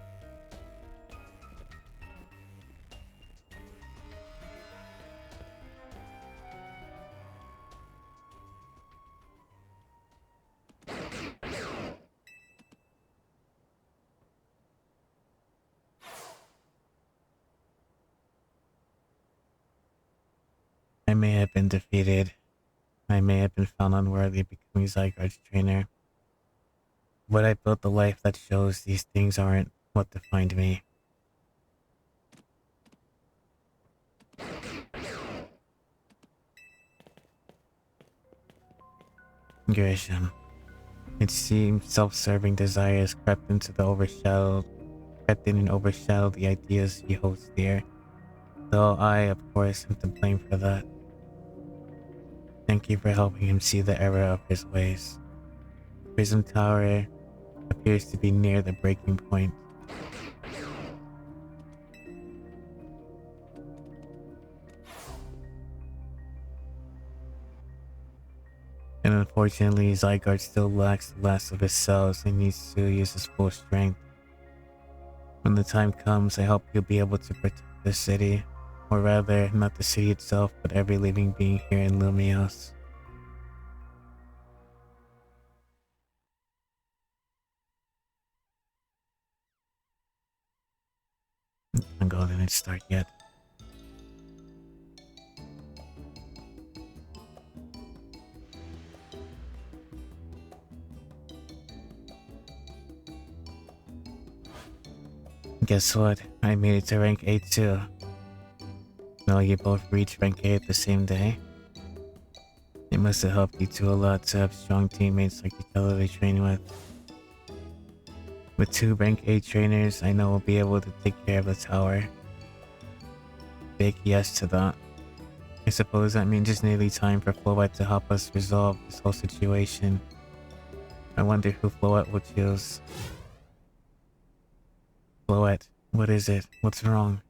I may have been defeated. I may have been found unworthy of becoming Zygarde's trainer. But I built the life that shows these things aren't what defined me. Grisham. It seems self-serving desires crept in and overshadowed the ideas he holds dear. Though I, of course, am to blame for that. Thank you for helping him see the error of his ways. Prism Tower appears to be near the breaking point. And unfortunately, Zygarde still lacks the last of his cells and needs to use his full strength. When the time comes, I hope you'll be able to protect the city. Or rather, not the city itself, but every living being here in Lumios. I'm going to start yet. Guess what? I made it to rank 8 too. No, you both reached rank 8 the same day. It must have helped you two a lot to have strong teammates like each other to train with. With 2 rank 8 trainers, I know we'll be able to take care of the tower. Big yes to that. I suppose that means it's nearly time for Floette to help us resolve this whole situation. I wonder who Floette will choose. Floette, what is it? What's wrong?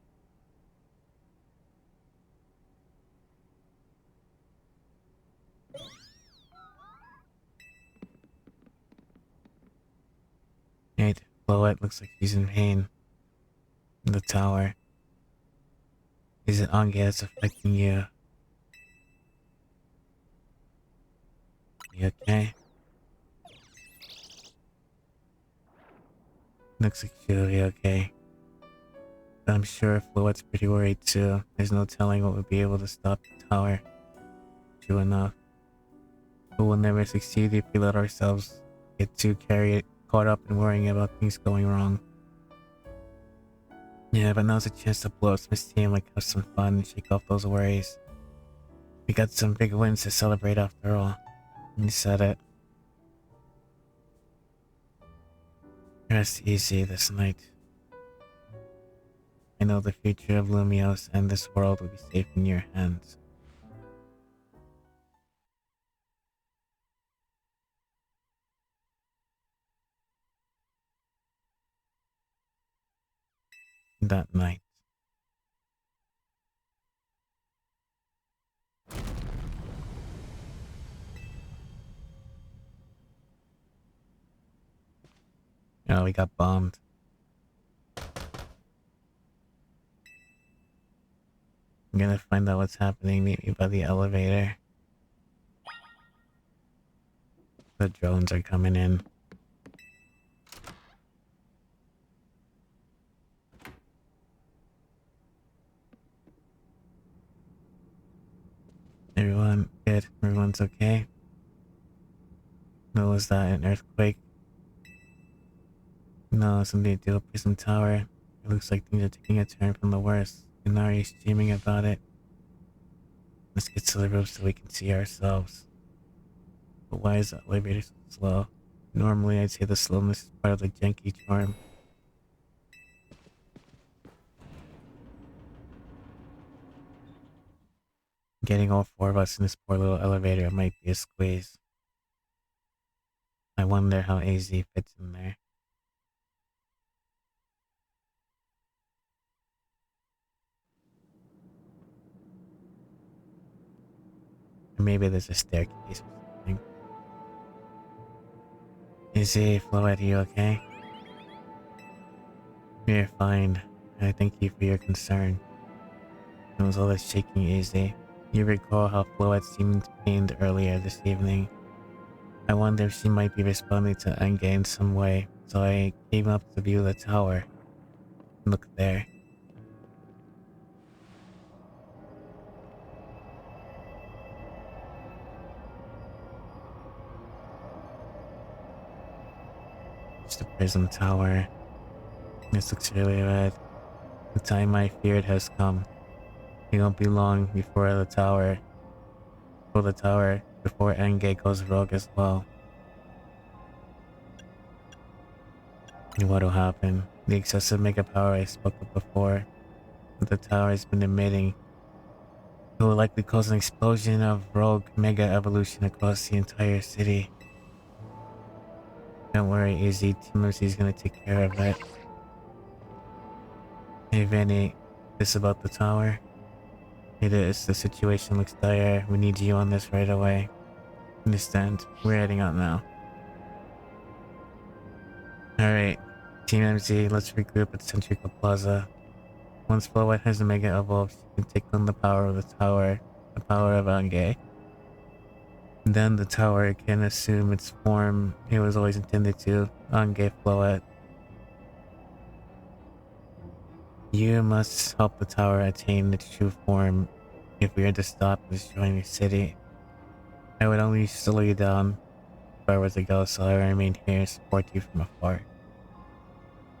Right, Floette looks like she's in pain. In the tower. Is it Ange that's affecting you? You okay? Looks like she'll be okay. But I'm sure Floette's pretty worried too. There's no telling what would be able to stop the tower. True enough. But we'll never succeed if we let ourselves get too caught up in worrying about things going wrong. Yeah, but now's a chance to blow up some steam, like have some fun and shake off those worries. We got some big wins to celebrate after all. You said it. Rest easy this night. I know the future of Lumios and this world will be safe in your hands. That night. Oh, we got bombed. I'm gonna find out what's happening. Meet me by the elevator. The drones are coming in. Everyone good? Everyone's okay? No, was that an earthquake? No, something to do with Prism Tower. It looks like things are taking a turn from the worst. Inari's dreaming about it. Let's get to the roof so we can see ourselves. But why is the elevator so slow? Normally I'd say the slowness is part of the janky charm. Getting all 4 of us in this poor little elevator might be a squeeze. I wonder how AZ fits in there. Or maybe there's a staircase or something. AZ, Floette, you okay? You're fine. I thank you for your concern. It was all that shaking, AZ. You recall how Floette seemed pained earlier this evening. I wonder if she might be responding to Enge in some way, so I came up to view the tower. Look there. It's the Prism Tower. This looks really red. The time I feared has come. It won't be long before the tower before Enge goes rogue as well. And what'll happen? The excessive mega power I spoke of before that the tower has been emitting will likely cause an explosion of rogue mega evolution across the entire city. Don't worry, Easy. Team MC is gonna take care of it. Hey Vanny, this about the tower? It is. The situation looks dire. We need you on this right away. Understand? We're heading out now. Alright, Team MC, let's regroup at Centrica Plaza. Once Flow White has a mega evolved, she can take on the power of the tower, the power of Ange. Then the tower can assume its form it was always intended to, Ange Floet. You must help the tower attain its true form if we are to stop destroying the city. I would only slow you down if I were to go, so I remain here and support you from afar.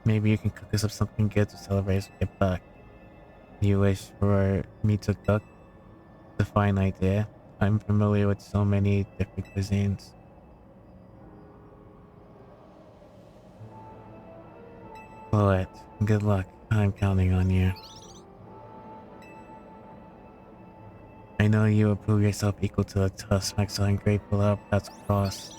Maybe you can cook us up something good to celebrate as we get back. You wish for me to cook? It's a fine idea. I'm familiar with so many different cuisines. Poet, good luck. I'm counting on you. I know you will prove yourself equal to the task, so I'm grateful our paths cross.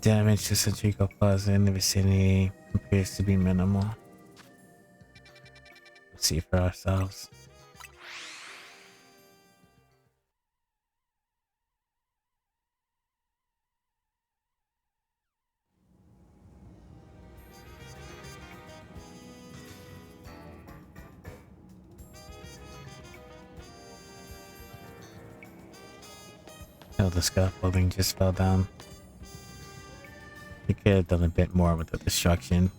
Damage to Centrico Plaza in the vicinity appears to be minimal. Let's see for ourselves. Oh, the scaffolding just fell down. We could have done a bit more with the destruction.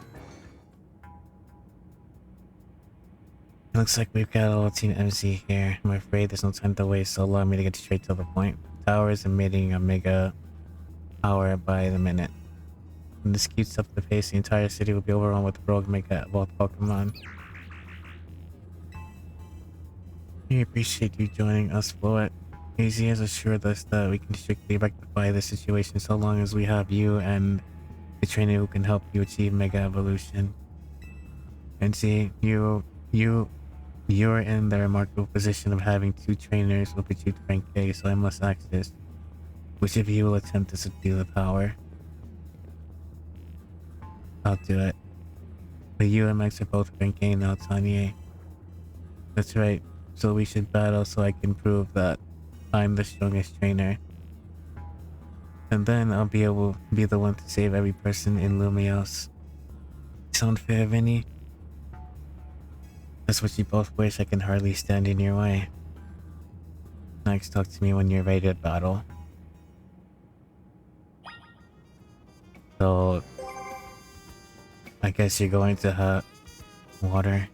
It looks like we've got a little Team MC here. I'm afraid there's no time to waste, so allow me to get straight to the point. The tower is emitting a mega power by the minute. When this keeps up the pace, the entire city will be overrun with rogue mega evolved Pokemon. We appreciate you joining us, Floet. AZ has assured us that we can strictly rectify the situation so long as we have you and the trainer who can help you achieve mega evolution. And see, you're in the remarkable position of having two trainers with achieved rank A, so I must ask this. Which of you will attempt to subdue the power? I'll do it. But you and Max are both rank A now, Tanya. That's right. So we should battle so I can prove that I'm the strongest trainer. And then I'll be able to be the one to save every person in Lumios. Sound fair, Vinny? That's what you both wish. I can hardly stand in your way. Next, talk to me when you're ready to battle. So, I guess you're going to have water.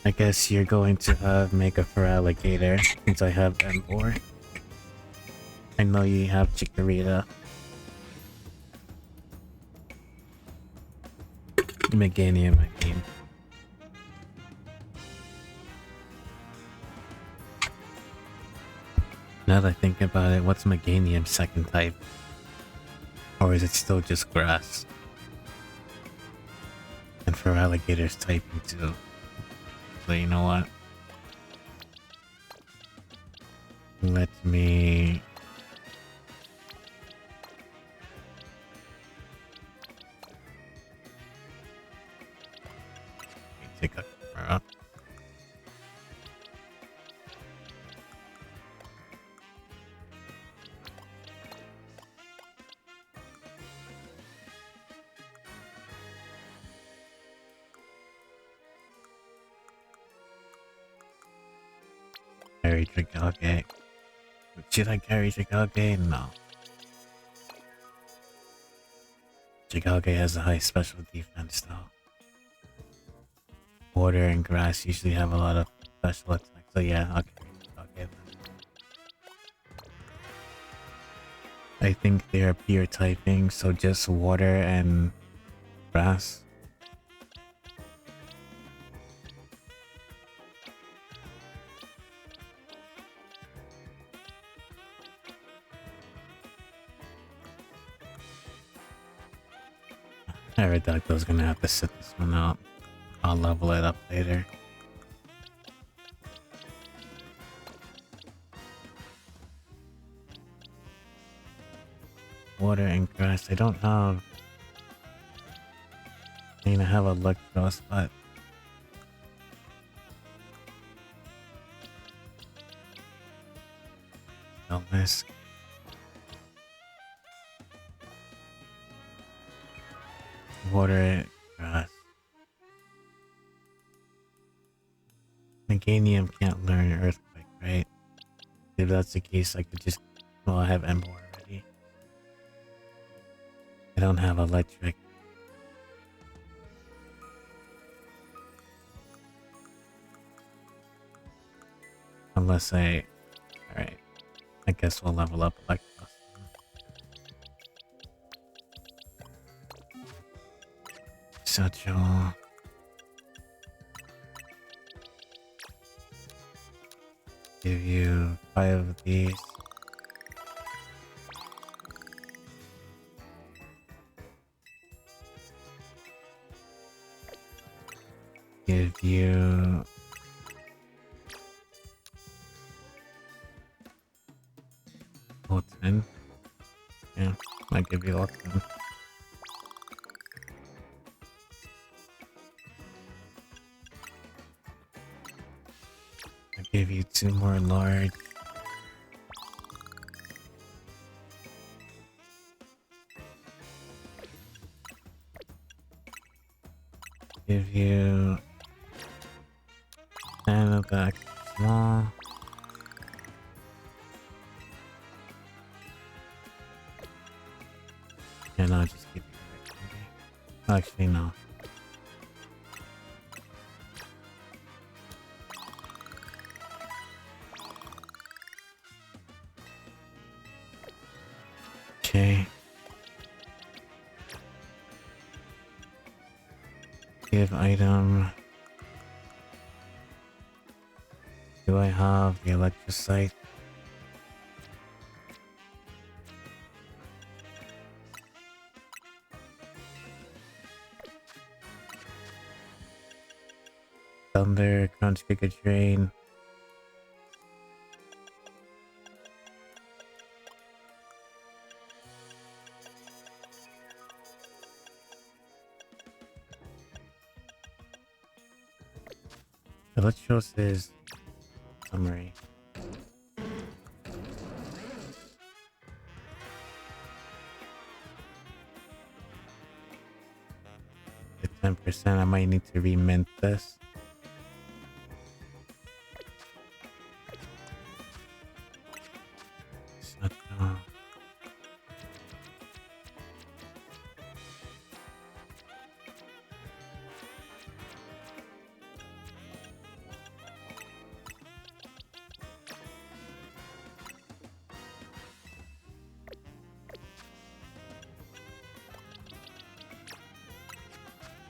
I guess you're going to have Mega for Alligator since I have M4. I know you have Chikorita. Meganium, I mean. Now that I think about it, what's Meganium's second type? Or is it still just grass? And for Alligator's typing too. So you know what? Let me... take a camera. Carry Dragage. Should I carry Dragage? No. Chicago has a high special defense though. Water and grass usually have a lot of special attacks. So yeah, okay. Okay. I think they are pure typing, so just water and grass. Aerodactyl's gonna have to sit this one out. I'll level it up later. Water and grass. I don't have. I mean, I have Electros, but no risk. Water, grass. Meganium can't learn Earthquake, right? If that's the case, I could just. Well, I have Ember already. I don't have Electric. Unless I. Alright. I guess we'll level up Electros. Satchel. Give you 5 of these. Give you all 10. Yeah, I give you all 10. I give you 2 more large. Give you 10 of the extra small. And I'll just keep it right. Actually, no. Okay. Give item. Do I have the electrocyte? Thunder, Crunch Giga Drain. Electros is summary. The 10%, I might need to remint this.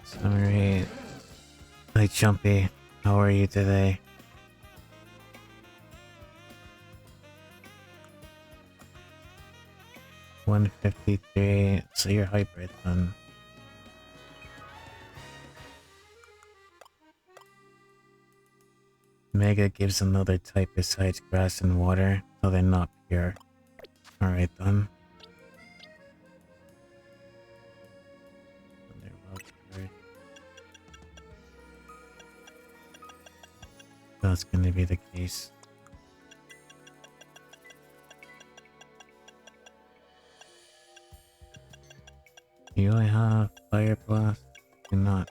Summary. Hi Chumpy, how are you today? $153, so you're hybrid then. Mega gives another type besides grass and water, so they're not pure. Alright then. That's gonna be the case. Do I have Fire Blast? Do not.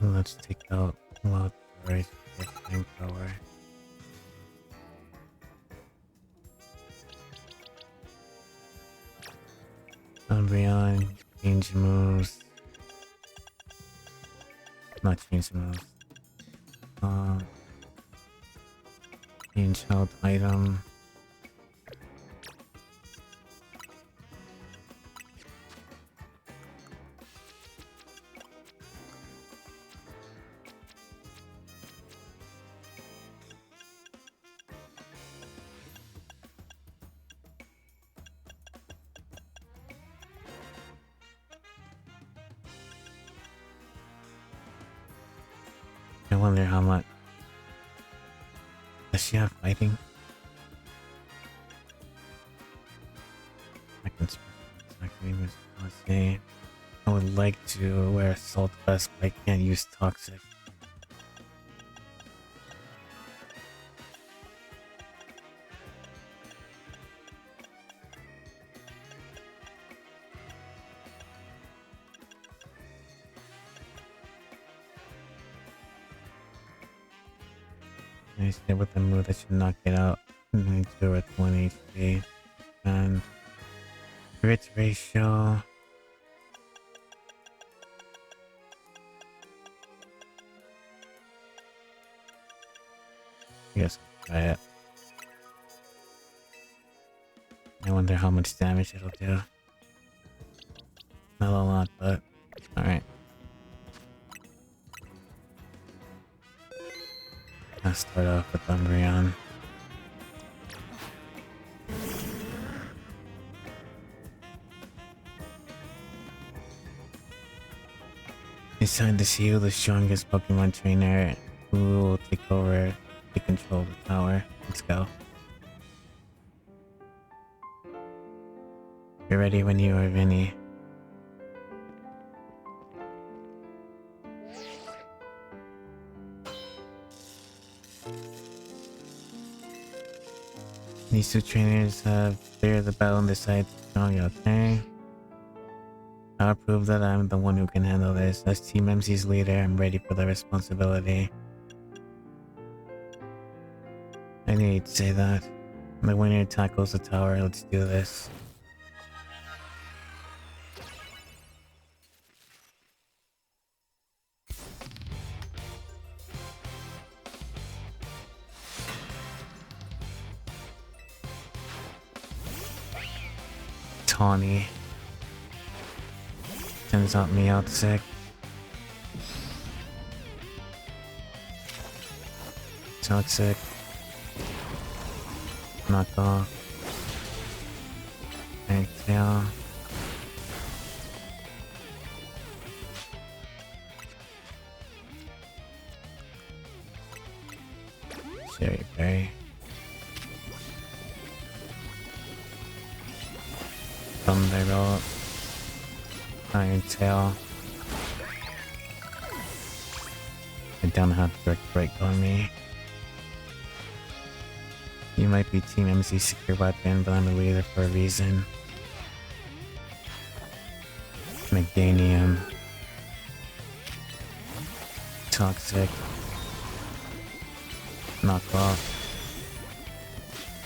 Let's take out Wild Storage Flamethrower. Umbreon, change moves. Not change moves. Change health item. I wonder how much. Does she have fighting? I can say I would like to wear Assault Vest, but I can't use Toxic. I stay with the move that should knock it out. 0 at 1 HP. And crit ratio. I guess I'll try it. I wonder how much damage it'll do. Not a lot, but alright. I'll start off with Umbreon. It's time to see who the strongest Pokemon trainer who will take control of the tower. Let's go. You're ready when you are, Vinny. These two trainers have cleared the battle and decided to strong, okay? I'll prove that I'm the one who can handle this. As Team MC's leader, I'm ready for the responsibility. I knew you'd say that. The winner tackles the tower, let's do this. Tawny. Turns out me out sick. Toxic. Knock off. Tail. Cherry Berry. Thunderbolt. Iron Tail. I don't have direct break on me. You might be Team MC's secret weapon, but I'm a leader for a reason. Meganium. Toxic. Knock off.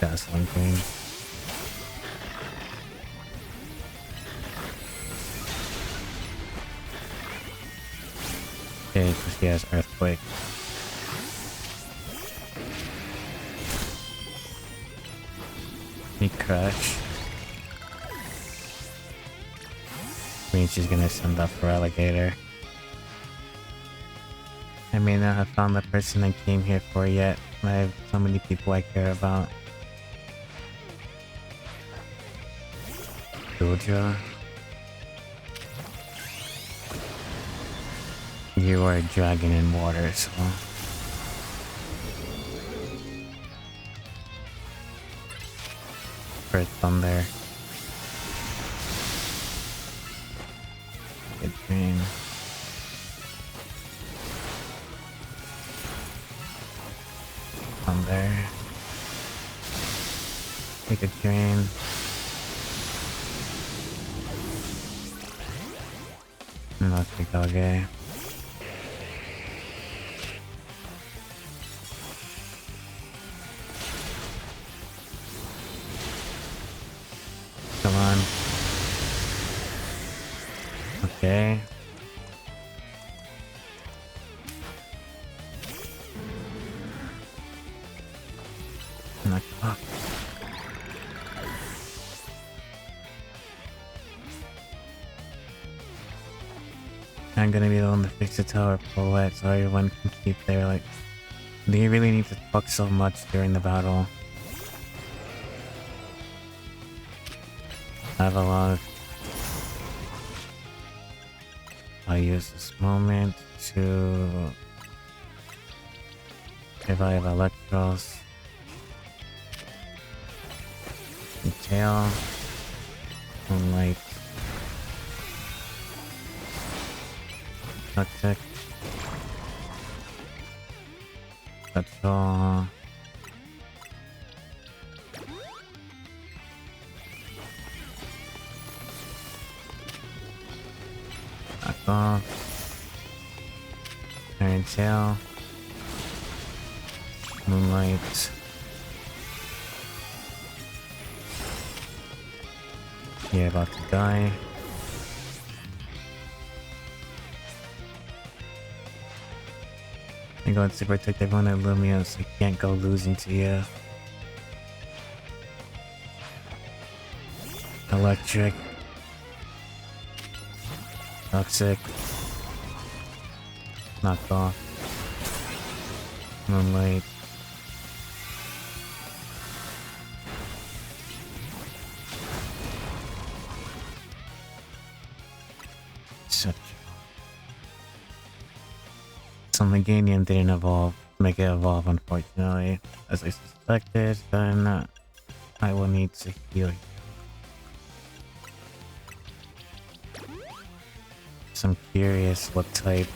Dazzling Green. Okay, because he has Earthquake. Me Crush. Means she's gonna send up for Alligator. I may not have found the person I came here for yet. I have so many people I care about. Doja. You are a dragon in water, so... For Thunder. Good dream. Thunder. Take a drain. Not take Doggy. Come on. Okay. Knock it off. I'm gonna be the one to fix the tower Paulette so everyone can keep their, like... Do you really need to talk so much during the battle? I have a lot of... I'll use this moment to... revive Electros. Tail. Moonlight. Toxic. That's all. Knock off. Iron Tail. Moonlight. Yeah, about to die. I'm going to protect everyone at Lumia so I can't go losing to you. Electric. Toxic. Knock off. Moonlight. So Meganium didn't evolve, make it evolve unfortunately. As I suspected, then I will need to heal you. So I'm curious what type.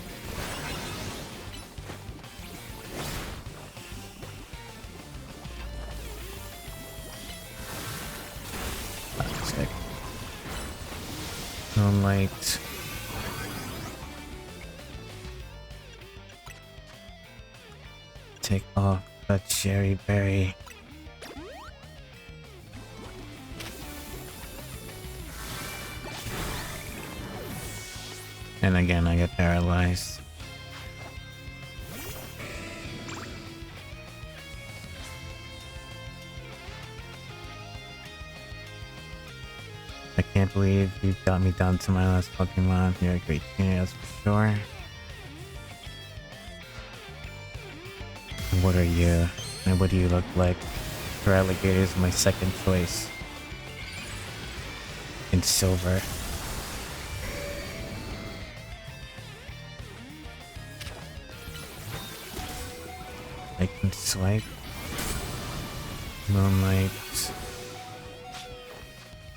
Toxic. Moonlight. Take off that cherry berry. And again, I get paralyzed. I can't believe you've got me down to my last Pokemon. You're a great teammate, that's for sure. What are you? And what do you look like? For alligator is my second choice. In silver. I can swipe. Moonlight.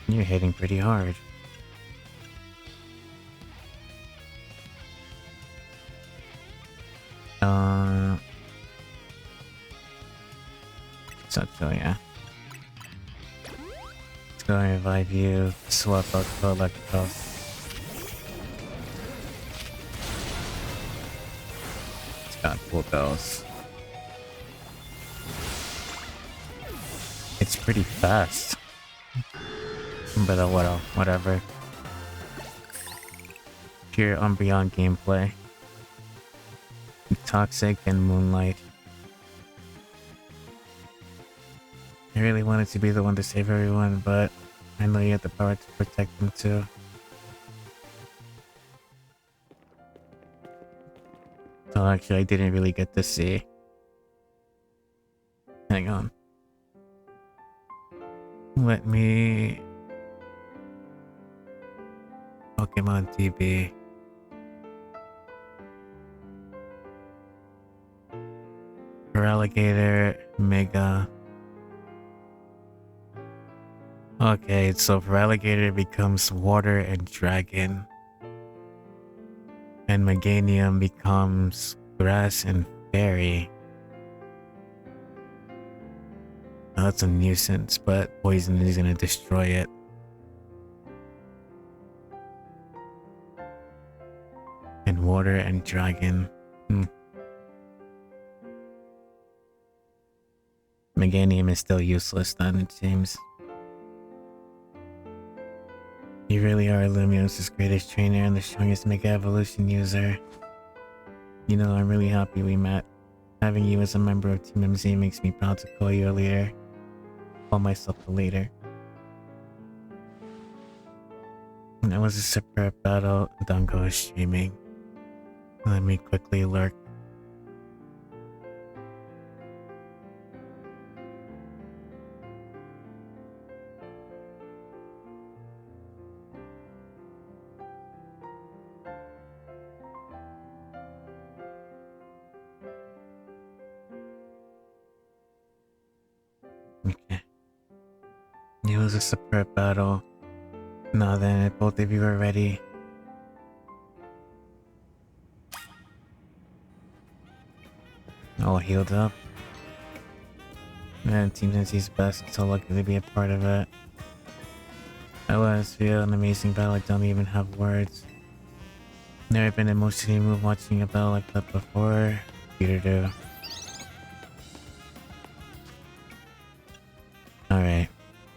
You're hitting pretty hard. So yeah. Let's go and revive you. Swap out to Electros. It's got full bells. It's pretty fast. But whatever. Pure Umbreon gameplay. Toxic and Moonlight. I really wanted to be the one to save everyone, but I know you have the power to protect them too. So actually, I didn't really get to see. Hang on. Let me... Pokemon TV. For Alligator, Mega. Okay, so for Alligator it becomes Water and Dragon. And Meganium becomes Grass and Fairy. Now that's a nuisance, but Poison is gonna destroy it. And Water and Dragon. Meganium is still useless then, it seems. You really are Lumios's greatest trainer and the strongest Mega Evolution user. You know, I'm really happy we met. Having you as a member of Team MZ makes me proud to call you a leader. Call myself a leader. It was a superb battle. Dango is streaming. Let me quickly lurk. Okay. It was a superb battle. Now then, if both of you are ready. All healed up. Man, Team NC's best. So lucky to be a part of it. That was an amazing battle. I don't even have words. Never been emotionally moved watching a battle like that before. Peter do. Alright.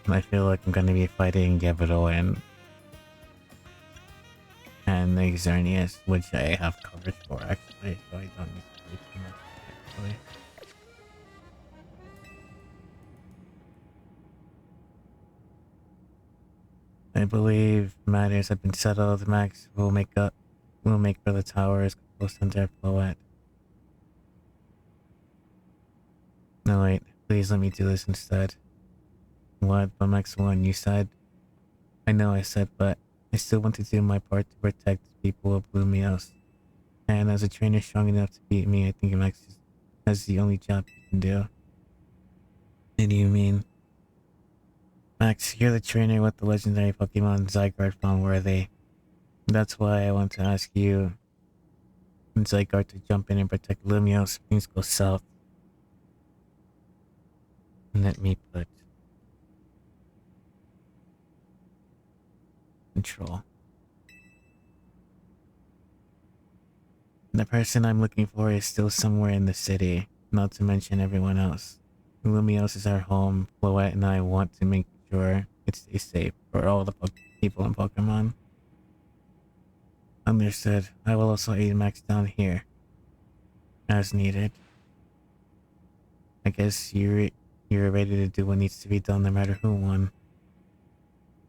I feel like I'm gonna be fighting Yevito and the Xerneas, which I have coverage for actually, so I don't need to do too much actually. I believe matters have been settled. Max will make for the towers close under Floette. No wait, please let me do this instead. What? But Max 1, you said? I know I said, but I still want to do my part to protect the people of Lumios. And as a trainer strong enough to beat me, I think Max has the only job he can do. What do you mean? Max, you're the trainer with the legendary Pokemon Zygarde found worthy. That's why I want to ask you and Zygarde to jump in and protect Lumios. Things go south. Let me put control. The person I'm looking for is still somewhere in the city, not to mention everyone else. Lumios is our home. Floette and I want to make sure it stays safe for all the people in Pokemon. Understood. I will also aid Max down here, as needed. I guess you're ready to do what needs to be done no matter who won.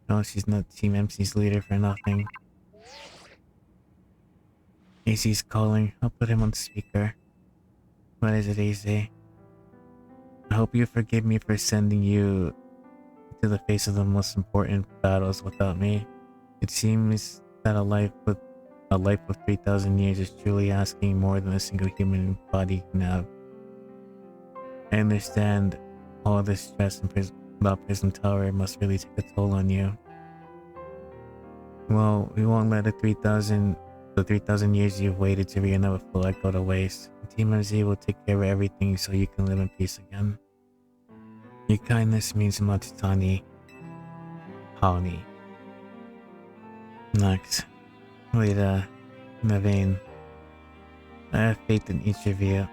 No, she's not Team MC's leader for nothing. AC's calling. I'll put him on speaker. What is it, AC? I hope you forgive me for sending you to the face of the most important battles without me. It seems that a life of 3,000 years is truly asking more than a single human body can have. I understand all this stress about Prism Tower must really take a toll on you. Well, we won't let the 3,000 years you've waited to reunite with Floette go to waste. Team MZ will take care of everything so you can live in peace again. Your kindness means much, Tani. Honey. Next. Lita. Naveen. I have faith in each of you.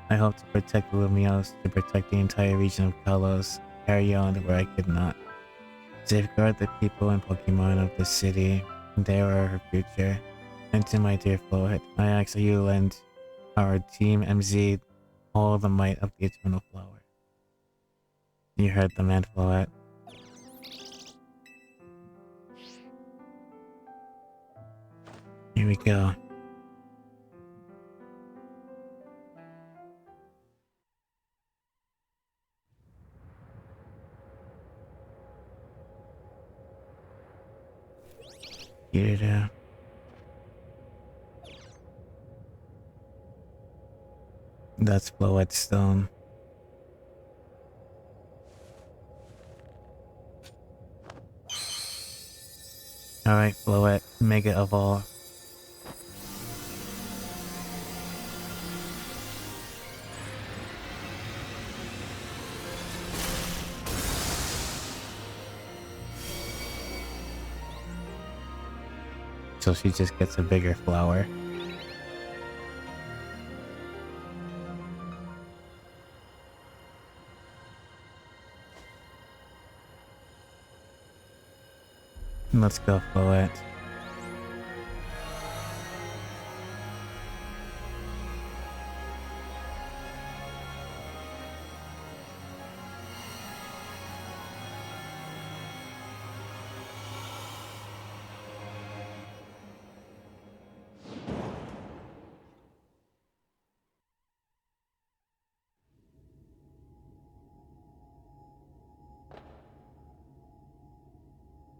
I hope to protect Lumios, to protect the entire region of Kalos, carry on where I could not. Safeguard the people and Pokemon of this city. They are our future. And to my dear Floette, I ask that you lend our Team MZ all the might of the Eternal Flower. You heard the man, Floette. Here we go. Here. That's Floette Stone. Alright, Floette, Mega Evolve. So she just gets a bigger flower. Let's go for it.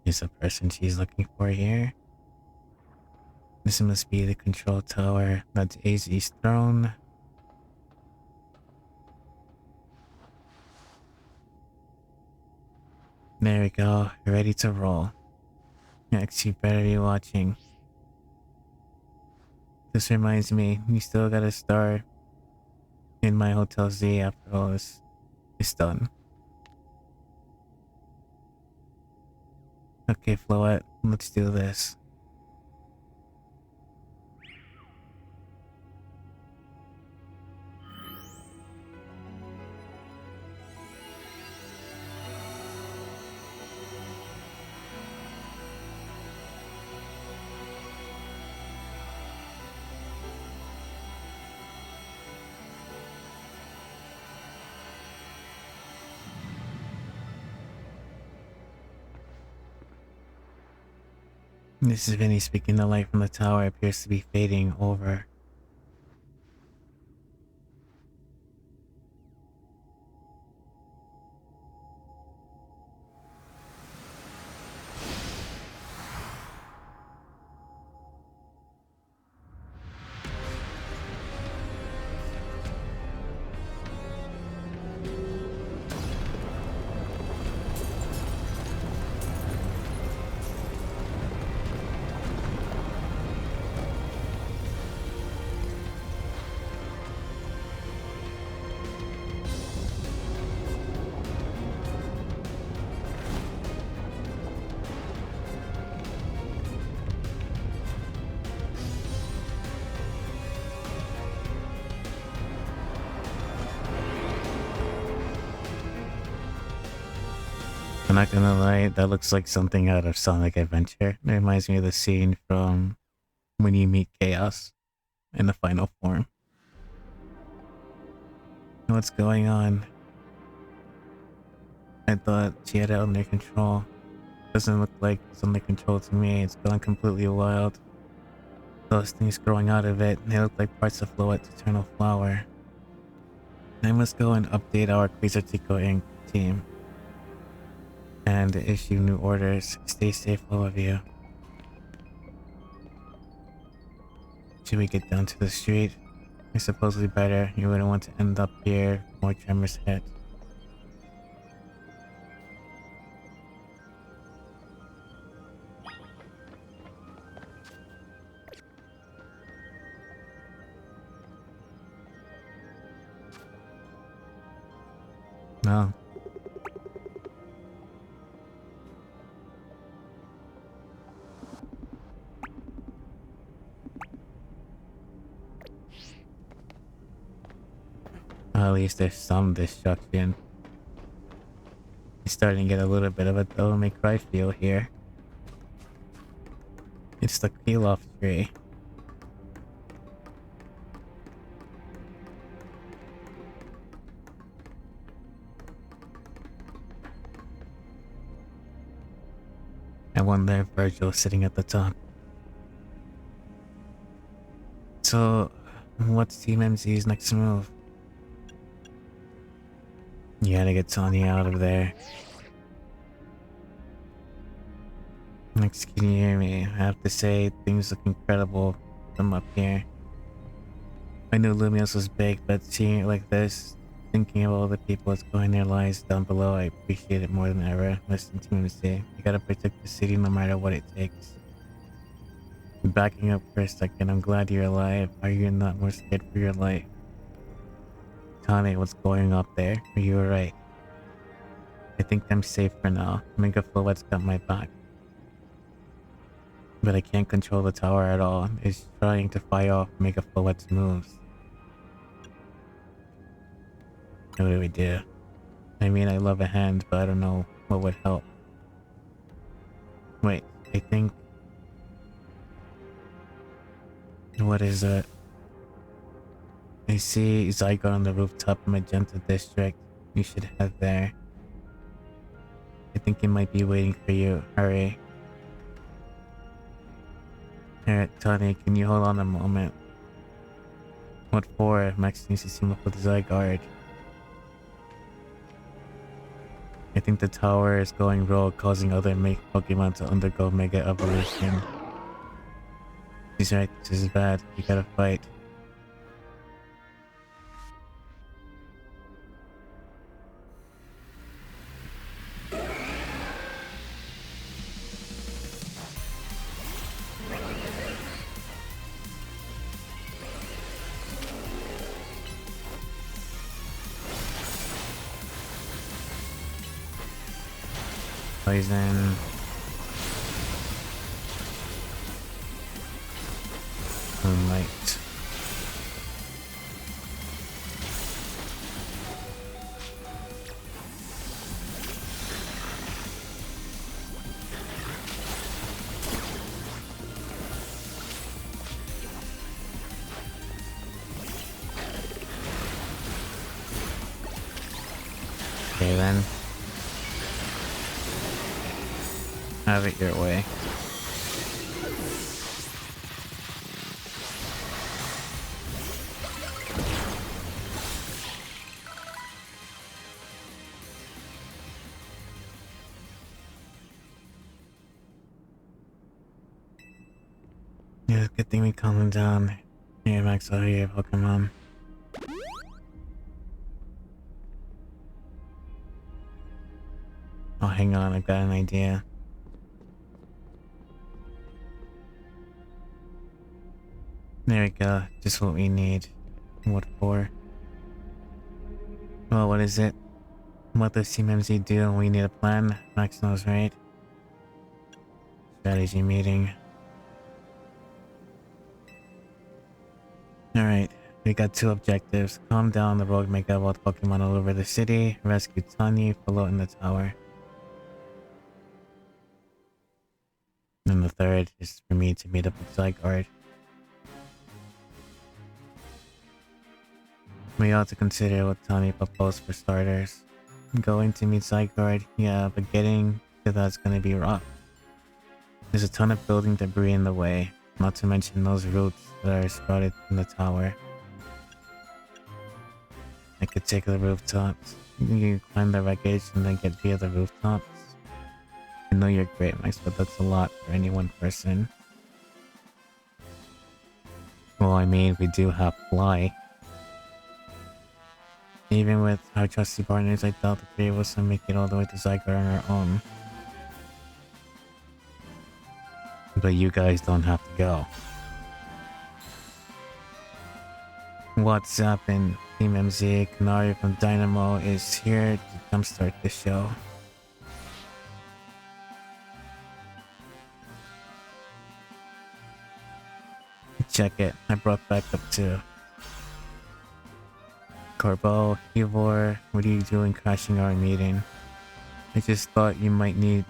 Is the person she's looking for here? This must be the control tower that's AZ's throne. There we go, ready to roll. Next, you better be watching. This reminds me, we still gotta start in my Hotel Z after all this is done. Okay, Floette, let's do this. This is Vinny speaking. The light from the tower appears to be fading over. I'm not gonna lie, that looks like something out of Sonic Adventure. It reminds me of the scene from when you meet Chaos in the final form. What's going on? I thought she had it under control. Doesn't look like it's under control to me. It's gone completely wild. Those things growing out of it, they look like parts of Floette's eternal flower. I must go and update our Quasartico Inc. team. And issue new orders. Stay safe, all of you. Should we get down to the street? I suppose we better. You wouldn't want to end up here. More tremors hit. No. At least there's some destruction. It's starting to get a little bit of a Devil May Cry feel here. It's the peel-off tree. I wonder if Virgil's sitting at the top. So, what's Team MZ's next move? You gotta get Tanya out of there. Next, can you hear me? I have to say, things look incredible from up here. I knew Lumios was big, but seeing it like this, thinking of all the people that's going their lives down below, I appreciate it more than ever. Listen to me say, you gotta protect the city no matter what it takes. Backing up for a second, I'm glad you're alive. Are you not more scared for your life? Tell me what's going up there. Are you alright? I think I'm safe for now. Mega Floette's got my back. But I can't control the tower at all. It's trying to fire off Mega Floette's moves. What do we do? I mean, I love a hand, but I don't know what would help. Wait, I think. What is it? I see Zygon on the rooftop in Magenta District. You should head there. I think he might be waiting for you. Hurry. Alright, Tony, can you hold on a moment? What for? Max needs to team up with Zygarde. I think the tower is going rogue, causing other Pokemon to undergo Mega Evolution. He's right, this is bad. You gotta fight. Poison. Moonlight. Okay then. Have it your way. Yeah, good thing we calmed him down. Here, Max, I'll hear your Pokemon. Oh, hang on, I've got an idea. There we go, just what we need. What for? Well, what is it? What does Team MZ do? We need a plan. Max knows, right? Strategy meeting. Alright, we got two objectives. Calm down the rogue Mega Evolved Pokemon all over the city. Rescue Tanya, float in the tower. And the third is for me to meet up with Zygarde. We ought to consider what Tanya proposed for starters. Going to meet Zygarde, yeah, but getting to that's gonna be rough. There's a ton of building debris in the way, not to mention those roots that are sprouted from the tower. I could take the rooftops. You can climb the wreckage and then get via the rooftops. I know you're great, Max, but that's a lot for any one person. Well, I mean, we do have Fly. Even with our trusty partners, I doubt the three of us will make it all the way to Zygarde on our own. But you guys don't have to go. What's happened? Team MZ, Canary from Dynamo is here to jumpstart the show. Check it, I brought backup too. Corbo, Ivor, what are you doing crashing our meeting? I just thought you might need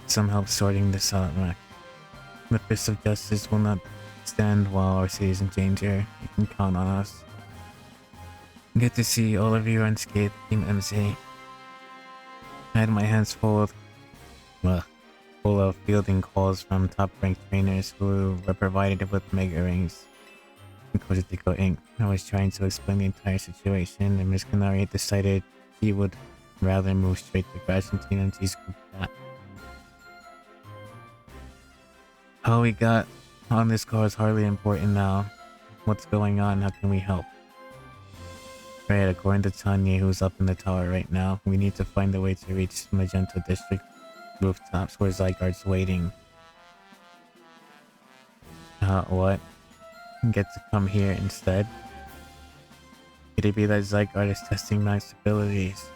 some help sorting this out, Mac. The Fist of Justice will not stand while our city is in danger. You can count on us. Good to see all of you unscathed, Team MZ. I had my hands full of fielding calls from top-ranked trainers who were provided with Mega Rings. Kojitico Inc. I was trying to explain the entire situation, and Miss Canary decided she would rather move straight to crashing Team MZ's group chat. How we got on this call is hardly important now. What's going on? How can we help? Right, according to Tanya, who's up in the tower right now, we need to find a way to reach Magenta District rooftops where Zygarde's waiting. What? Get to come here instead? Could it be that Zygarde is testing Max's abilities?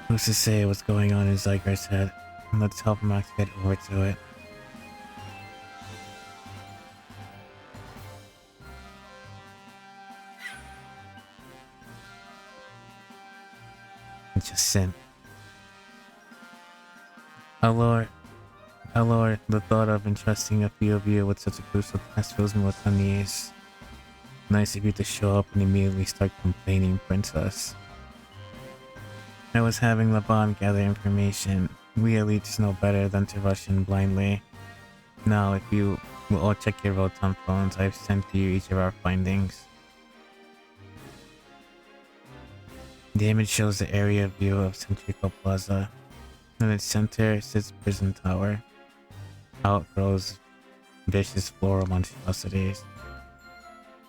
Who's to say what's going on in Zygarde's head? Let's help Max get over to it. Just sent. Hello, Lord, the thought of entrusting a few of you with such a crucial task fills me with unease. Nice of you to show up and immediately start complaining, Princess. I was having Laban gather information. We elites know better than to rush in blindly. Now, if you will all check your Rotom phones, I've sent you each of our findings. The image shows the area view of Centrico Plaza. In its center sits Prison Tower. Out grows vicious floral monstrosities.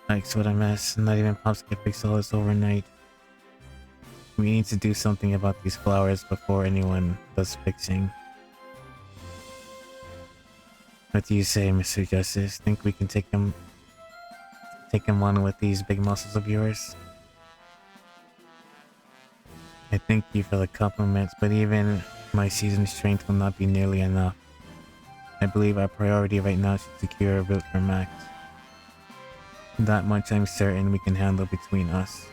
Yikes, what a mess. Not even Pops can fix all this overnight. We need to do something about these flowers before anyone does fixing. What do you say, Mr. Justice? Think we can take him on with these big muscles of yours? I thank you for the compliments, but even my seasoned strength will not be nearly enough. I believe our priority right now is to secure a route for Max. That much I'm certain we can handle between us.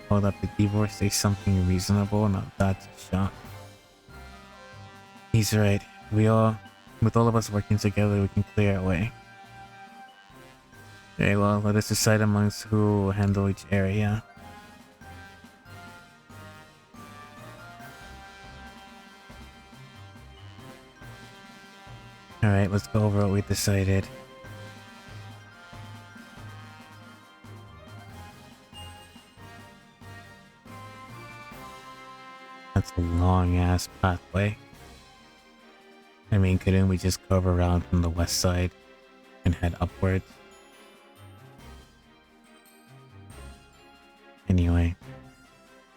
Hold up, did Ivor say something reasonable? Now that's a shock. He's right. With all of us working together, we can clear our way. Very well, let us decide amongst who will handle each area. Alright, let's go over what we decided. That's a long ass pathway. I mean, couldn't we just curve around from the west side and head upwards? Anyway,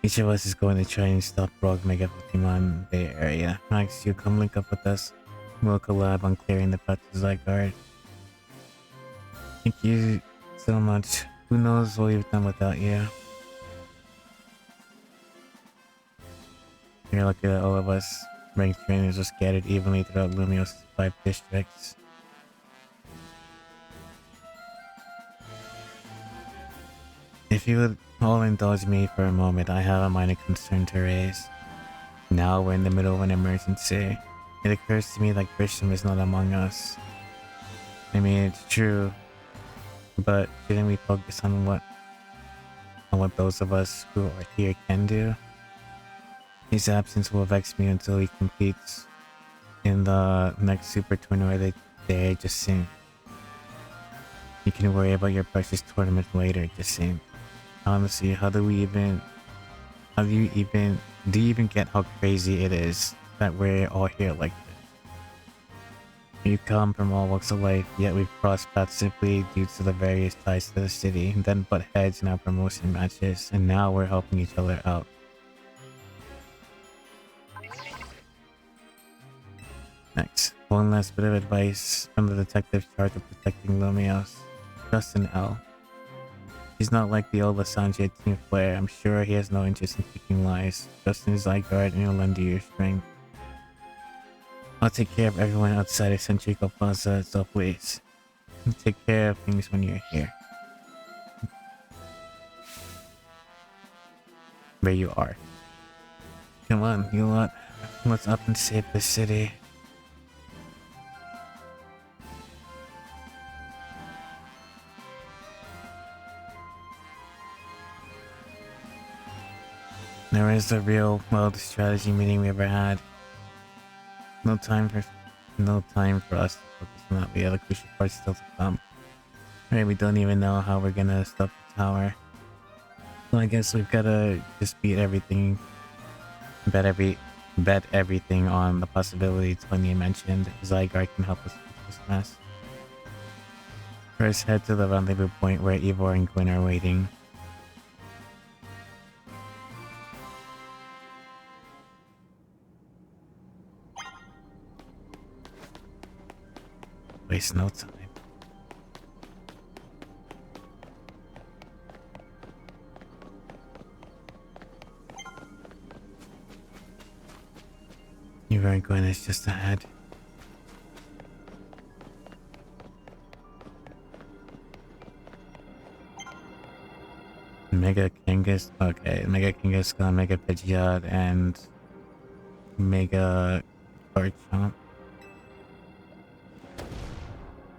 each of us is going to try and stop Rogue Mega Pokemon Bay area. Max, you come link up with us. We'll collab on clearing the path to Zygarde. Thank you so much. Who knows what we've done without you? You're lucky that all of us ranked trainers are scattered evenly throughout Lumios' 5 districts. If you would all indulge me for a moment, I have a minor concern to raise. Now we're in the middle of an emergency. It occurs to me that Grisham is not among us. I mean, it's true, but shouldn't we focus on what those of us who are here can do? His absence will vex me until he competes in the next super tournament where they just sing. You can worry about your precious tournament later, just saying. Honestly, do you even get how crazy it is that we're all here like this? You come from all walks of life, yet we've crossed paths simply due to the various ties to the city, then butt heads in our promotion matches, and now we're helping each other out. Next, one last bit of advice from the detective charged with protecting Lumios, Justin L. He's not like the old Lasange at Team Flare. I'm sure he has no interest in speaking lies. Justin is Zygarde and he'll lend you your strength. I'll take care of everyone outside of Centrico Plaza, so please, take care of things when you're here. Where you are. Come on, you lot. Let's up and save the city. There is the real world strategy meeting we ever had. No time for us to focus on that. We have the crucial part still to come. Right, we don't even know how we're gonna stop the tower. So I guess we've gotta just bet everything on the possibility Tony mentioned. Zygarde can help us fix this mess. First, head to the rendezvous point where Ivor and Gwyn are waiting. Waste no time. You weren't going is just ahead. Mega Kangas, okay, Mega Kangaskhan, Mega Pidgeot, and Mega Garchomp.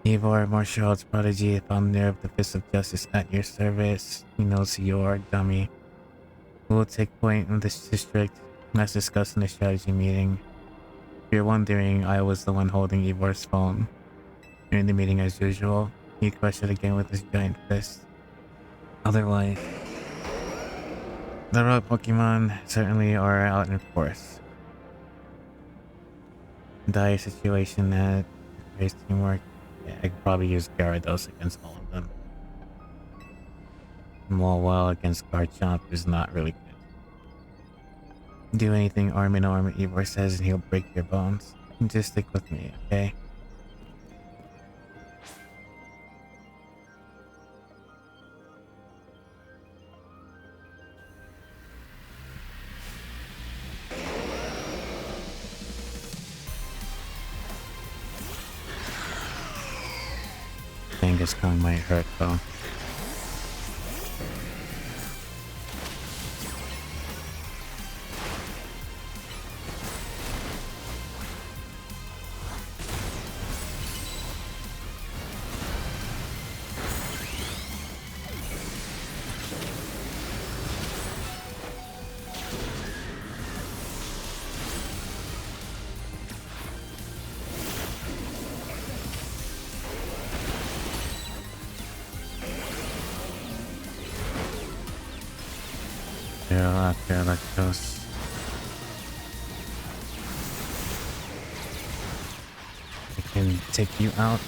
Eivor, martial arts prodigy, founder of the Fist of Justice at your service. He knows who you are, dummy. We will take point in this district, as discussed in the strategy meeting. If you're wondering, I was the one holding Eivor's phone. During the meeting as usual, he crushed it again with his giant fist. Otherwise, the rogue Pokemon certainly are out in force. Dire situation that requires teamwork. Yeah, I could probably use Gyarados against all of them. Well, against Garchomp is not really good. Do anything arm in arm Eivor says and he'll break your bones. Just stick with me, okay? Kangaskhan might hurt though. They're out there like those. I can take you out.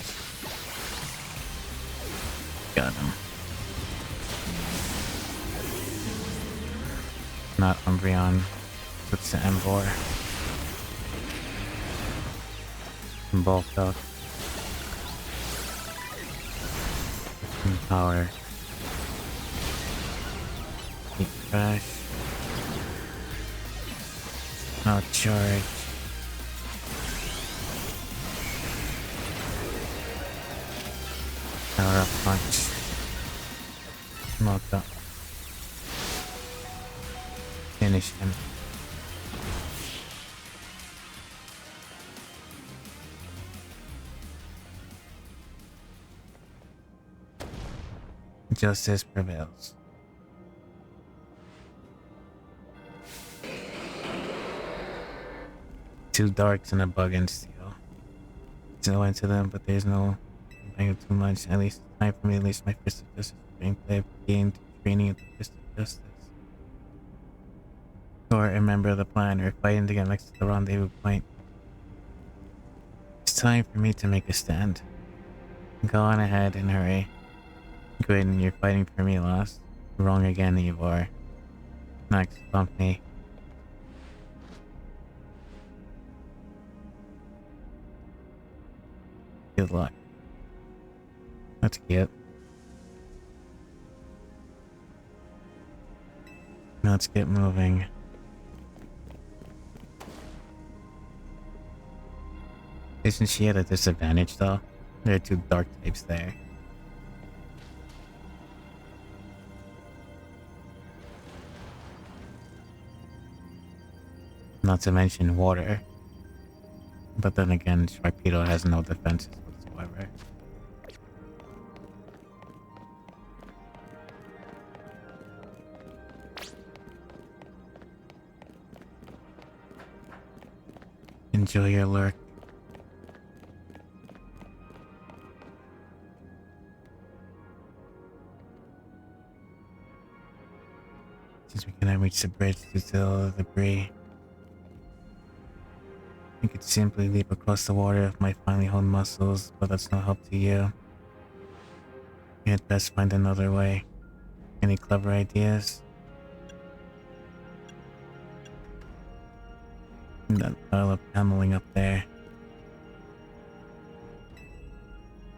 Got him. Not Umbreon. It's the Emvor. Bulk up. Power. Heat crash. No charge. Power up punch. Smoke up. Finish him. Justice prevails. Two darks and a bug and steel. Still into them, but there's no bang too much. At least it's time for me to release my Fist of Justice gameplay. I've gained training at the Fist of Justice. Or a member of the plan, or fighting to get next to the rendezvous point. It's time for me to make a stand. Go on ahead and hurry. Good, and you're fighting for me last. Wrong again, Eivor. Next, bump me. Good luck. Let's get. Let's get moving. Isn't she at a disadvantage though? There are two dark types there. Not to mention water. But then again, Sharpedo has no defenses whatsoever. Enjoy your lurk. Since we cannot reach the bridge due to the debris, I could simply leap across the water with my finely honed muscles, but that's no help to you. You'd best find another way. Any clever ideas? And that pile of paneling up there.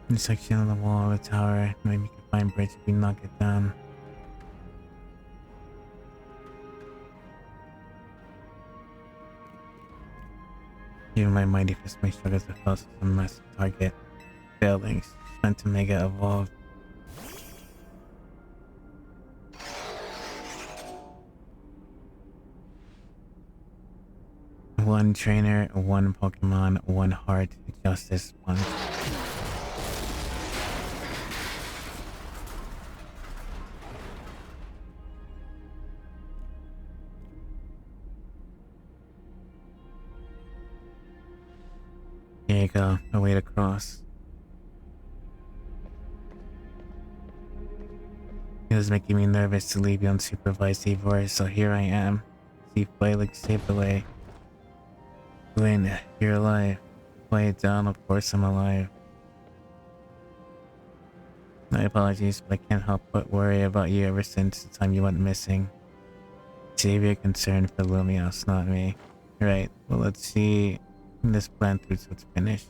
The section of the wall of the tower. Maybe we can find a bridge if we knock it down. Even my mighty fist may struggle to fall to some massive target. Failings. Meant to mega evolve. One trainer, one Pokemon, one heart, justice, one. make a way to cross. It was making me nervous to leave you unsupervised, Eivor, so here I am. See Felix saved away. Gwen, you're alive. Quiet down, of course I'm alive. My apologies, but I can't help but worry about you ever since the time you went missing. Save your concern for Lumios, not me. Right, well let's see this plan through so it's finished.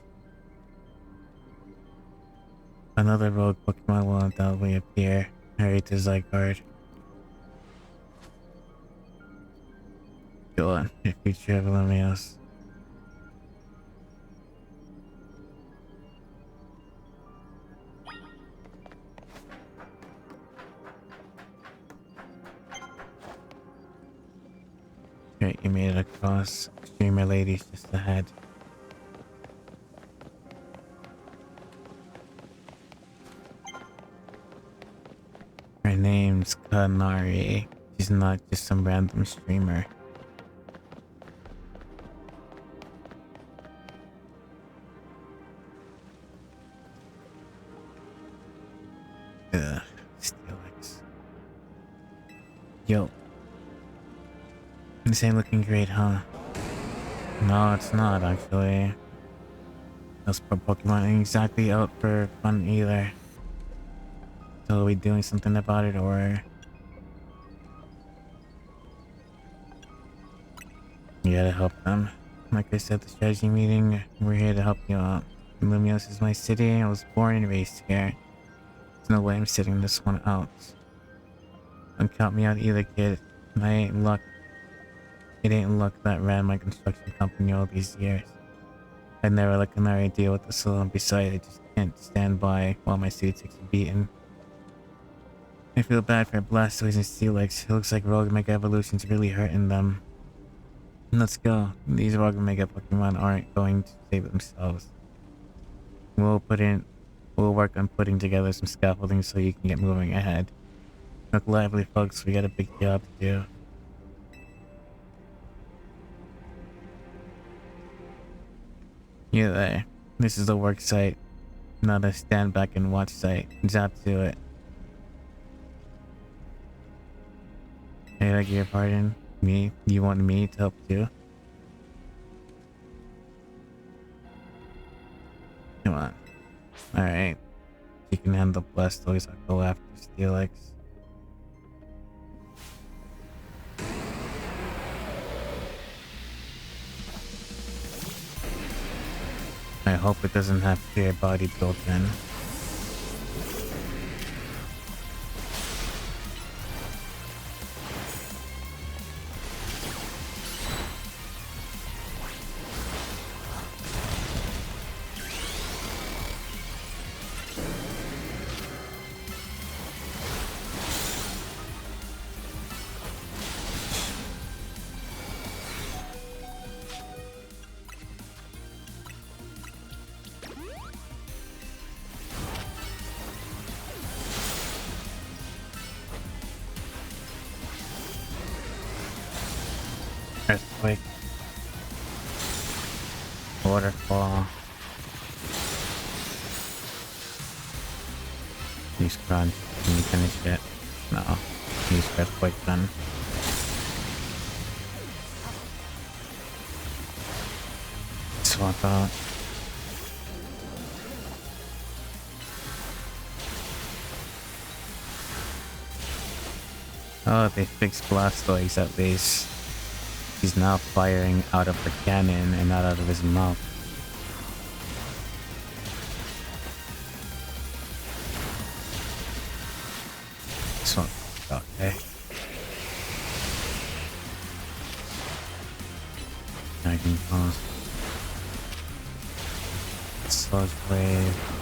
Another rogue Pokemon will undoubtedly appear. Hurry to Zygarde. Go on, your future of Lumios. Great, you made it across. Streamer lady's just ahead. Her name's Kanari. She's not just some random streamer. Ugh, Steelix. Yo. This ain't looking great, huh? No, it's not, actually. Those poor Pokemon ain't exactly out for fun either. So are we doing something about it, or... You gotta help them. Like I said at the strategy meeting, we're here to help you out. Lumios is my city, I was born and raised here. There's no way I'm sitting this one out. Don't count me out either, kid. I ain't luck. It ain't luck that ran my construction company all these years. I'd never let Kanari deal with the salon. Besides, I just can't stand by while my city takes a beating. I feel bad for Blastoise and Steelix. It looks like Rogue Mega Evolution's really hurting them. Let's go. These Rogue Mega Pokemon aren't going to save themselves. We'll work on putting together some scaffolding so you can get moving ahead. Look lively, folks. We got a big job to do. You there. This is a work site, not a stand back and watch site. Zap to it. Hey, I beg your pardon? Me? You want me to help too? Come on. Alright. You can handle Blastoise, I'll go after Steelix. I hope it doesn't have clear body built in. Earthquake. Waterfall. Use crunch. Can you finish it? No. Use earthquake then. Swap out. Oh, they fixed Blastoise at least. He's now firing out of the cannon and not out of his mouth. So, okay. I can pause. Sludge wave.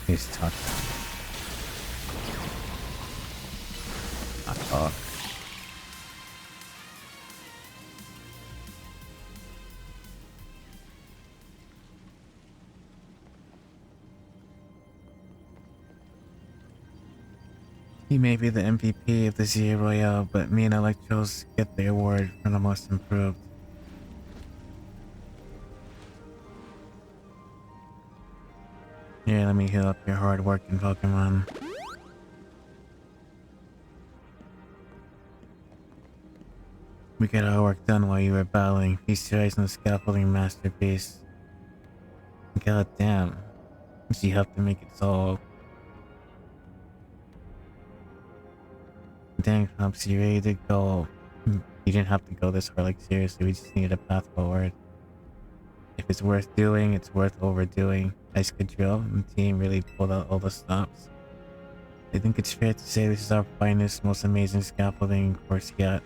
He's tough. Knock. He may be the MVP of the Zero Royale, but me and Electros get the award for the most improved. Here, let me heal up your hard working Pokemon. We got our work done while you were battling. Feast your eyes on the scaffolding masterpiece. God damn. You have to make it so. Dang, Pops, you ready to go? You didn't have to go this far, like seriously, we just needed a path forward. If it's worth doing, it's worth overdoing. Ice Drill and the team really pulled out all the stops. I think it's fair to say this is our finest, most amazing scaffolding course yet.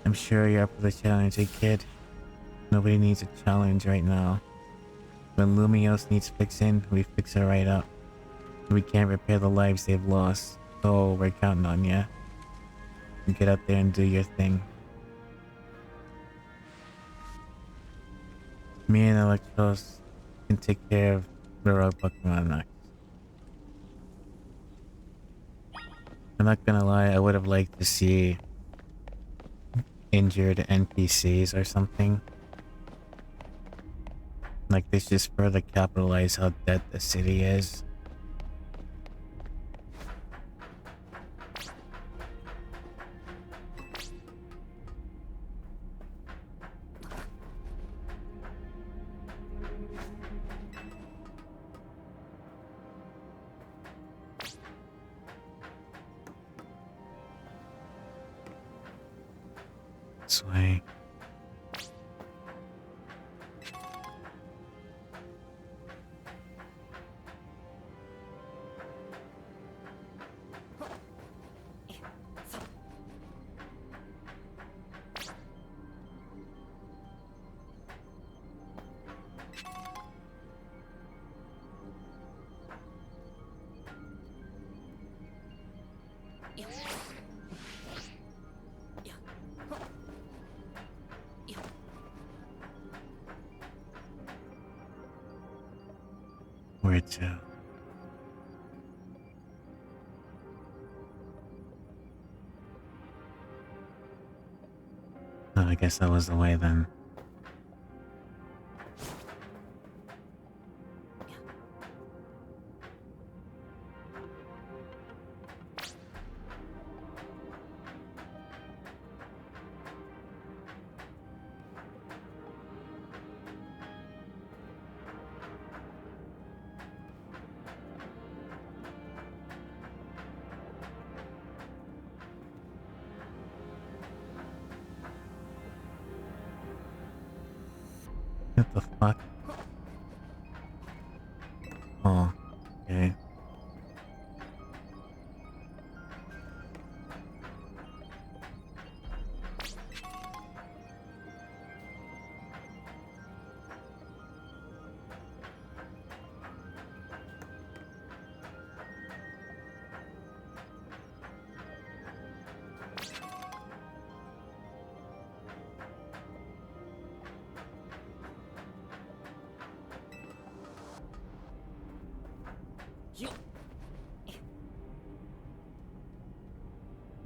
I'm sure you're up for the challenge, eh, kid? Nobody needs a challenge right now. When Lumios needs fixing, we fix it right up. We can't repair the lives they've lost, so we're counting on ya. Get out there and do your thing. Me and Electros can take care of the rogue Pokemon next. I'm not gonna lie, I would have liked to see injured NPCs or something. Like this just further capitalize how dead the city is. This way. Where to? Oh, I guess that was the way then. What the fuck? Oh, okay.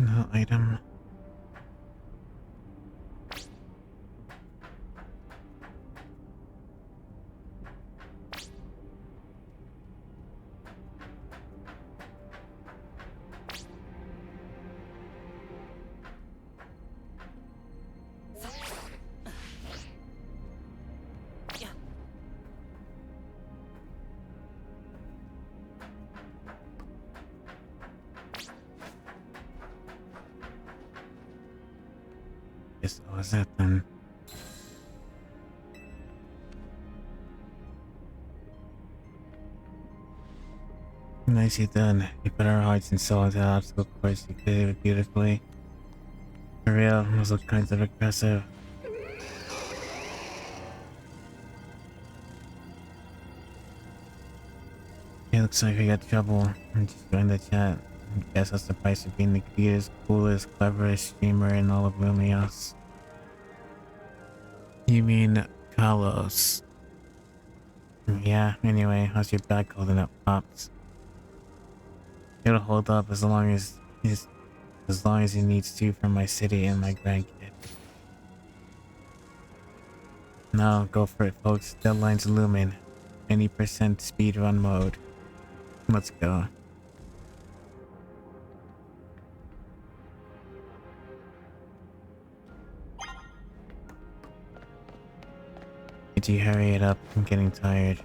No item. Guess that was it then. Nicely done. You put our hearts and soul into the obstacle course. You did it beautifully. For real, those look kinds of aggressive. It looks like we got trouble. I'm just joined the chat. Guess that's the price of being the cutest, coolest, cleverest streamer in all of Lumios. You mean Carlos? Yeah, anyway, how's your back holding up, Pops? It'll hold up as long as he needs to for my city and my grandkid. Now go for it, folks. Deadline's looming. 20% speedrun mode. Let's go. Could you hurry it up? I'm getting tired.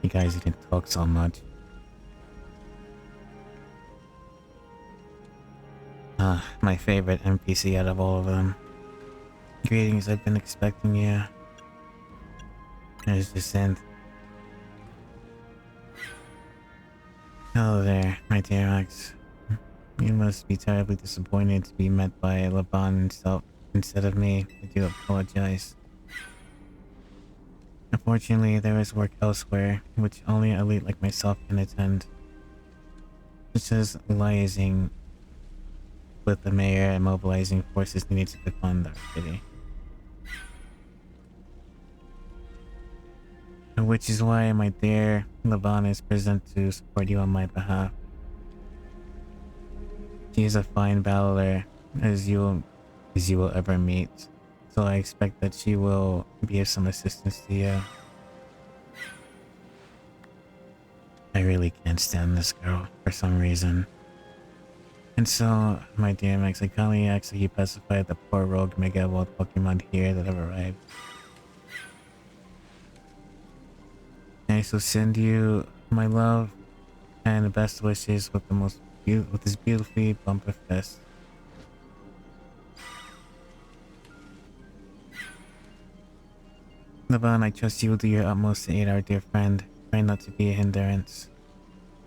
You guys didn't talk so much. My favorite NPC out of all of them. Greetings, I've been expecting you. There's the synth. Hello there, my dear Max. You must be terribly disappointed to be met by Laban himself instead of me. I do apologize. Unfortunately, there is work elsewhere, which only an elite like myself can attend. Such as liaising with the mayor and mobilizing forces needed to defend our city. Which is why my dear Laban is present to support you on my behalf. She is a fine battler, as you will ever meet, so I expect that she will be of some assistance to you. I really can't stand this girl for some reason. And so, my dear Max, I kindly ask that you pacify the poor rogue Mega Evolved Pokemon here that have arrived. I shall send you my love and the best wishes with this beautifully bumper fest. Laban, I trust you will do your utmost to aid our dear friend. Try not to be a hindrance.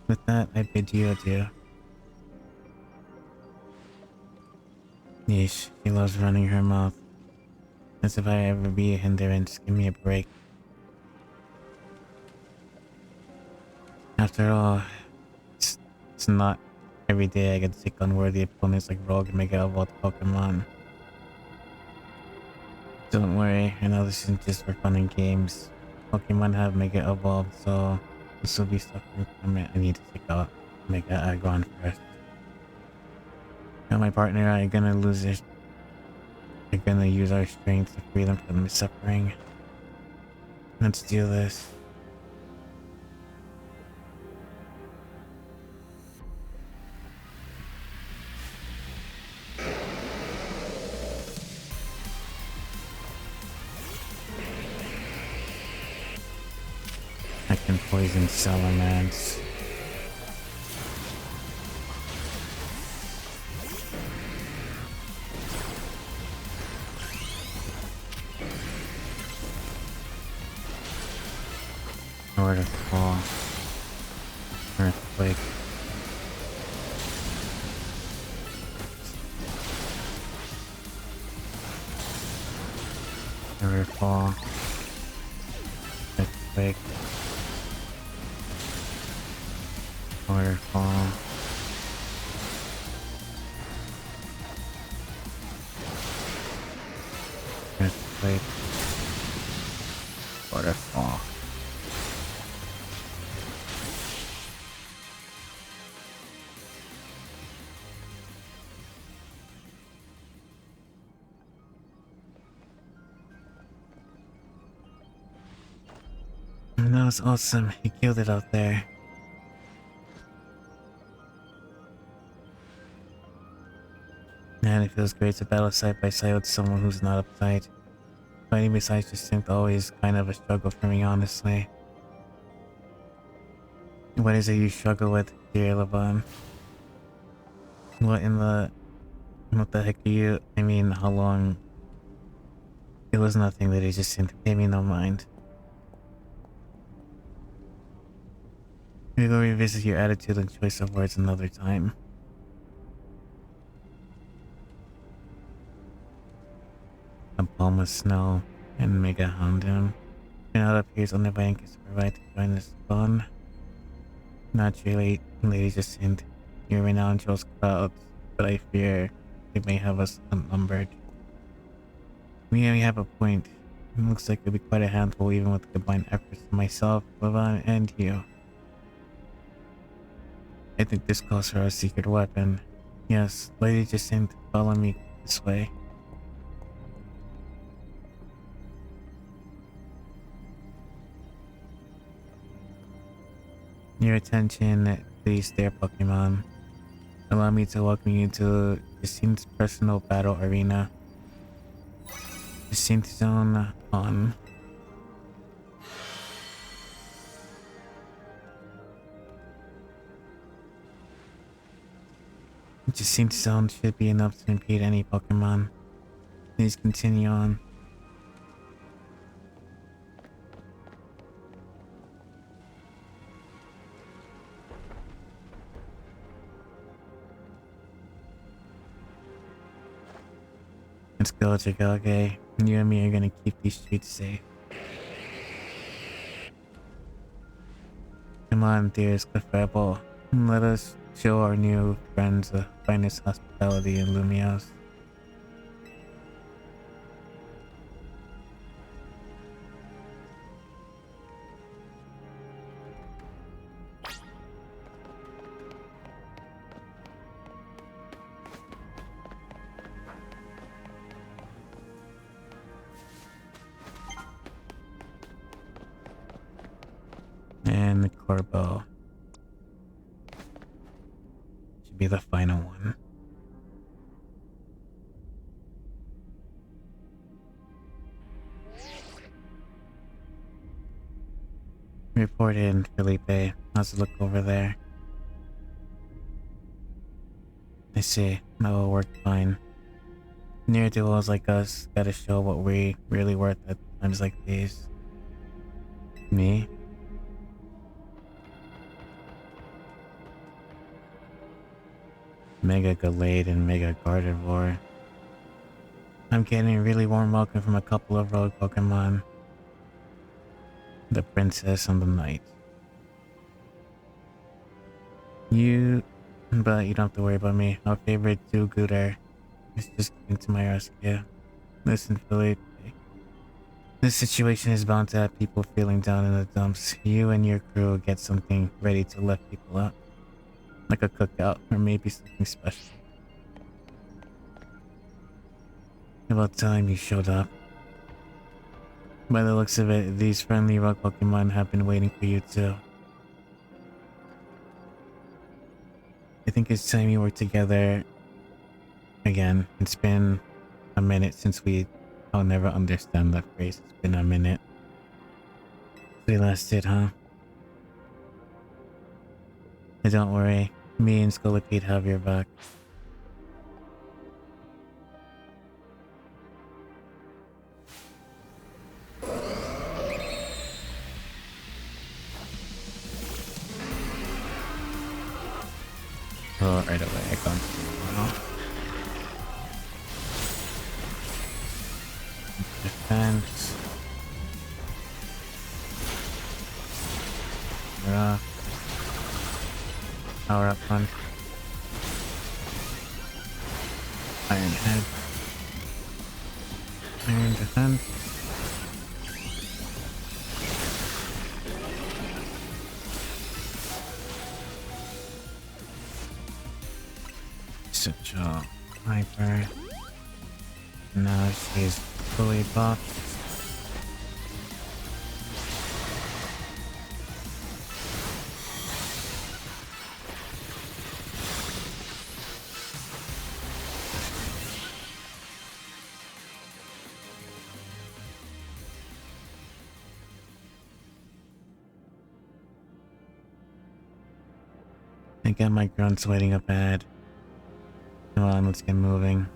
With that, I bid you adieu. Yeesh, she loves running her mouth. As if I ever be a hindrance, give me a break. After all, it's not every day I get to take on worthy opponents like Rogue and Mega Evolved Pokemon. Don't worry, I know this isn't just for fun and games. Pokemon have Mega Evolved, so this will be suffering from it. I need to take out Mega Aggron first. Now my partner and I are gonna lose it. We're gonna use our strength to free them from the suffering. Let's do this. I can poison Salamence. Waterfall. Earthquake. Waterfall. Earthquake. Waterfall. Earthquake. Waterfall. That was awesome. He killed it out there. Man, it feels great to battle side by side with someone who's not uptight. Fighting besides distinct always kind of a struggle for me, honestly. What is it you struggle with, dear Laban? What the heck are you? I mean, how long? It was nothing that he just seemed to pay me no mind. We will revisit your attitude and choice of words another time. A palm of snow and Mega Houndoom. It now appears only by Incas to provide to join this fun. Naturally, ladies just hint. Your renown shows crowds, but I fear they may have us outnumbered. We have a point. It looks like it'll be quite a handful even with the combined efforts of myself, Levon, and you. I think this calls for a secret weapon. Yes, Lady just seemed to follow me this way. Your attention, please, there, Pokemon. Allow me to welcome you to Jacinth's personal battle arena. Jacinth Zone on. Jacinth Zone should be enough to impede any Pokemon. Please continue on. Let's go, Chikage. You and me are gonna keep these streets safe. Come on, dearest Cliff Rebel. Let us show our new friends the finest hospitality in Lumios. And the Corbo should be the final one. Report in, Felipe. How's it look over there? I see. That will work fine. Ne'er-do-wells like us gotta show what we really worth at times like these. Me? Mega Gallade and Mega Gardevoir. I'm getting a really warm welcome from a couple of rogue Pokemon. The Princess and the Knight. But you don't have to worry about me. Our favorite do-gooder is just coming to my rescue. Listen, Philippe. This situation is bound to have people feeling down in the dumps. You and your crew get something ready to lift people up. Like a cookout, or maybe something special. About time you showed up. By the looks of it, these friendly rock Pokemon have been waiting for you too. I think it's time we work together again. It's been a minute since I'll never understand that phrase. It's been a minute. We last did, huh? But don't worry. Me and Scolipede have your back. Oh, right away, I can't see it now. Defense. Rock. Power up punch. Iron head. Iron defense. Such a hyper. Now she's fully buffed. I got my grunts waiting up ahead. Come on, let's get moving.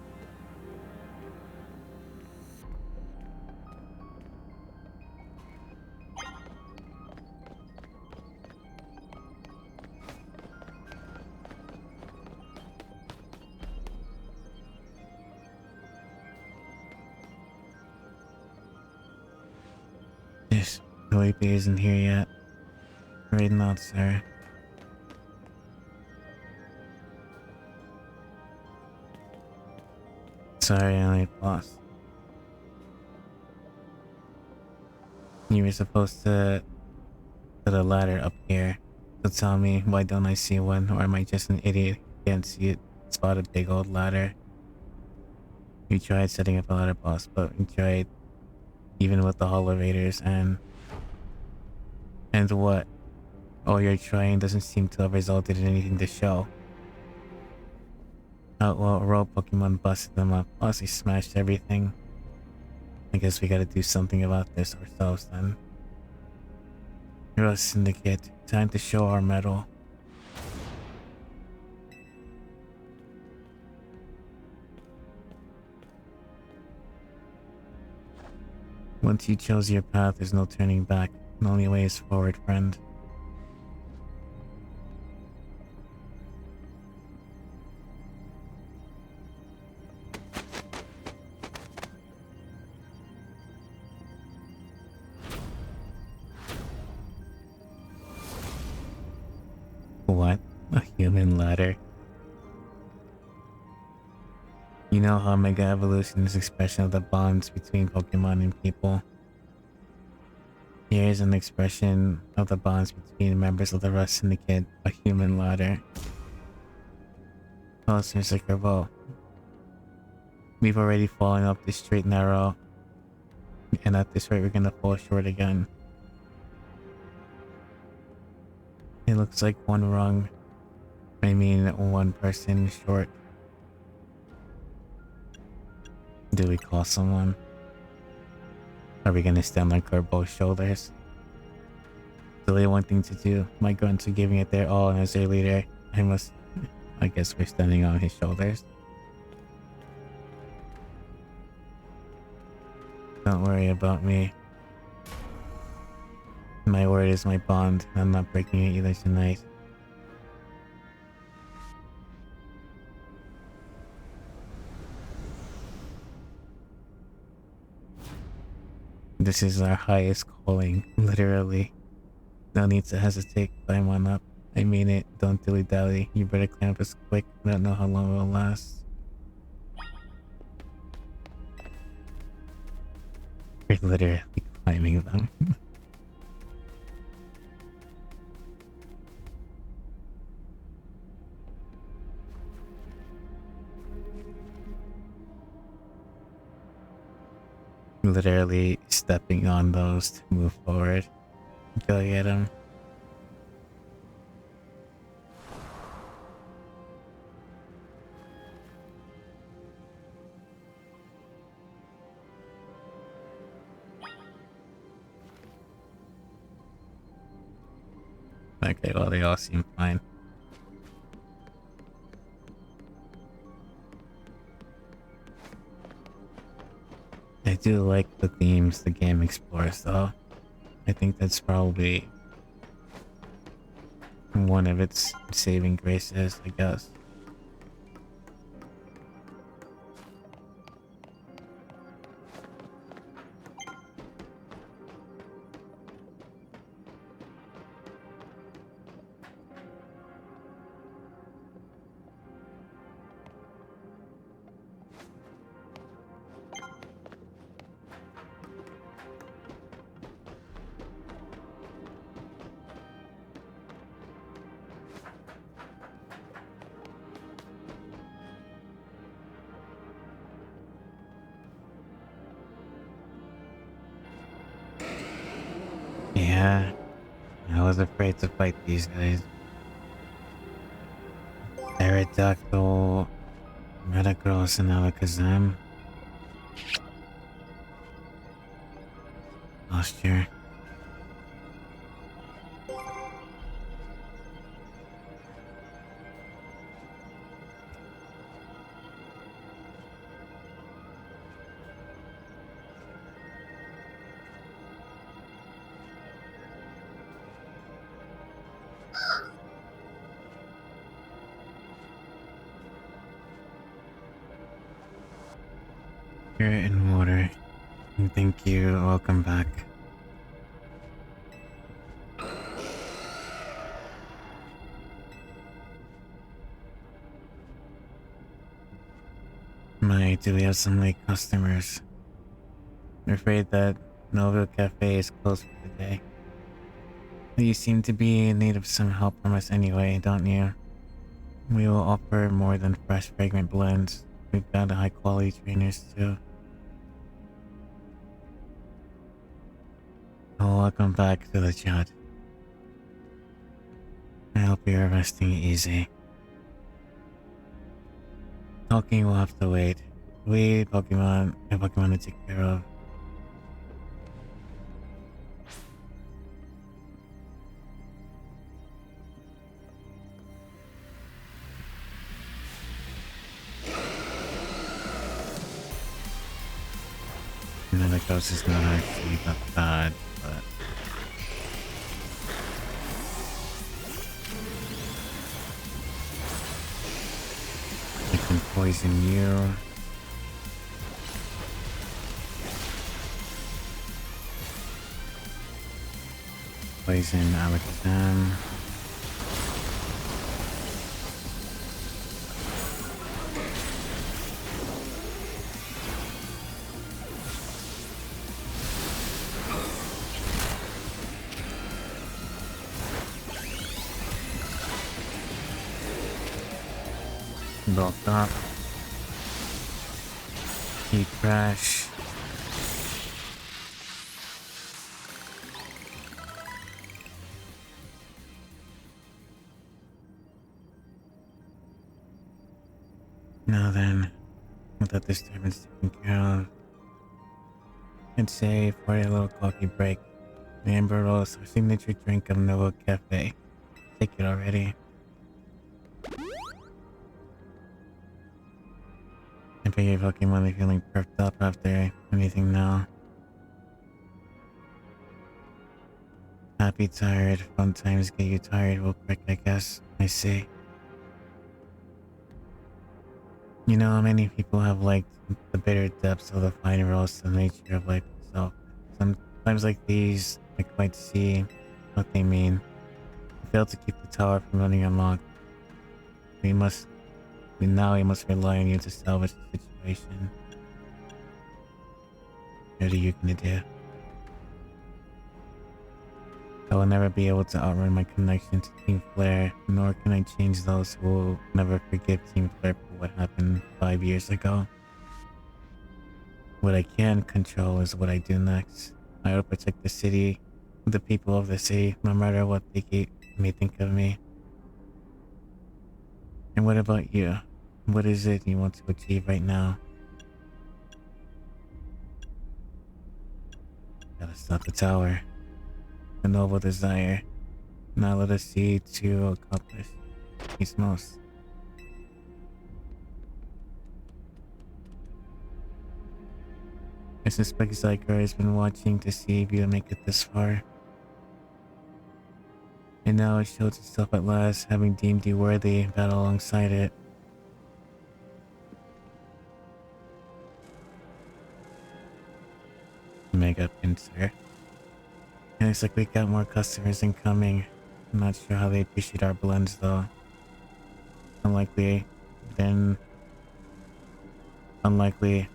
This Felipe isn't here yet. Afraid not, sir. Sorry, I only lost. You were supposed to put a ladder up here. So tell me, why don't I see one? Or am I just an idiot who can't see it? Spot a big old ladder. We tried setting up a ladder boss, but we tried even with the elevators and what? All you're trying doesn't seem to have resulted in anything to show. Well, raw Pokemon busted them up. Plus, he smashed everything. I guess we gotta do something about this ourselves then. Hero Syndicate, time to show our mettle. Once you chose your path, there's no turning back. The only way is forward, friend. What? A human ladder? You know how Mega Evolution is expression of the bonds between Pokemon and people. Here's an expression of the bonds between members of the Rust Syndicate, a human ladder. Oh, Mr. Kerbo. We've already fallen up this straight and narrow, and at this rate we're gonna fall short again. It looks like one rung. I mean, one person short. Do we call someone? Are we gonna stand on Kerbo's shoulders? It's only one thing to do. My grunts are giving it their all, and as their leader, I guess we're standing on his shoulders. Don't worry about me. My word is my bond. I'm not breaking it either tonight. This is our highest calling, literally. No need to hesitate, climb on up. I mean it, don't dilly-dally. You better climb up as quick, I don't know how long it will last. We're literally climbing them. Literally stepping on those to move forward. Go get him. Okay, well, they all seem fine. I do like the themes the game explores, though. I think that's probably one of its saving graces, I guess. Yeah, I was afraid to fight these guys. Aerodactyl, Metagross, and Alakazam. Posture. Spirit and water. Thank you. Welcome back. Do we have some late customers? I'm afraid that Novo Cafe is closed for the day. You seem to be in need of some help from us anyway, don't you? We will offer more than fresh fragrant blends. We've got high quality trainers too. Oh, welcome back to the chat. I hope you're resting easy. Talking will have to wait. We have Pokemon to take care of. You know, the ghost is not actually that bad, but it can poison you. Poison Alakazam. Block up. Heat crash. Now then, with that disturbance taken care of, I'd say for a little coffee break. The Amber Roll is our signature drink of Novo Cafe. Take it already. I bet your Pokemon are feeling perked up after anything now. Happy, tired, fun times get you tired real quick, I guess. I see. You know, many people have liked the bitter depths of the fine roast, the nature of life itself. Sometimes like these, I quite see what they mean. We failed to keep the tower from running amok. Now we must rely on you to salvage the situation. What are you gonna do? I will never be able to outrun my connection to Team Flare, nor can I change those who will never forgive Team Flare for what happened 5 years ago. What I can control is what I do next. I will protect the city, the people of the city, no matter what they may think of me. And what about you? What is it you want to achieve right now? Gotta stop the tower. A noble desire. Now let us see to accomplish these most. I suspect Zygar has been watching to see if you make it this far. And now it shows itself at last, having deemed you worthy, battle alongside it. Mega Pincer. And looks like we got more customers incoming. I'm not sure how they appreciate our blends though. Unlikely,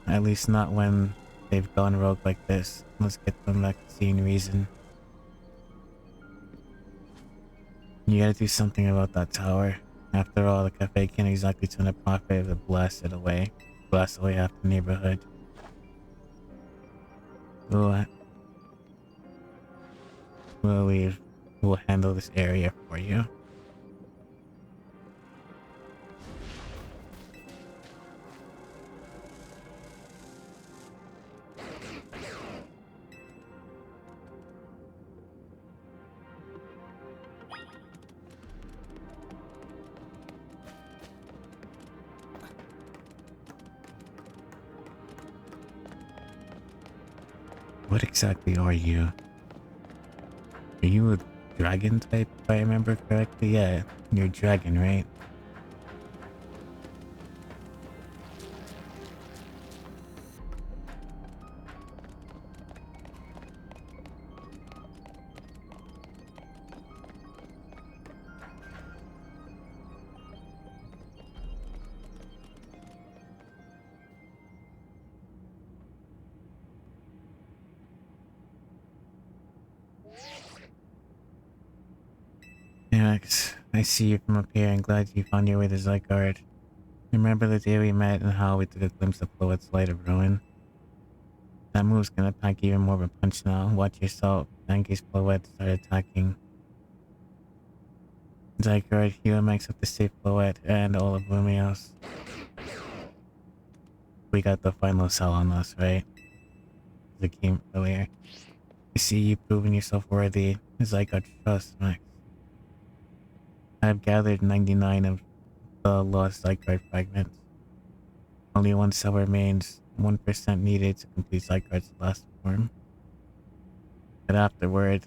at least not when they've gone rogue like this. Let's get them back to seeing reason. You gotta do something about that tower. After all, the cafe can't exactly turn a profit if it blast away half the neighborhood. We'll handle this area for you. What exactly are you? Are you a dragon type, if I remember correctly? Yeah, you're a dragon, right? Max, I see you from up here and glad you found your way to Zygarde. Remember the day we met and how we took a glimpse of Floet's Light of Ruin? That move's gonna pack even more of a punch now. Watch yourself. In case Floet start attacking. Zygarde, heal Max up to save Floet and all of Lumios. We got the final cell on us, right? The game earlier. I see you proving yourself worthy. Zygarde trust, Max. I have gathered 99 of the lost Zygarde fragments. Only one cell remains, 1% needed to complete Zygarde's last form. But afterward,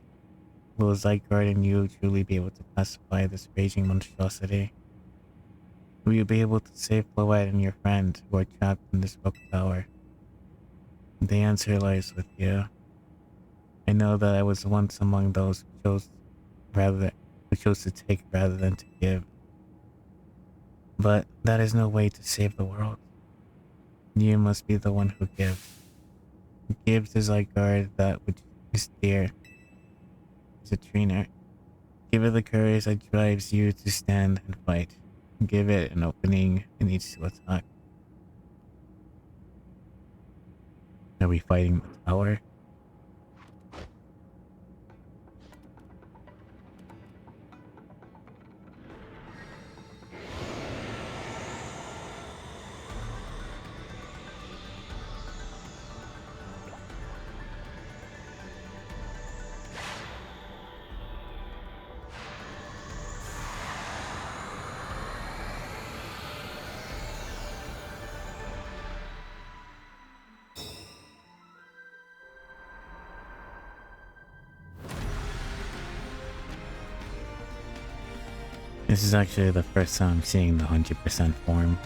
will Zygarde and you truly be able to pacify this raging monstrosity? Will you be able to save Floet and your friend who are trapped in this rock tower? The answer lies with you. I know that I was once among those who chose to take rather than to give. But that is no way to save the world. You must be the one who gives. Give to Zygarde that which is dear. As a trainer, give it the courage that drives you to stand and fight. Give it an opening it needs to attack. Are we fighting the tower? This is actually the first time I'm seeing the 100% form.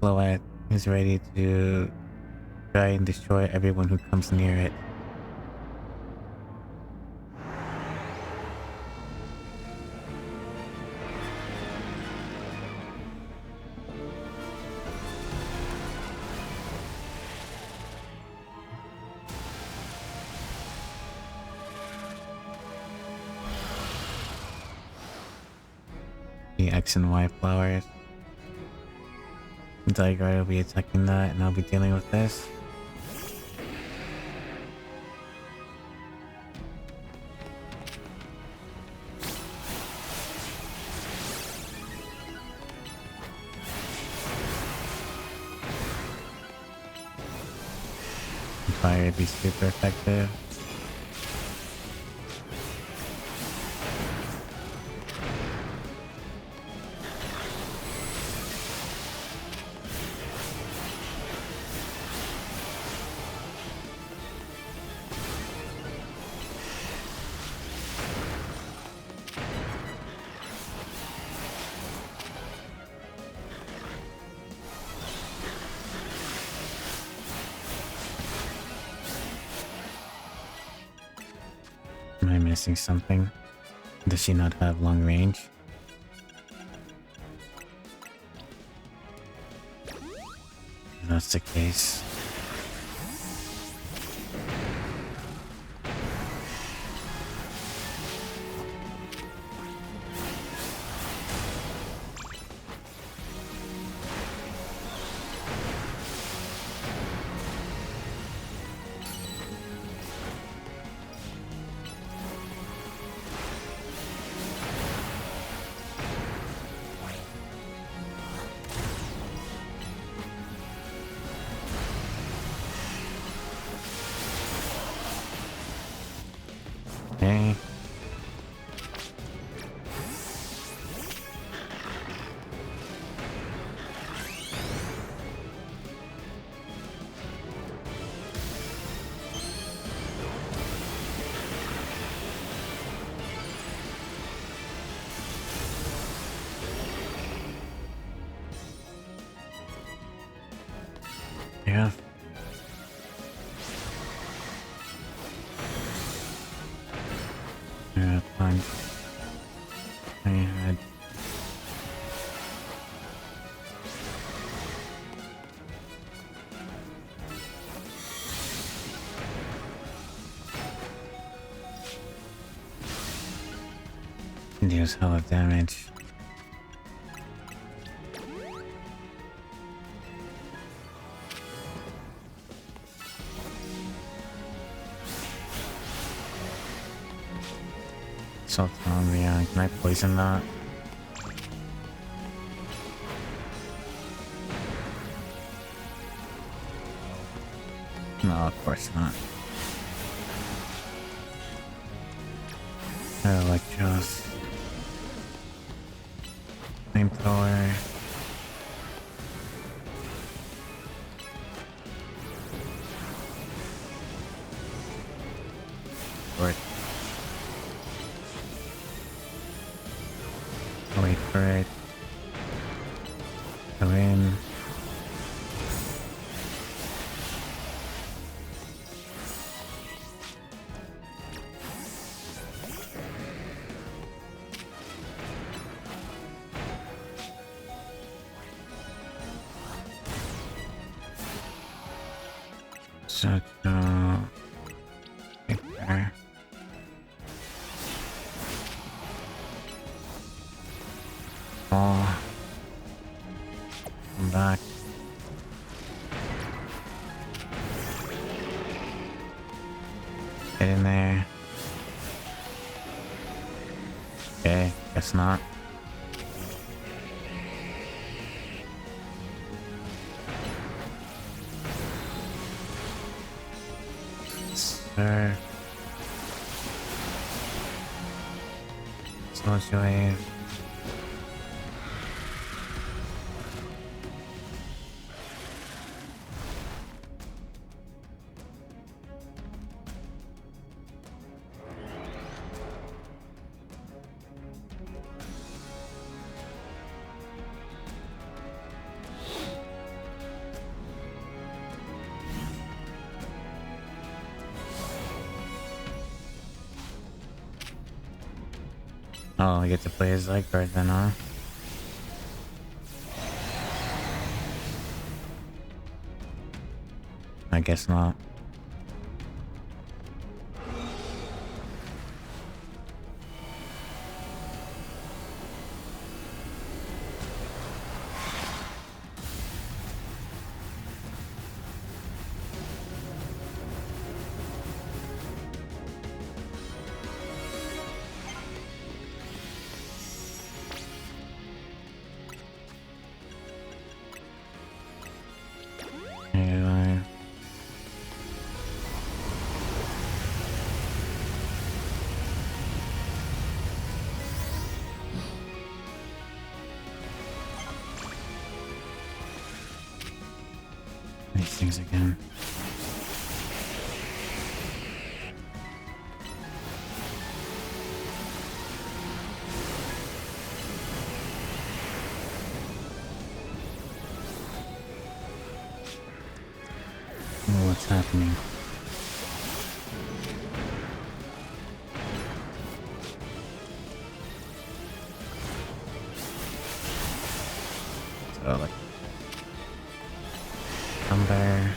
Floet is ready to try and destroy everyone who comes near it. The X and Y flowers. Zygarde will be attacking that and I'll be dealing with this. Fire would be super effective. Am I missing something? Does she not have long range? If that's the case. Okay. Yeah. Yeah, fine. I had Deals hell of damage. So yeah, can I poison that? No, of course not. Electros. Flamethrower. Wait for it. Go in. Such a picture. Oh, I'm back. Get in there. Okay, guess not. Sir. Sludge wave. Oh, I get to play as Zygarde then, huh? I guess not. Anyway. These things again. Oh, what's happening? So, like, number.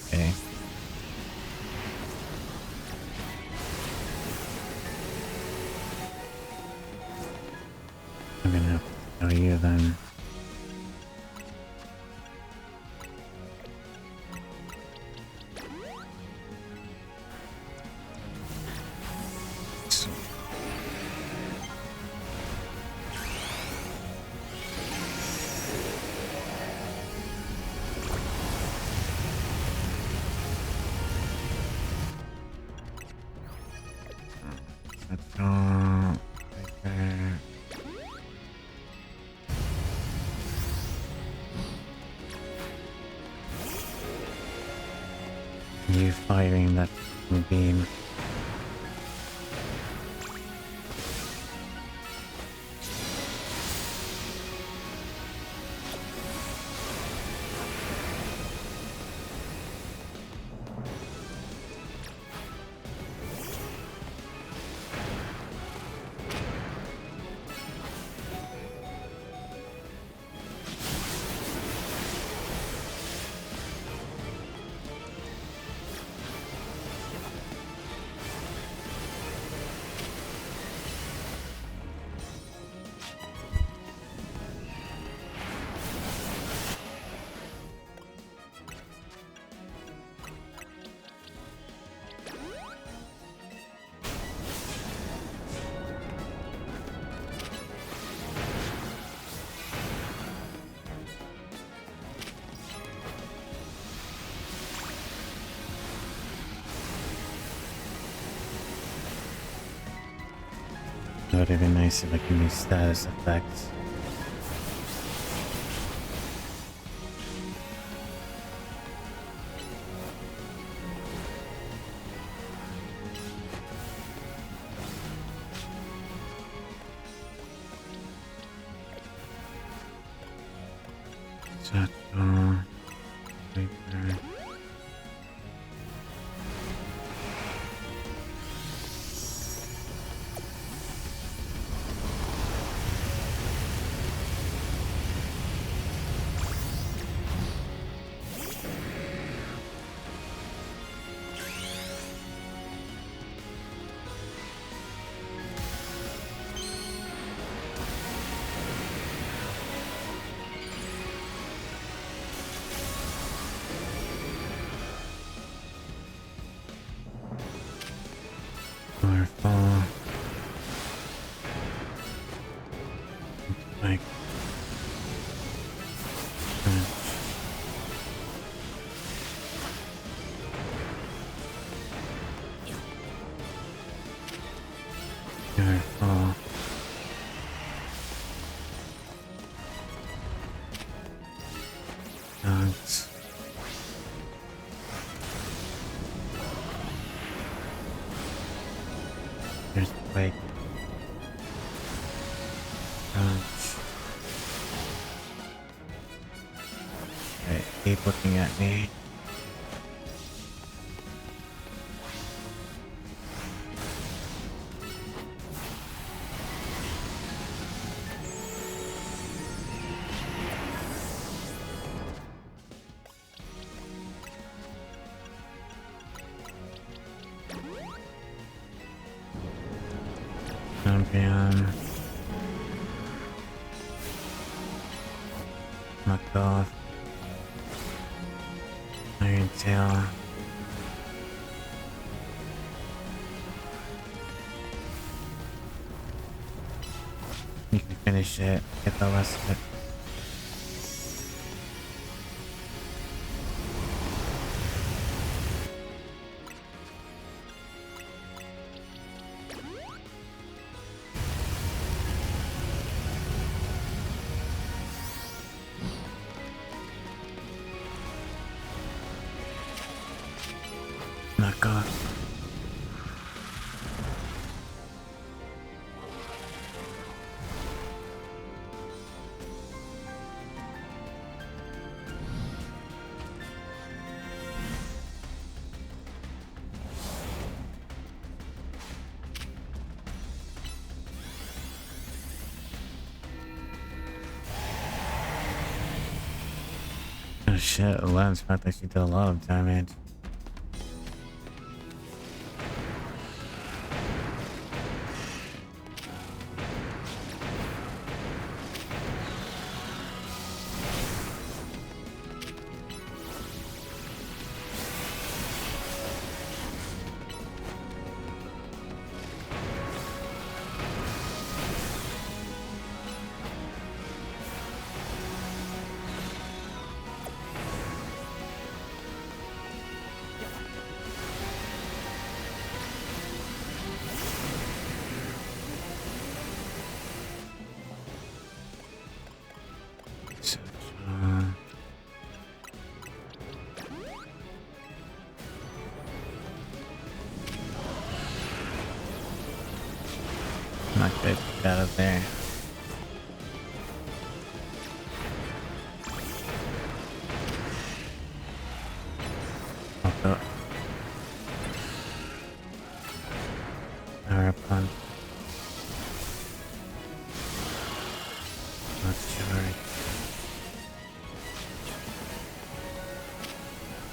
Okay. I'm gonna have to tell you then. So, that's all right there. You firing that beam. It would have been nice if I could use status effects. Waterfall. Like waterfall. Dogs. There's Blake. Okay, keep looking at me. Champion. Knocked off. Iron Tail. You can finish it. Get the rest of it. Knock off. Oh shit, Aladdin's fact actually did a lot of damage. Not good. Get out of there. Also, power punch. Let's charge.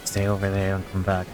Stay over there and come back.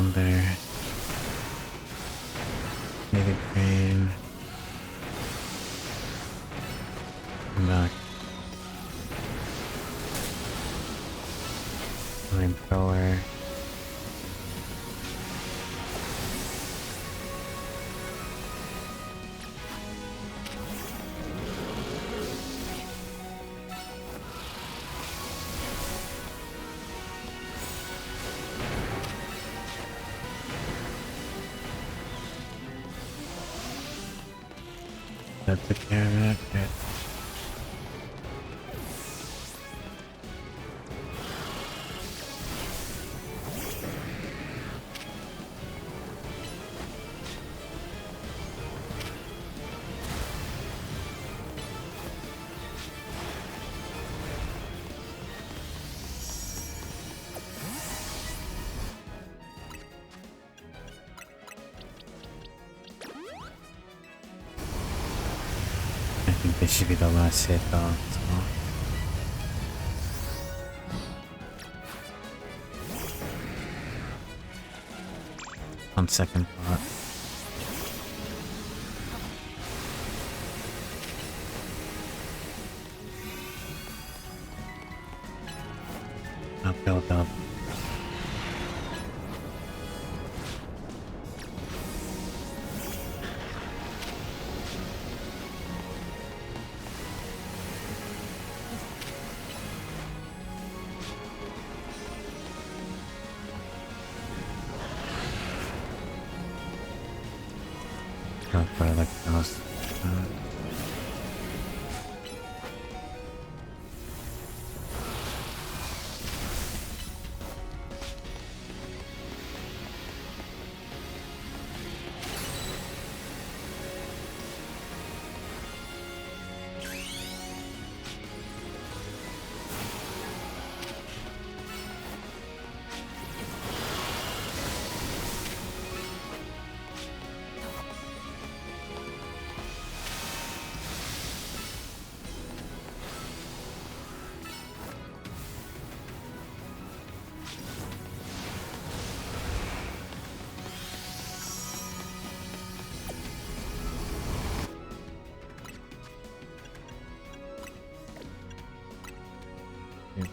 down there. Native crane. Come back. Flamethrower. That took care of it. Good. I think this should be the last hit though, so. On second thought. I'll build up. Go for the cross.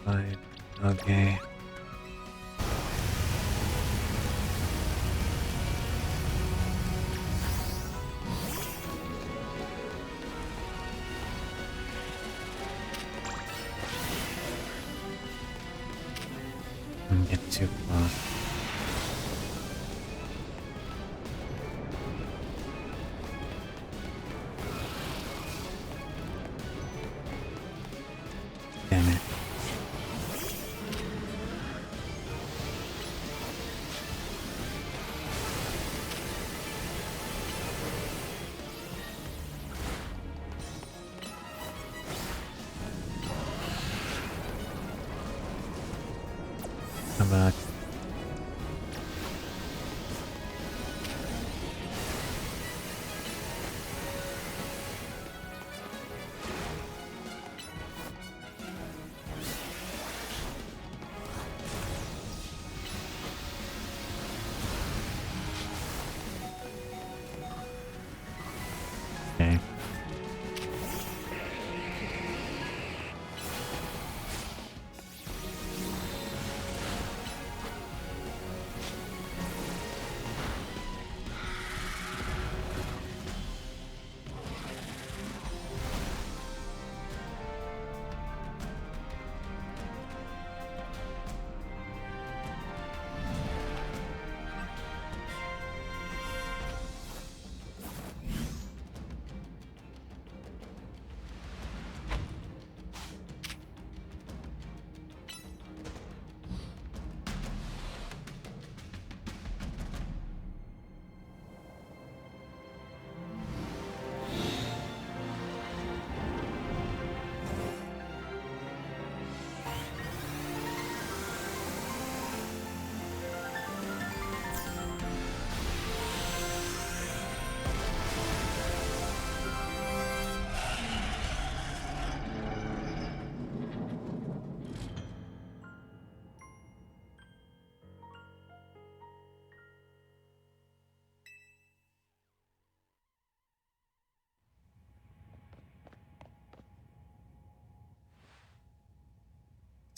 Fine. Okay. Don't get too close. Damn it. Come back.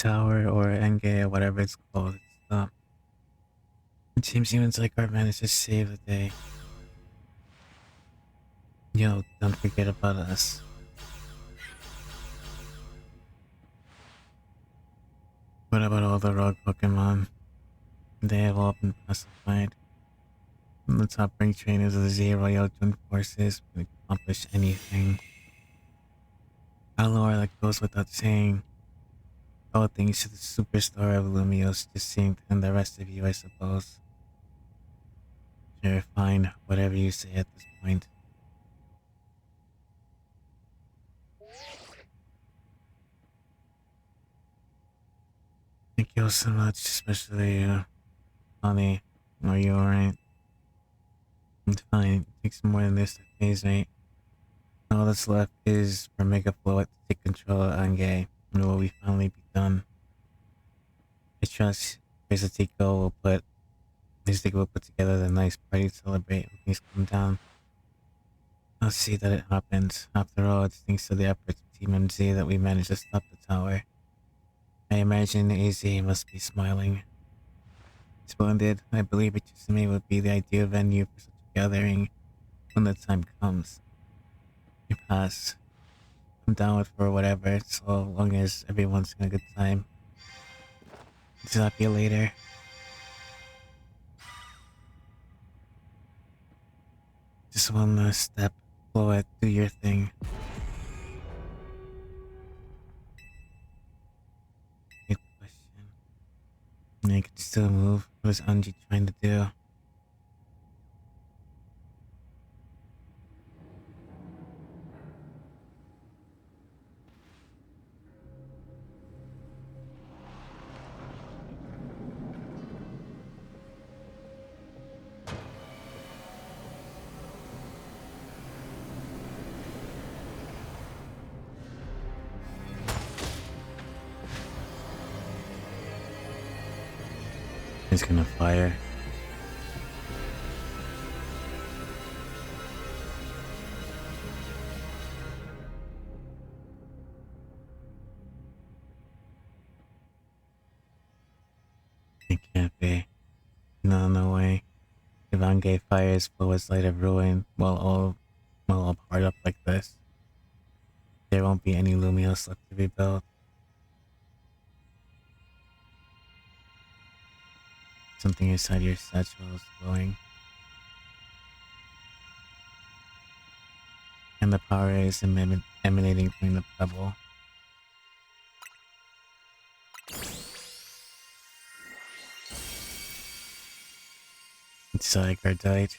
tower or Enge or whatever it's called. It seems humans like our managed to save the day. Yo, don't forget about us. What about all the rogue Pokemon? They have all been pacified. The top rank trainers of the Z Royal Joint Forces can accomplish anything. Alor, that goes without saying. All thanks to the superstar of Lumios just seeing and the rest of you, I suppose. Sure, fine, whatever you say at this point. Thank you all so much, especially, Honey. Are you alright? I'm fine. It takes more than this to phase me. All that's left is for Mega Float to take control of Ange, and it will be finally be done. I trust Rizatiko will put together the nice party to celebrate when things calm down. I'll see that it happens. After all, it's thanks to the efforts of Team MZ that we managed to stop the tower. I imagine AZ must be smiling. Splendid. I believe Ichizumi would be the ideal venue for such a gathering when the time comes. You pass. I'm down with for whatever, so long as everyone's having a good time. Talk to you later. Just one last step. Blow it. Do your thing. Good question. I can still move. What is Anji trying to do? He's gonna fire. It can't be. No, no way. If Ange fires Floa's Light of Ruin while all powered up like this, there won't be any Lumios left to be built. Something inside your satchel is glowing. And the power is emanating from the pebble. It's like our died.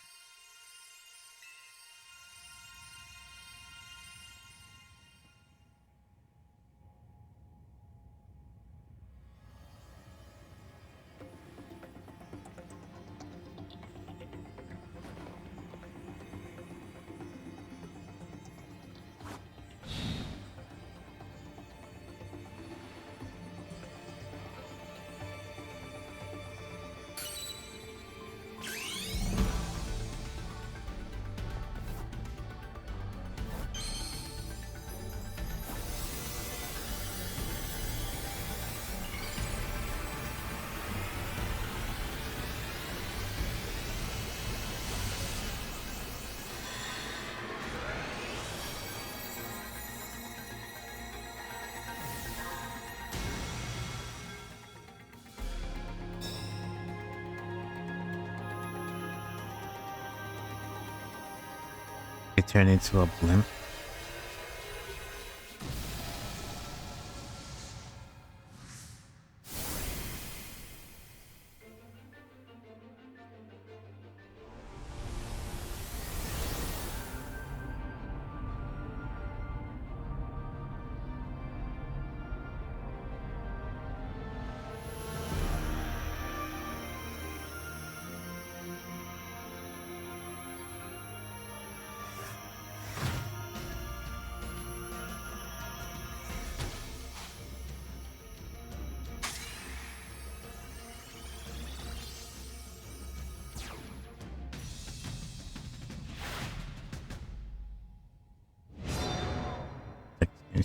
It turned into a blimp.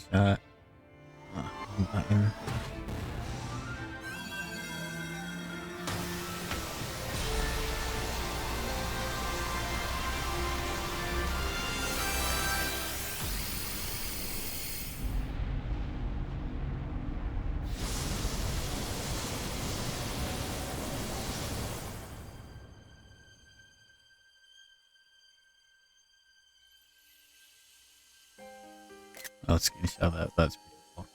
Shot. Button. I'll screenshot that. That's pretty cool.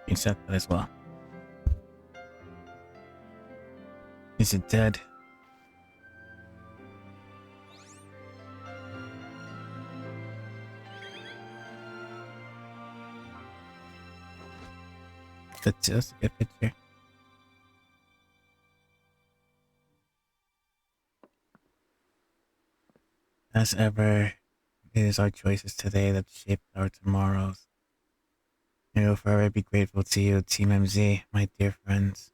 Screenshot that as well. Is it dead? That's just a good picture. As ever, it is our choices today that shape our tomorrows. I will forever be grateful to you, Team MZ, my dear friends.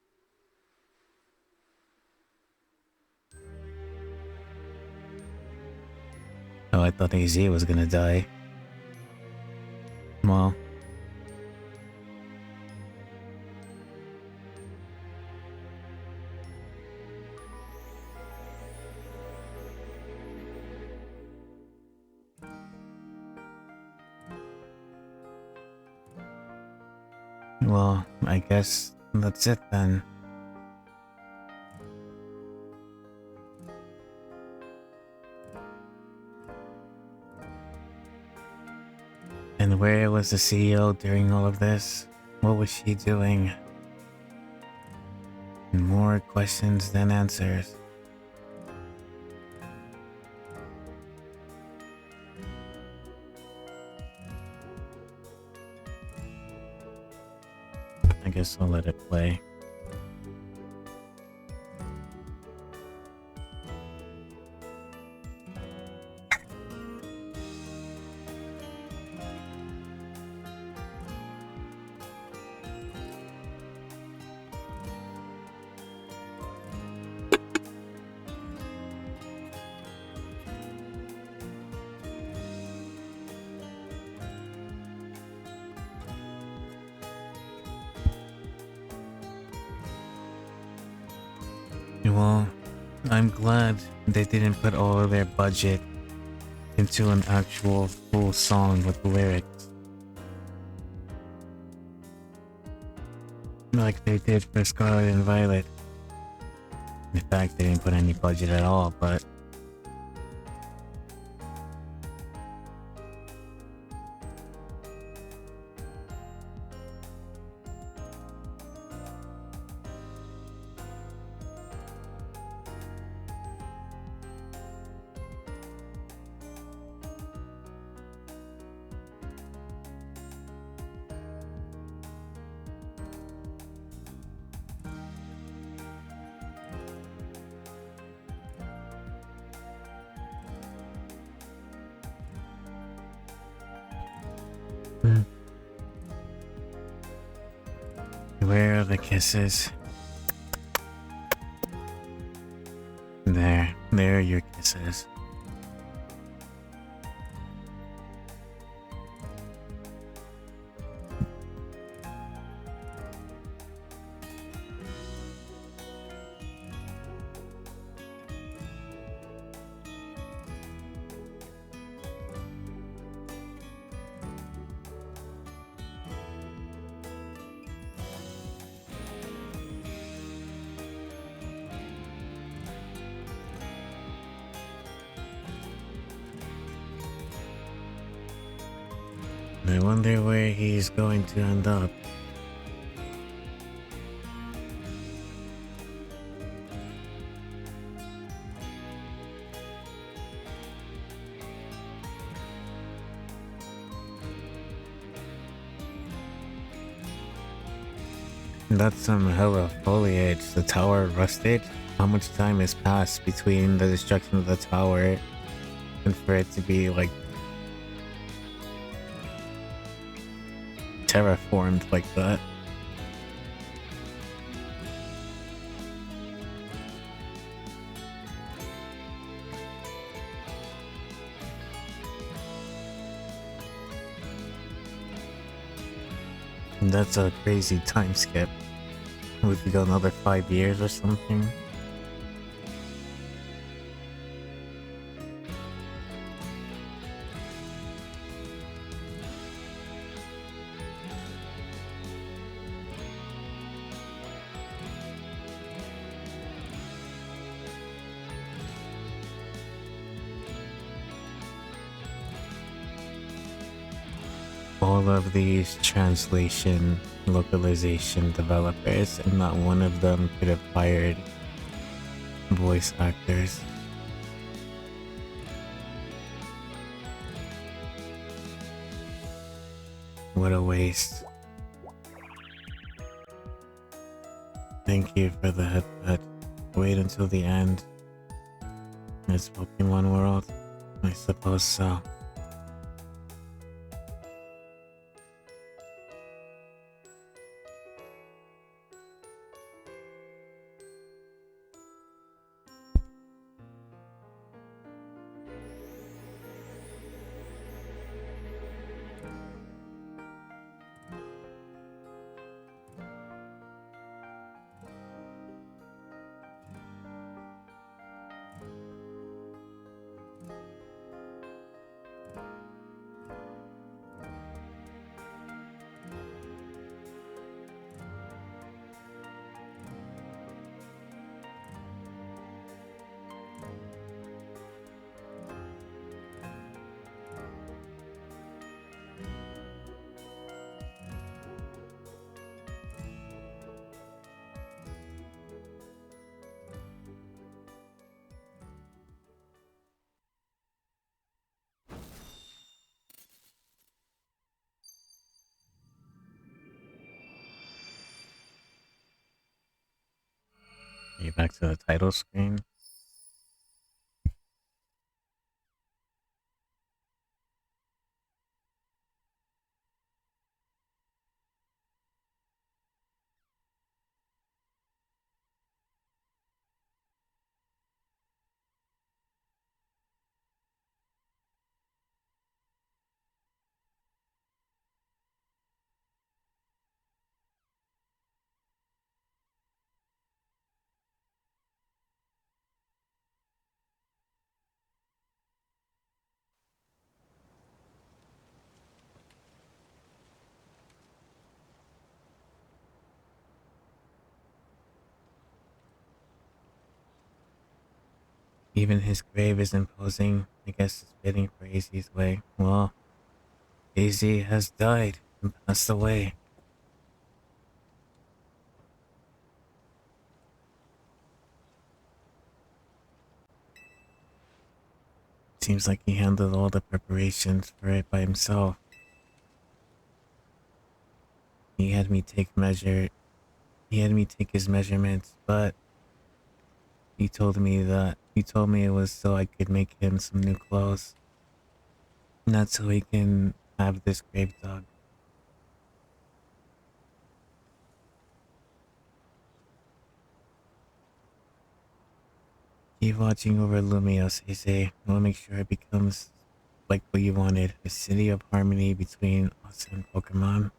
Oh, I thought AZ was gonna die. Well. Well, I guess that's it then. And where was the CEO during all of this? What was she doing? More questions than answers. I guess I'll let it play. Well, I'm glad they didn't put all of their budget into an actual full song with lyrics. Like they did for Scarlet and Violet. In fact, they didn't put any budget at all, but where are the kisses? There are your kisses. I wonder where he's going to end up. That's some hella foliage. The tower rusted. How much time has passed between the destruction of the tower and for it to be like terraformed like that? That's a crazy time skip. Would we go another 5 years or something? all of these translation localization developers, and not one of them could have hired voice actors. What a waste. Thank you for the headset. Wait until the end. It's Pokemon World? I suppose so. Are you back to the title screen? Even his grave is imposing. I guess it's fitting for AZ's way. Well, AZ has died and passed away. Seems like he handled all the preparations for it by himself. He had me take his measurements, but he told me it was so I could make him some new clothes. Not so he can have this grave dug. Keep watching over Lumios, they say. We'll make sure it becomes like what you wanted. A city of harmony between us and Pokemon.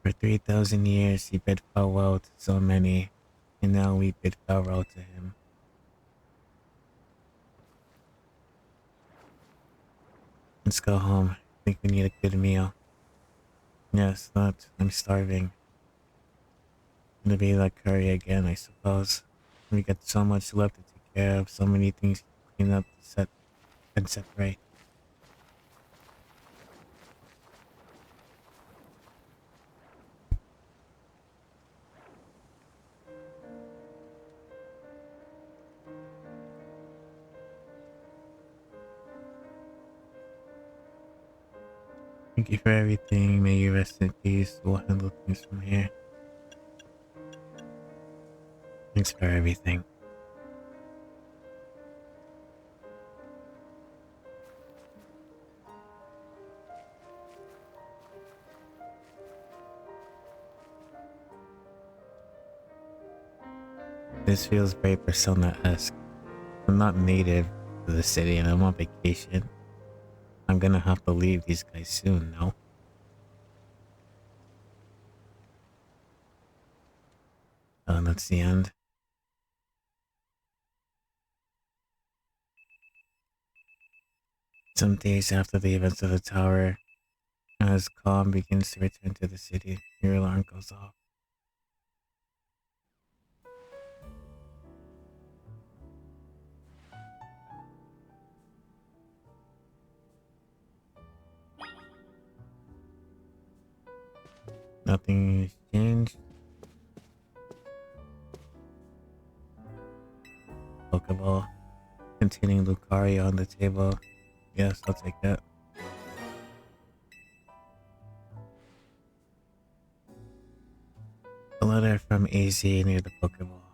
For 3,000 years, he bid farewell to so many, and now we bid farewell to him. Let's go home. I think we need a good meal. Yes, that. I'm starving. Gonna be like curry again, I suppose. We got so much left to take care of, so many things to clean up, set, and set right. Thank you for everything. May you rest in peace. We'll handle things from here. Thanks for everything. This feels very Persona-esque. I'm not native to the city and I'm on vacation. I'm gonna have to leave these guys soon, no? That's the end. Some days after the events of the tower, as calm begins to return to the city, your alarm goes off. nothing has changed. Pokeball containing Lucario on the table. Yes, I'll take that. A letter from AZ near the Pokeball.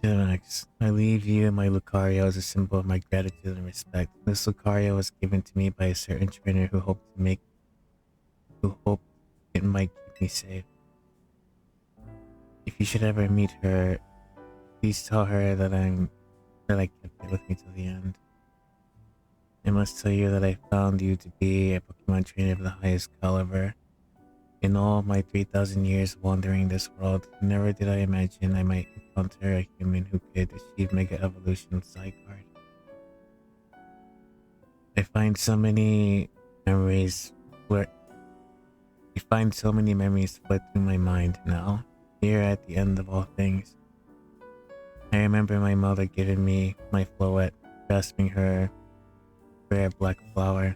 To Max, I leave you and my Lucario as a symbol of my gratitude and respect. This Lucario was given to me by a certain trainer who hoped it might keep me safe. If you should ever meet her, please tell her that I kept it with me till the end. I must tell you that I found you to be a Pokemon trainer of the highest caliber. In all my 3,000 years wandering this world, never did I imagine I might encounter a human who could achieve Mega Evolution Zygarde. I find so many memories flood through my mind now, here at the end of all things. I remember my mother giving me my Floette, grasping her rare black flower.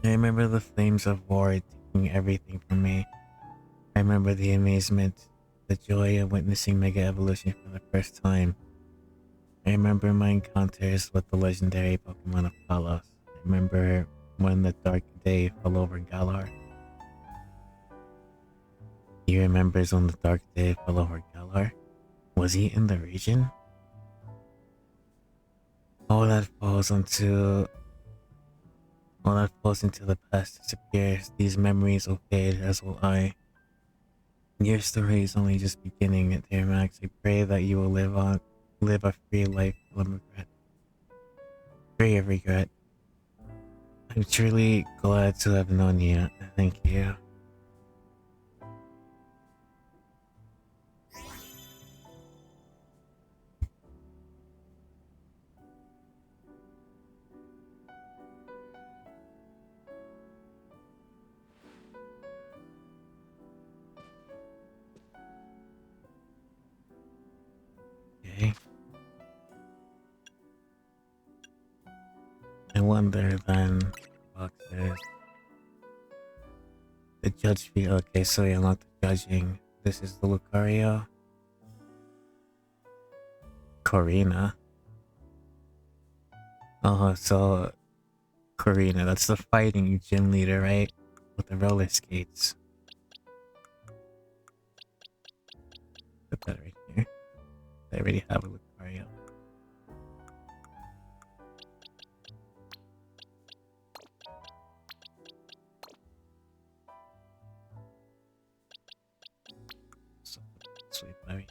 I remember the flames of war taking everything from me. I remember the amazement, the joy of witnessing Mega Evolution for the first time. I remember my encounters with the legendary Pokemon of Kalos. I remember when the dark day fell over Galar. He remembers when the dark day fell over Galar? Was he in the region? All that falls into the past disappears. These memories will fade, as will I. Your story is only just beginning, dear Max. I pray that you will live a free life full of regret. Free of regret. I'm truly glad to have known you. Thank you. Okay. I wonder then, boxes. The judge fee. Okay, so we unlocked the judging. This is the Lucario. Corina. Oh, so Corina, that's the fighting gym leader, right? With the roller skates. Put that right here. I already have a Lucario. So, sweep right here.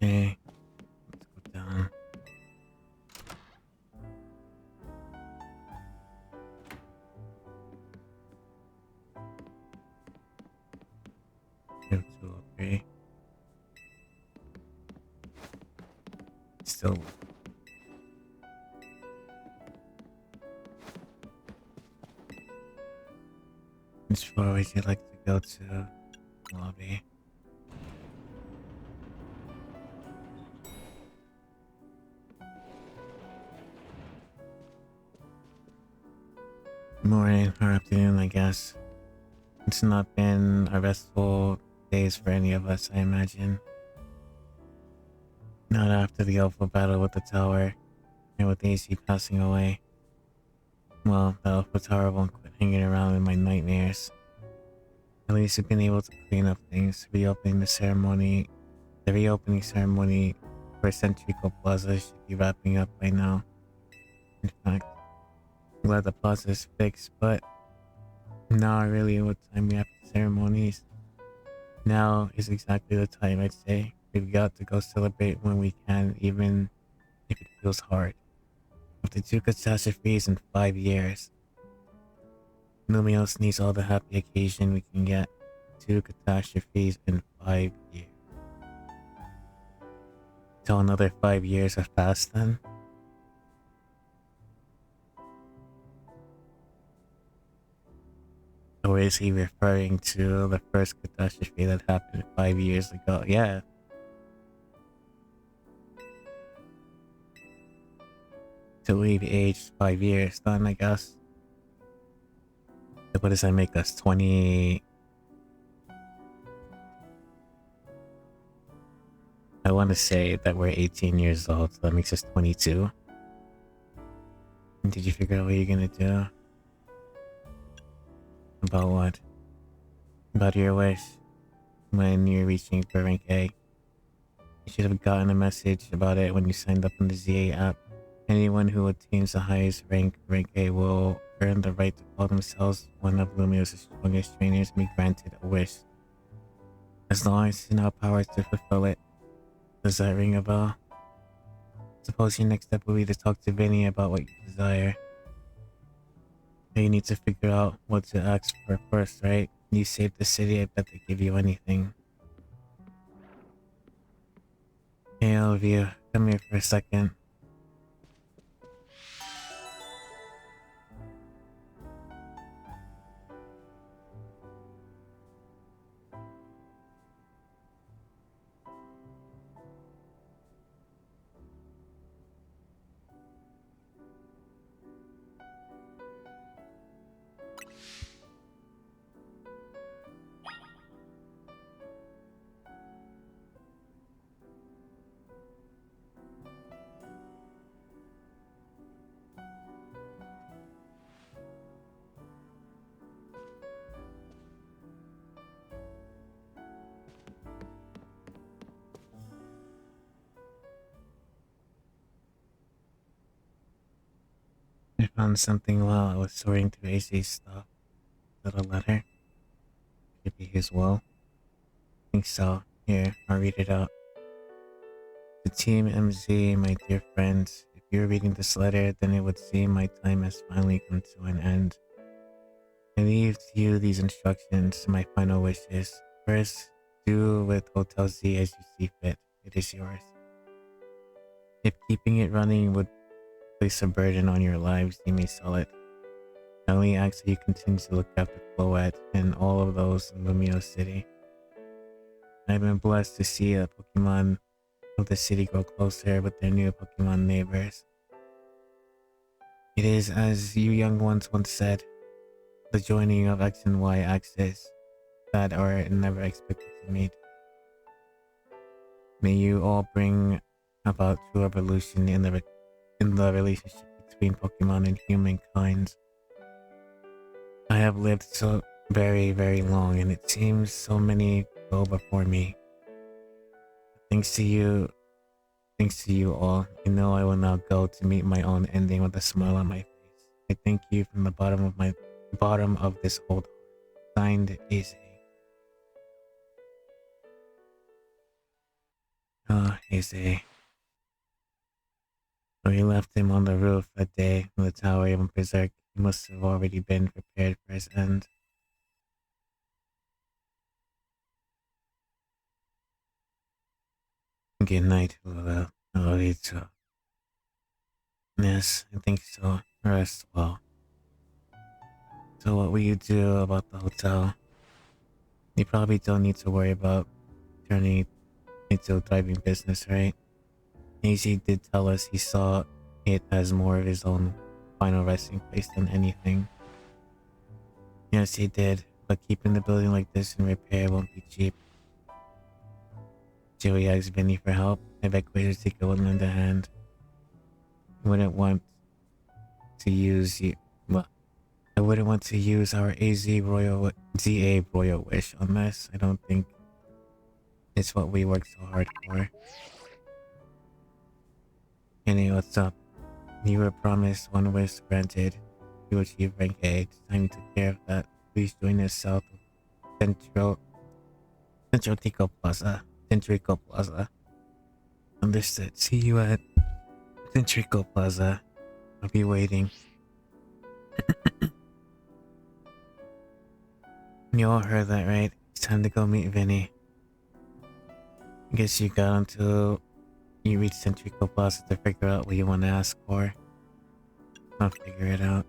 Okay, let's go down. Two, two, three. Still. Which floor would you like to go to? Lobby. Morning or afternoon, I guess. It's not been a restful days for any of us, I imagine. Not after the awful battle with the tower, and with AC passing away. Well, the Alpha Tower won't quit hanging around in my nightmares. At least we've been able to clean up things. The reopening ceremony for Centrico Plaza should be wrapping up by now. In fact, I'm glad the plaza is fixed, but not really what time we have the ceremonies. Now is exactly the time, I'd say. We've got to go celebrate when we can, even if it feels hard. After 2 catastrophes in 5 years, Lumios needs all the happy occasion we can get. 2 catastrophes in 5 years. Till another 5 years have passed then? Or is he referring to the first catastrophe that happened 5 years ago? Yeah. To leave age 5 years then, I guess. What does that make us? 20... I want to say that we're 18 years old, so that makes us 22. Did you figure out what you're gonna do? About what? About your wish when you're reaching for rank A. You should have gotten a message about it when you signed up on the ZA app. Anyone who attains the highest rank A will earn the right to call themselves one of Lumio's strongest trainers and be granted a wish. As long as you have power to fulfill it. Does that ring a bell? Suppose your next step will be to talk to Vinny about what you desire. You need to figure out what to ask for first, right? You saved the city, I bet they give you anything. Hey, Olivia, come here for a second. I found something while I was sorting through AC's stuff. Is it a letter? Could it be his will? I think so. Here, I'll read it out. To Team MZ, my dear friends, if you're reading this letter, then it would seem my time has finally come to an end. I leave to you these instructions, my final wishes. First, do with Hotel Z as you see fit. It is yours. If keeping it running would place a burden on your lives, you may sell it. I only ask that you continue to look after Floette and all of those in Lumio City. I've been blessed to see a Pokemon of the city grow closer with their new Pokemon neighbors. It is as you young ones once said, the joining of X and Y axis that are never expected to meet. May you all bring about true evolution in the relationship between Pokemon and humankind. I have lived so very, very long, and it seems so many go before me. Thanks to you all. I know I will now go to meet my own ending with a smile on my face. I thank you from the bottom of this whole heart. Signed, Ace. Ah, Ace. When we left him on the roof that day in the tower of Berserk, he must have already been prepared for his end. Good night, Lula. I love you too. Yes, I think so. Rest well. So what will you do about the hotel? You probably don't need to worry about turning it into a thriving business, right? AZ did tell us he saw it as more of his own final resting place than anything. Yes, he did, but keeping the building like this in repair won't be cheap. Joey asked Vinny for help. I bet Quasartika would lend a hand. I wouldn't want to use our ZA Royal Wish on this. I don't think it's what we worked so hard for. Anyway, what's up? You were promised one wish granted. You achieved rank A. It's time to take care of that. Please join us south of Centrico Plaza. Understood. See you at Centrico Plaza. I'll be waiting. You all heard that, right? It's time to go meet Vinny. I guess you got until you reach Centrico Plaza to figure out what you want to ask for. I'll figure it out.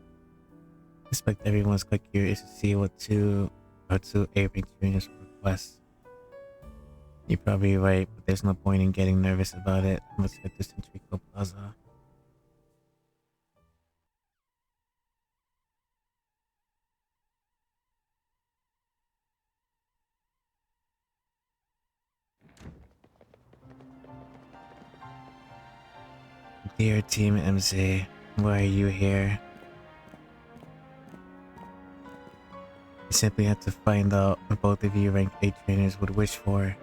I expect everyone's quite curious to see what two A-rank trainers request. You're probably right, but there's no point in getting nervous about it. Let's head to Centrico Plaza. Dear Team MZ, why are you here? I simply had to find out what both of you rank 8 trainers would wish for.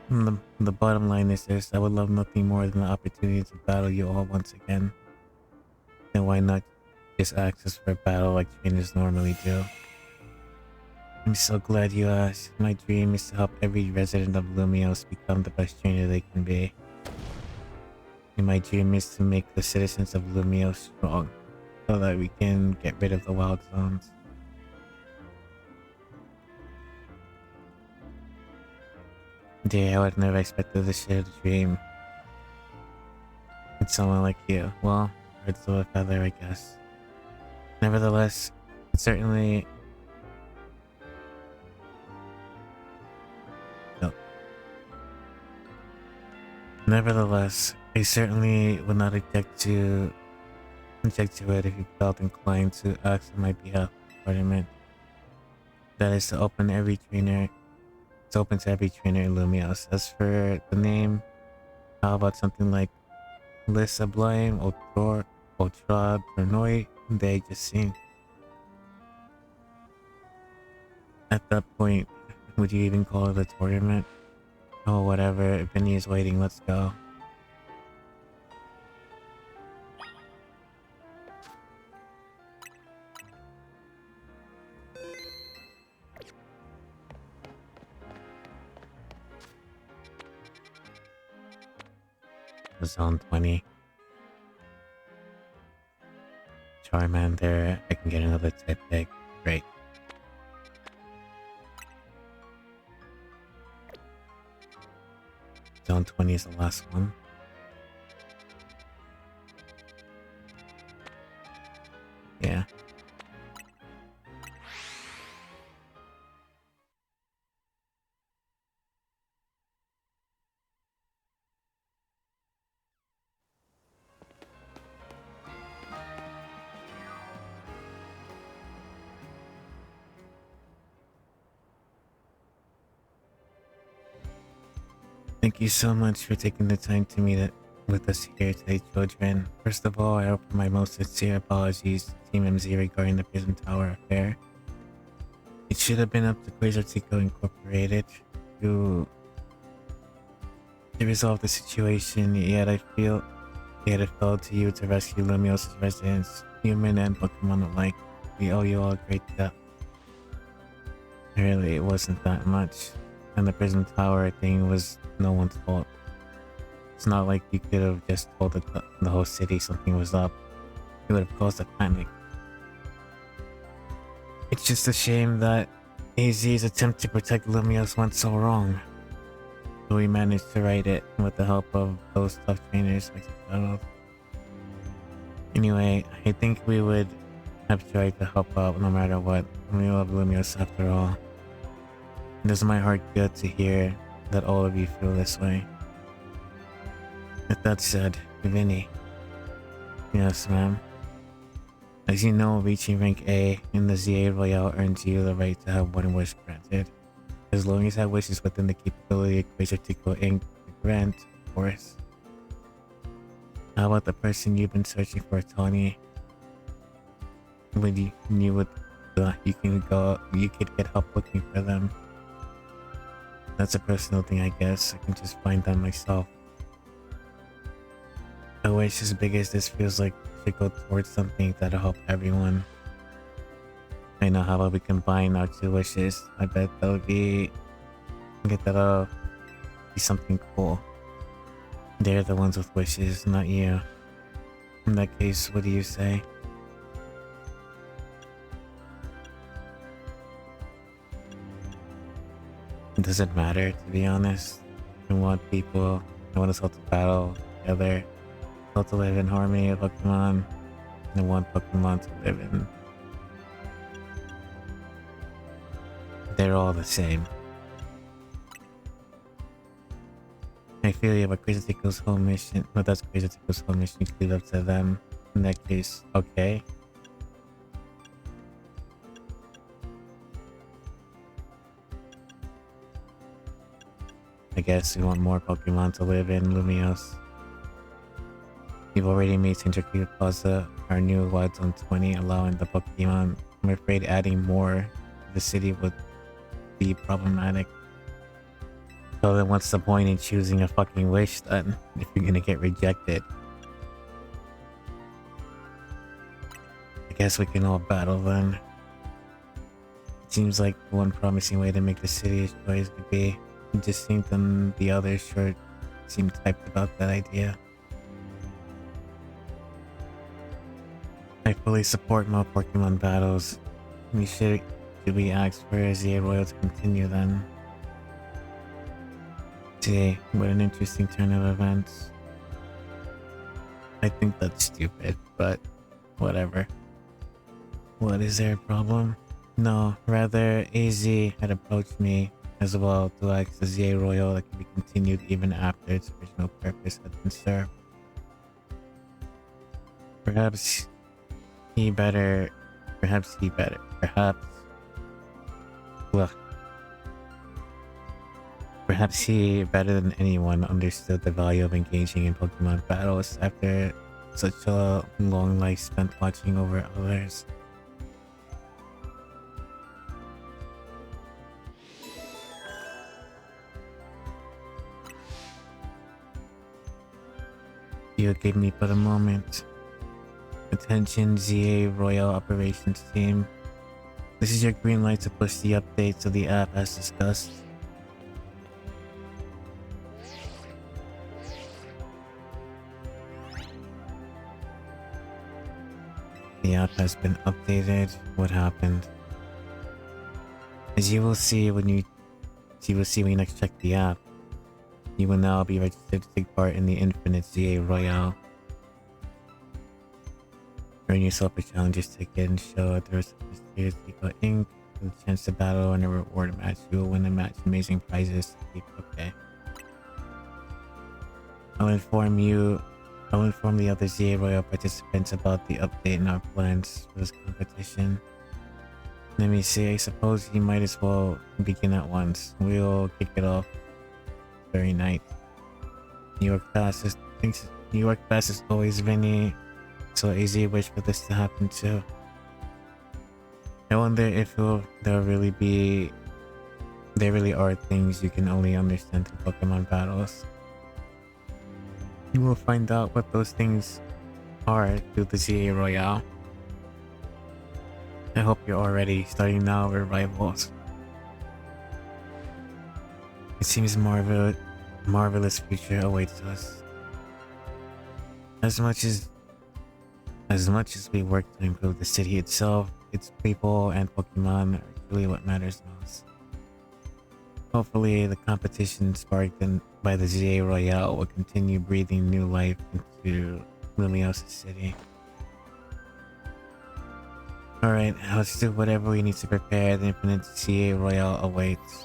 The bottom line is this: I would love nothing more than the opportunity to battle you all once again. Then why not just ask us for a battle like trainers normally do? I'm so glad you asked. My dream is to help every resident of Lumios become the best trainer they can be. And my dream is to make the citizens of Lumios strong, so that we can get rid of the wild zones. Dear, I would never expected this shared dream. It's someone like you. Well, birds of a feather, I guess. Nevertheless, certainly... No. Nevertheless, I certainly would not object to it if you felt inclined to ask on my behalf for the tournament. That is to open every trainer. It's open to every trainer in Lumios. As for the name, how about something like Le Sublime, Ultra, Tournoi, they just sing. At that point, would you even call it a tournament? Oh, whatever. Vinny is waiting. Let's go. Zone 20. Charmander. I can get another type pick. Great. Zone 20 is the last one. Yeah. Thank you so much for taking the time to meet with us here today, children. First of all, I offer my most sincere apologies to Team MZ regarding the Prison Tower affair. It should have been up to Quasartico Incorporated to resolve the situation, yet I feel it fell to you to rescue Lumios' residents, human and Pokemon alike. We owe you all a great debt. Really, it wasn't that much. And the Prison Tower thing was no one's fault. It's not like you could have just told the whole city something was up. It would have caused a panic. It's just a shame that AZ's attempt to protect Lumios went so wrong. But we managed to right it with the help of those tough trainers like Azafel. Anyway, I think we would have tried to help out no matter what. We love Lumios after all. It does my heart good to hear that all of you feel this way. With that said, Vinny. Yes, ma'am. As you know, reaching rank A in the ZA Royale earns you the right to have one wish granted. As long as that wish is within the capability of Quasartico Inc. to grant, of course. How about the person you've been searching for, Tony? When you could get help looking for them. That's a personal thing, I guess. I can just find them myself. A wish as big as this feels like it should go towards something that'll help everyone. I know, how about we combine our two wishes? I bet that'll be something cool. They're the ones with wishes, not you. In that case, what do you say? It doesn't matter, to be honest. I want us all to battle together. All to live in harmony with Pokemon. And I want Pokemon to live in... They're all the same. I feel you, but Quasartico's whole mission... But that's Quasartico's whole mission, you leave up to them. In that case, okay. I guess we want more Pokemon to live in Lumios. We've already made Sinterkid Plaza our new Wild Zone 20, allowing the Pokemon. I'm afraid adding more to the city would be problematic. So then what's the point in choosing a fucking wish then, if you're gonna get rejected? I guess we can all battle then. It seems like one promising way to make the city a choice could be distinct than the others. Sure seemed hyped about that idea. I fully support more Pokemon battles. Should we ask for ZA Royal to continue then? Today, what an interesting turn of events. I think that's stupid, but whatever. What, is there a problem? No, rather AZ had approached me as well to ask the ZA Royal that can be continued even after its original purpose had been served. Perhaps he better, perhaps he better than anyone understood the value of engaging in Pokemon battles after such a long life spent watching over others. You gave me but a moment. Attention ZA Royal Operations Team. This is your green light to push the update to the app as discussed. The app has been updated. What happened? As you will see when you next check the app, you will now be registered to take part in the Infinite ZA Royale. Earn yourself a challenger's ticket and show the rest of the Series Eco Inc. with a chance to battle and a reward match. You will win a match, amazing prizes. Okay. I'll inform the other ZA Royal participants about the update and our plans for this competition. Let me see, I suppose you might as well begin at once. We'll kick it off very night. New York fastest always, Vinny. So AZ wish for this to happen too. I wonder if there really are things you can only understand through Pokemon battles. You will find out what those things are through the ZA Royale. I hope you're already starting now. We're rivals. It seems marvelous future awaits us. As much as we work to improve the city itself, its people and Pokemon are really what matters most. Hopefully, the competition sparked by the ZA Royale will continue breathing new life into Liliosa City. Alright, let's do whatever we need to prepare. The Infinite ZA Royale awaits.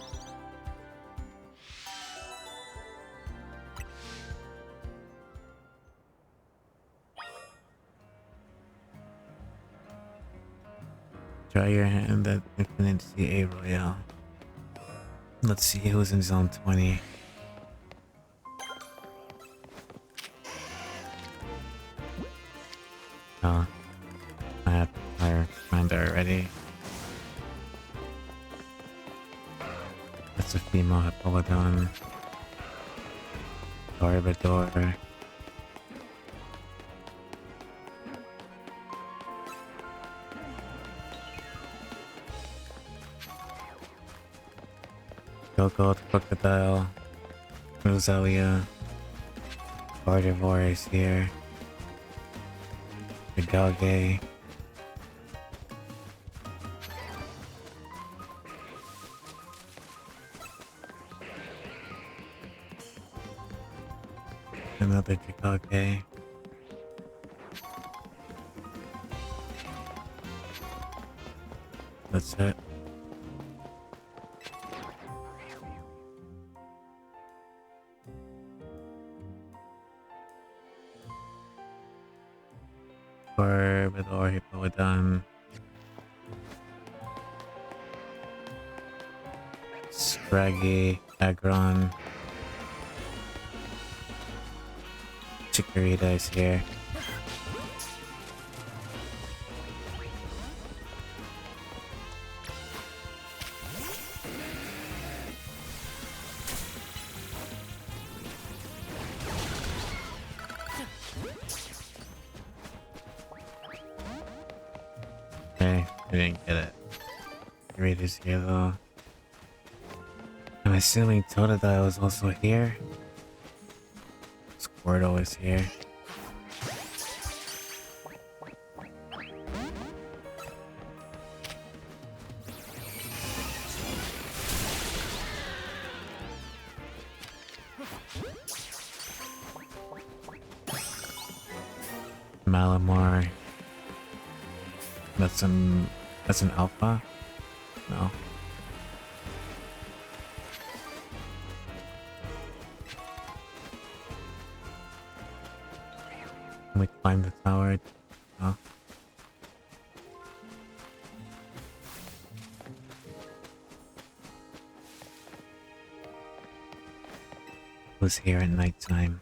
Try your hand at Infinite ZA Royale. Let's see who's in Zone 20. Oh, I have our commander already. That's a female Hippolodon. Garbodor. Gold Crocodile, Rosalia, Gardevoir is here, Regalgay, another Regalgay, that's it. Garbodor, Hippolodon, Scraggy, Aggron, Chikorita is here. Okay, I didn't get it. Raiders here though. I'm assuming Totodile is also here. Squirtle is here. Malamar. That's an alpha? No. Can we climb the tower? No. Who's here at nighttime?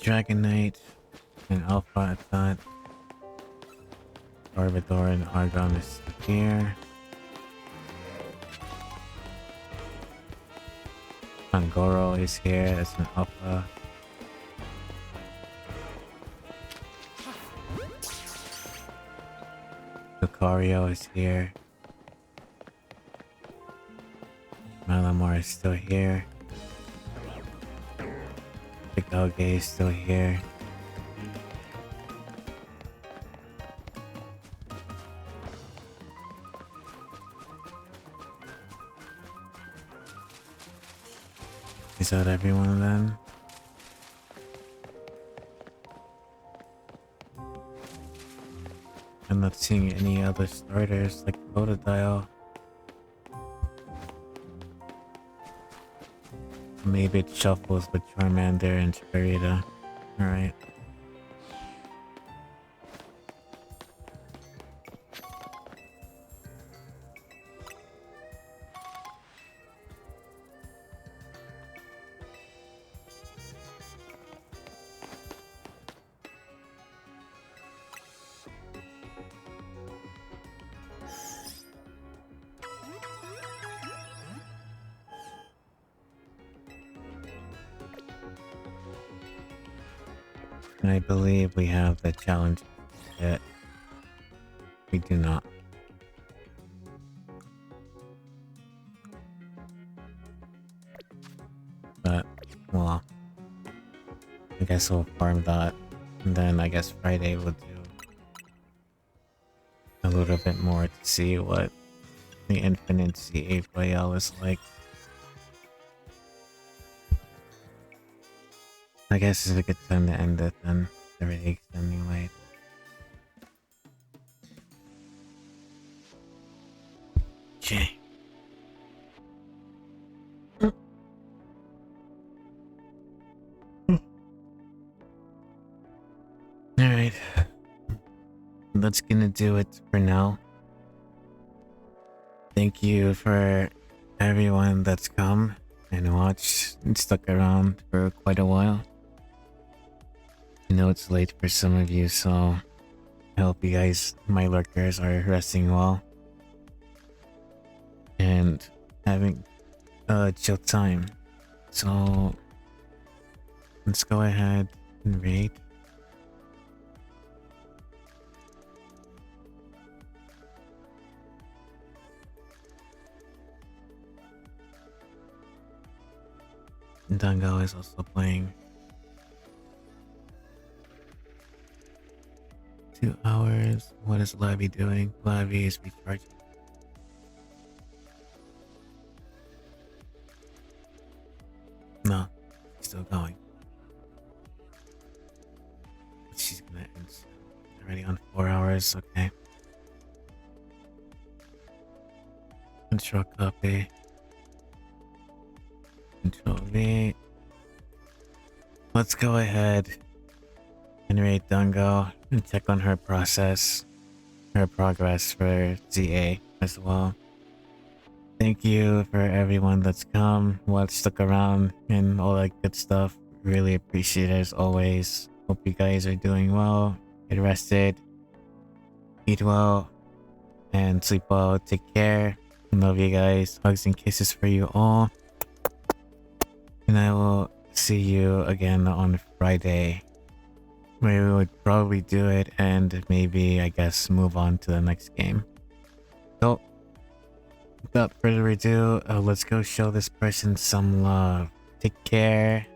Dragonite and Alpha, I thought. Barbador and Argon is here. Pangoro is here as an Alpha. Lucario is here. Malamar is still here. Big is still here. Is that everyone then? I'm not seeing any other starters like Totodile. Maybe it shuffles with Charmander and Chikorita. Alright. I believe we have the challenge yet. We do not. But, well, I guess we'll farm that. And then I guess Friday we'll do a little bit more to see what the Infinite C8 Royale is like. I guess it's a good time to end it then. Everything's anyway. Okay. Alright. That's gonna do it for now. Thank you for everyone that's come and watched and stuck around for quite a while. I know it's late for some of you, so I hope you guys, my lurkers, are resting well and having a chill time. So let's go ahead and raid. Dango is also playing. 2 hours. What is Lavi doing? Lavi is recharging. No, still going. She's gonna end soon. Already on 4 hours. Okay. Control copy. Control V. Let's go ahead and rate Dango and check on her progress for ZA as well. Thank thank you for everyone that's come, what stuck around, and all that good stuff. Really appreciate it as always. Hope you guys are doing well. Get rested, eat well, and sleep well. Take care. Love you guys. Hugs and kisses for you all. And I will see you again on Friday. Where we would probably do it and maybe, I guess, move on to the next game. So, without further ado, let's go show this person some love. Take care.